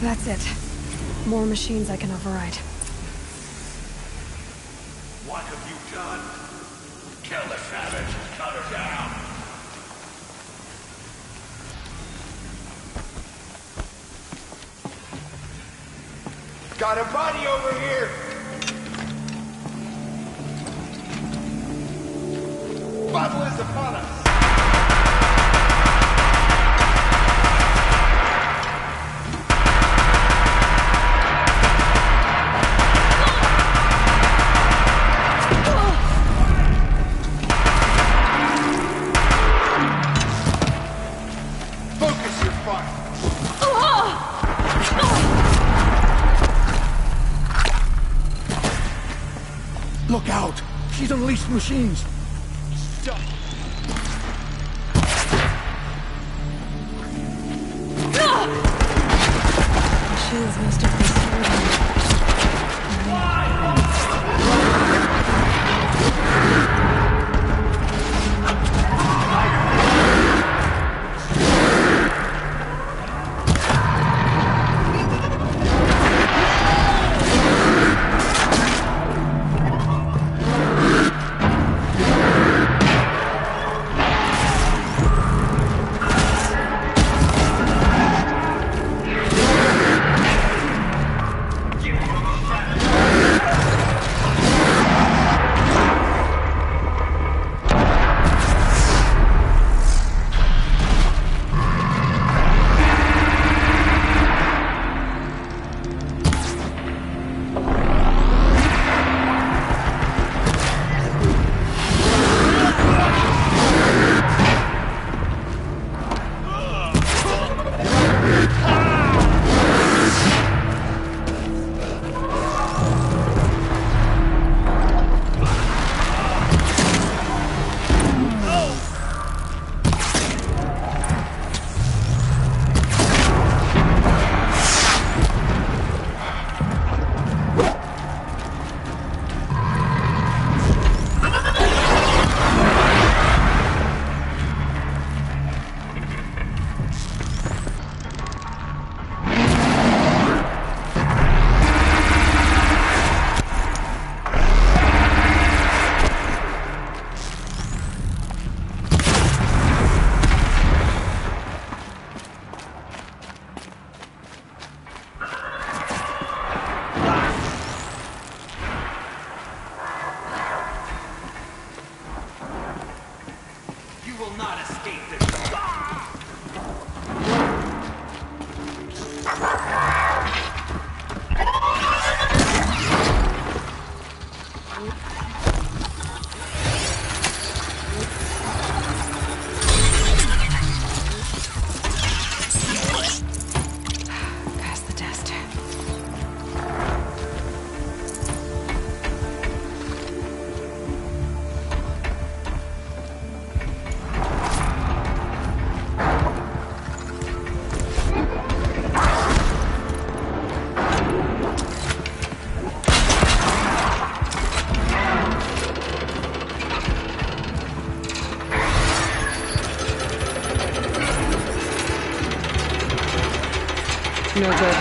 [SPEAKER 2] That's it. More machines I can override.
[SPEAKER 6] What have you done? Kill the savage. Cut her down.
[SPEAKER 4] Got a body over here! Battle is upon us! Focus your fire!
[SPEAKER 12] Look out! She's unleashed machines!
[SPEAKER 4] Stop!
[SPEAKER 2] Machines must have destroyed him. No good.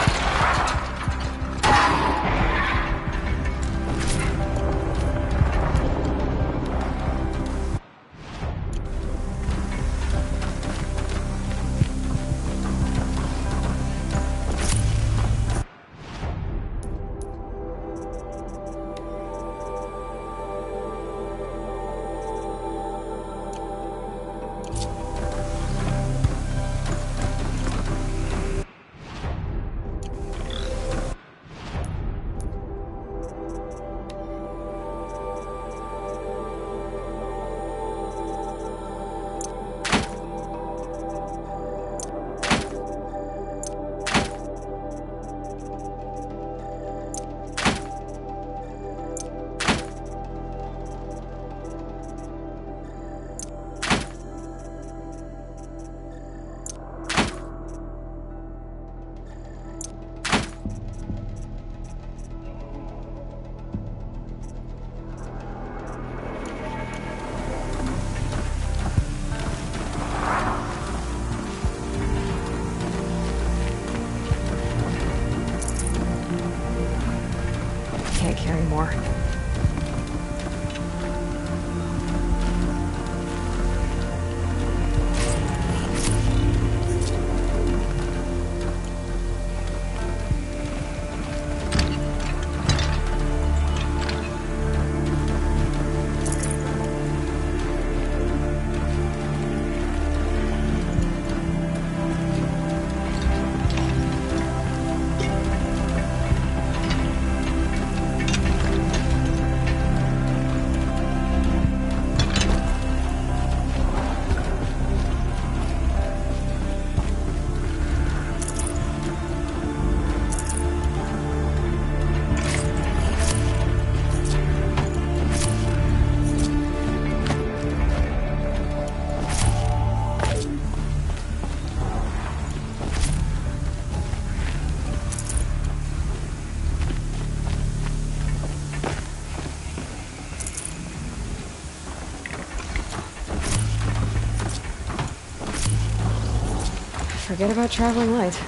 [SPEAKER 2] Can't carry more. Forget about traveling light.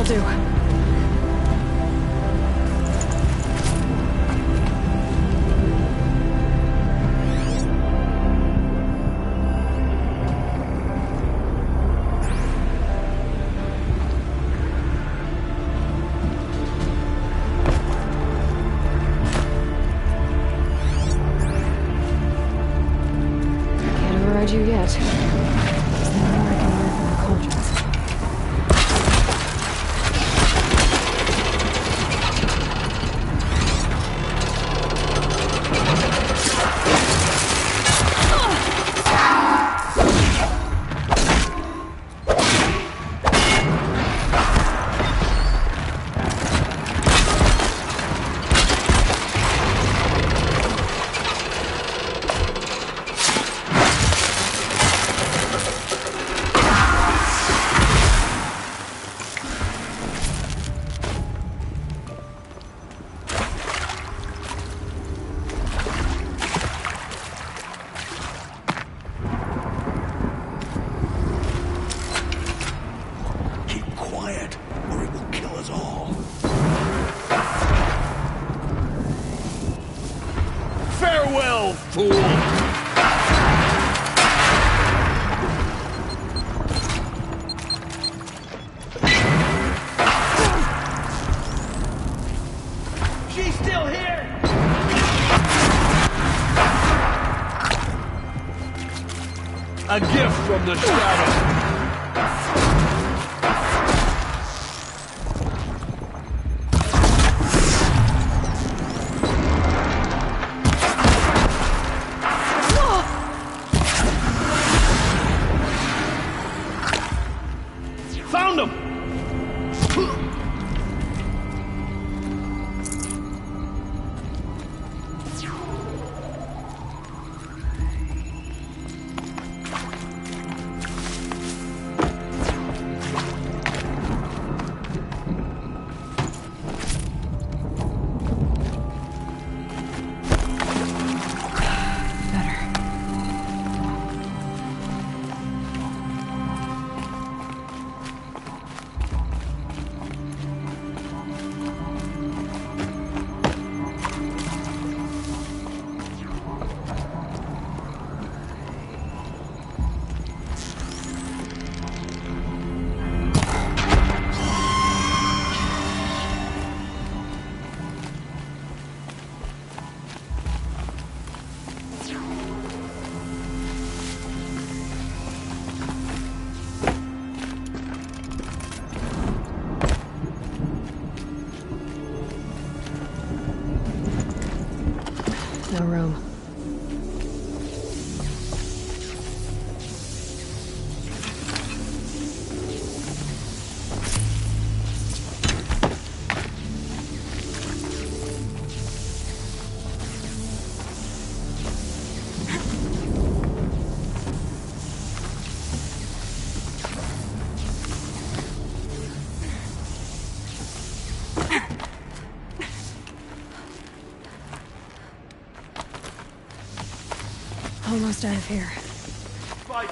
[SPEAKER 2] do. You yet. There's no more I can learn from the cauldrons.
[SPEAKER 12] Farewell, fool!
[SPEAKER 4] She's still here!
[SPEAKER 12] A gift from the shadow. Found him!
[SPEAKER 2] No room. Almost out of here.
[SPEAKER 12] Fight!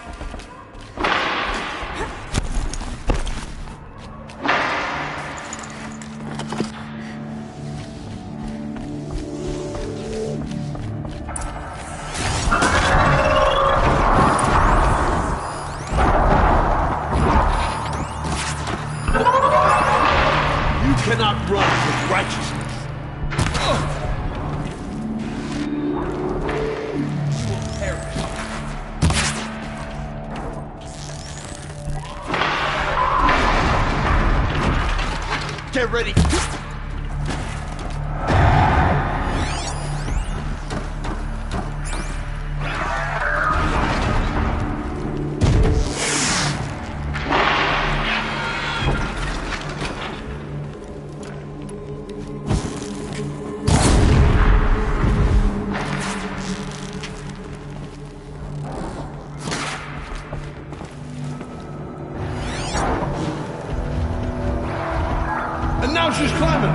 [SPEAKER 12] You cannot run with righteousness. Get ready. And now she's climbing.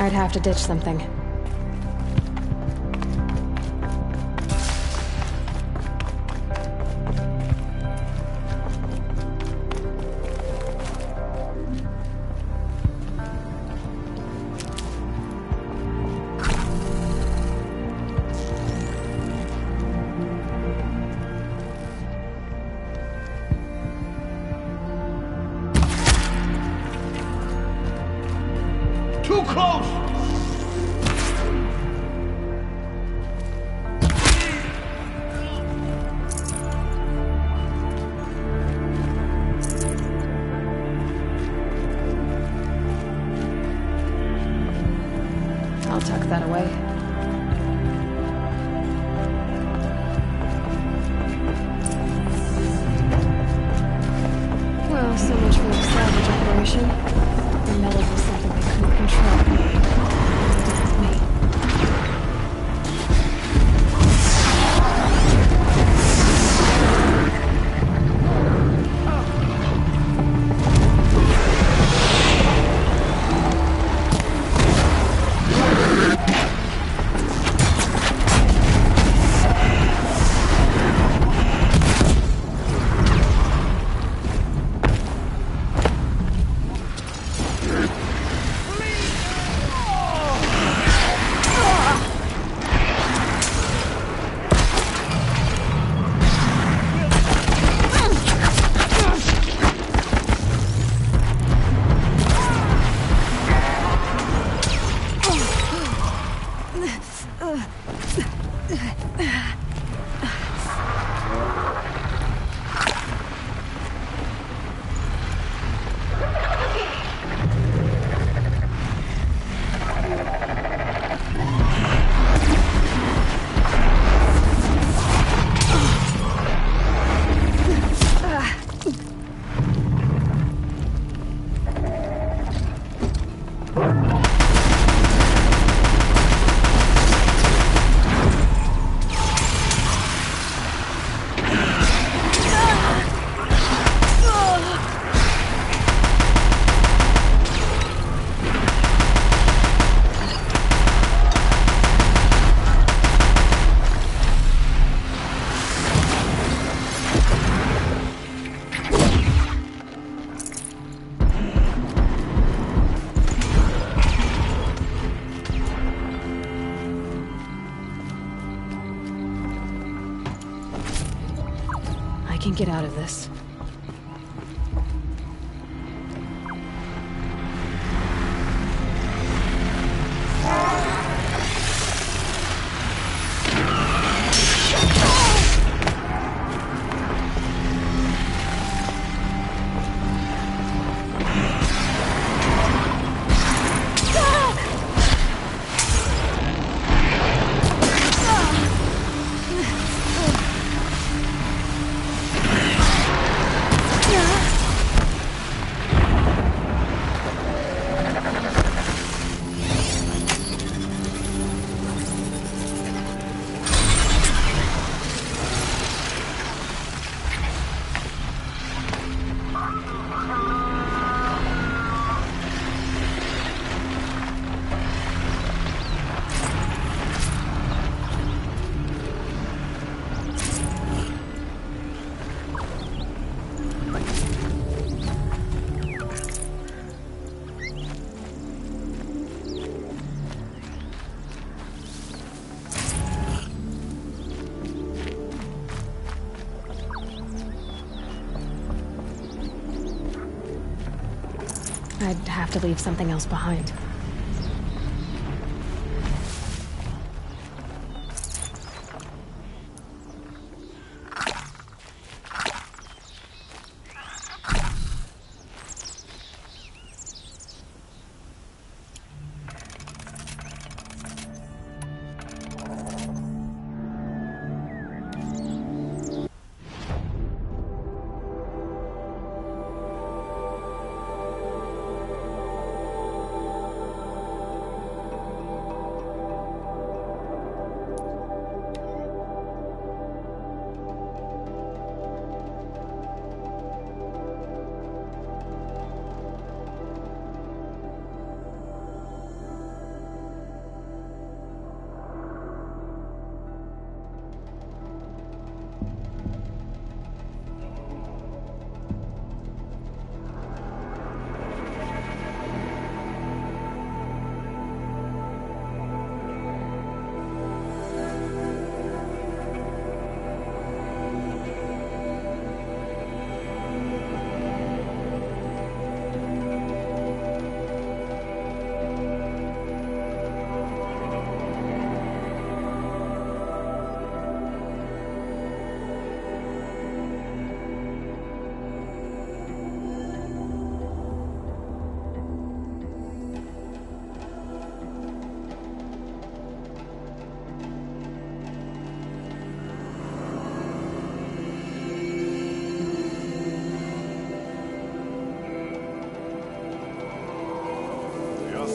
[SPEAKER 2] I'd have to ditch something.
[SPEAKER 4] Too close!
[SPEAKER 2] I'll tuck that away. Well, so much for the salvage operation. The metal was something they couldn't control. It did with me. I can get out of this. I'd have to leave something else behind.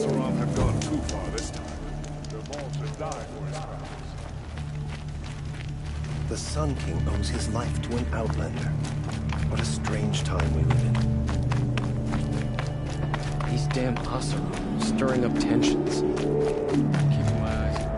[SPEAKER 20] Oseram had gone too far this time. The Vault should die for his crimes.
[SPEAKER 8] The Sun King owes his life to an outlander. What a strange time we live in.
[SPEAKER 1] These damn Oseram stirring up tensions. Keeping my eyes open.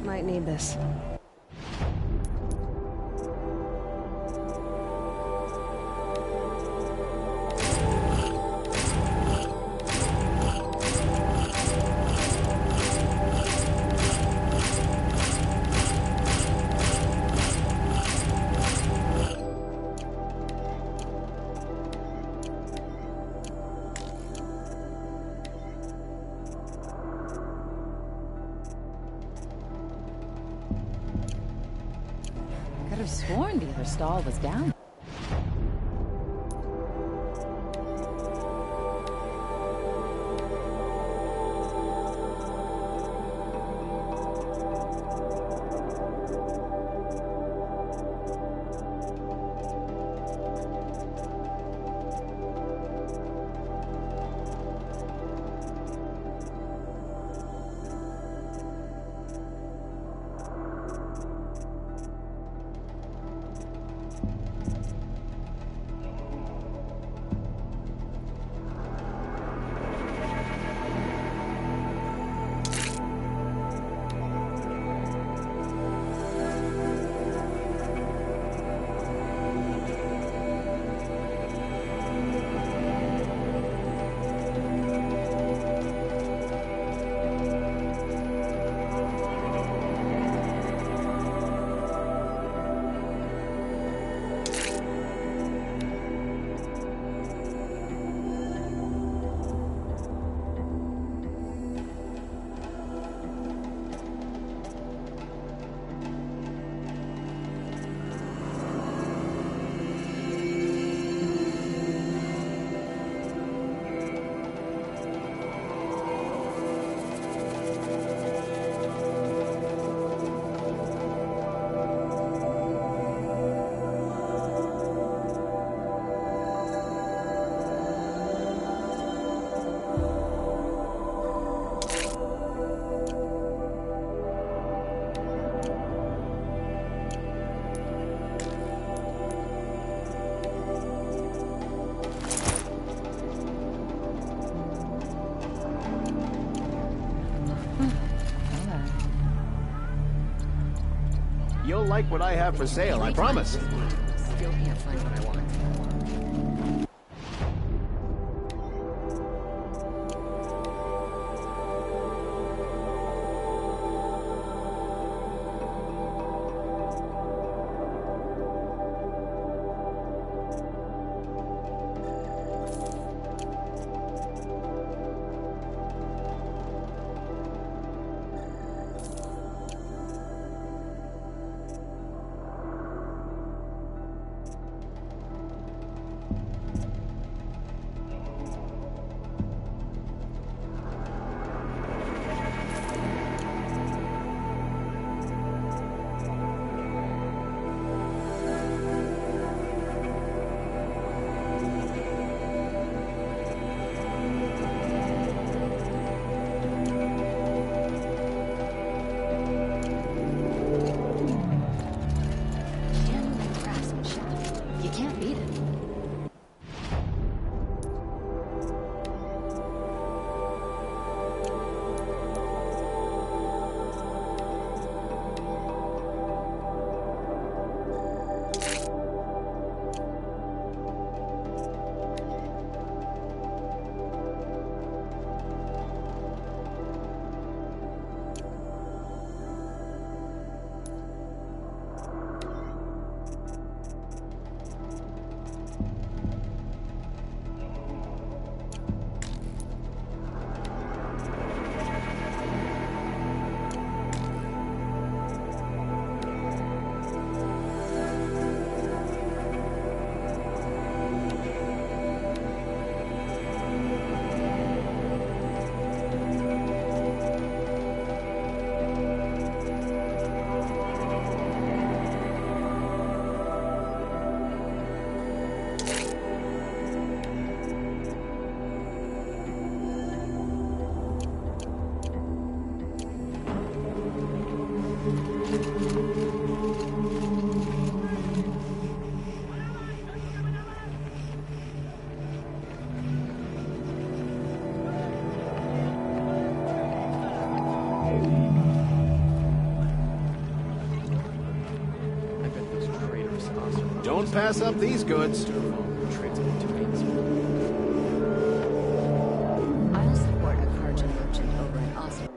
[SPEAKER 2] Might need this.
[SPEAKER 22] Could have sworn the other stall was down.
[SPEAKER 12] like what I have for sale, I promise.
[SPEAKER 1] Still can't find what I want.
[SPEAKER 12] Don't pass up these goods.
[SPEAKER 22] I'll support a Karja merchant over in Oslo.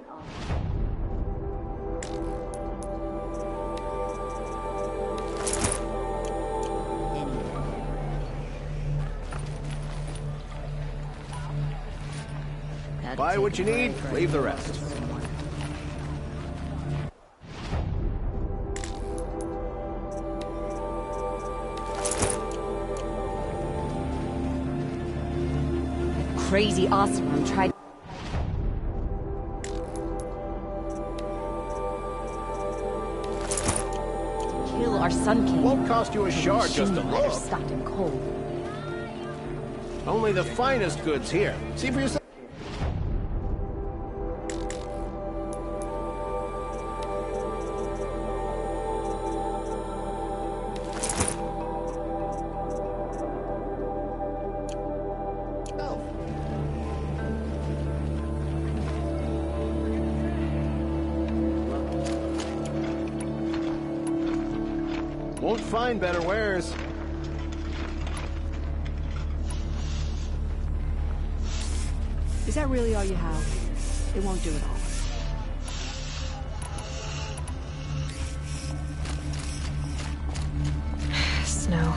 [SPEAKER 12] Buy what you need, leave the rest.
[SPEAKER 11] Crazy awesome tried. Kill our Sun King.
[SPEAKER 12] Won't cost you a shard just to look.
[SPEAKER 11] Stocked in coal.
[SPEAKER 12] Only the finest goods here. See for yourself. Won't find better wares.
[SPEAKER 2] Is that really all you have? It won't do it all. Snow.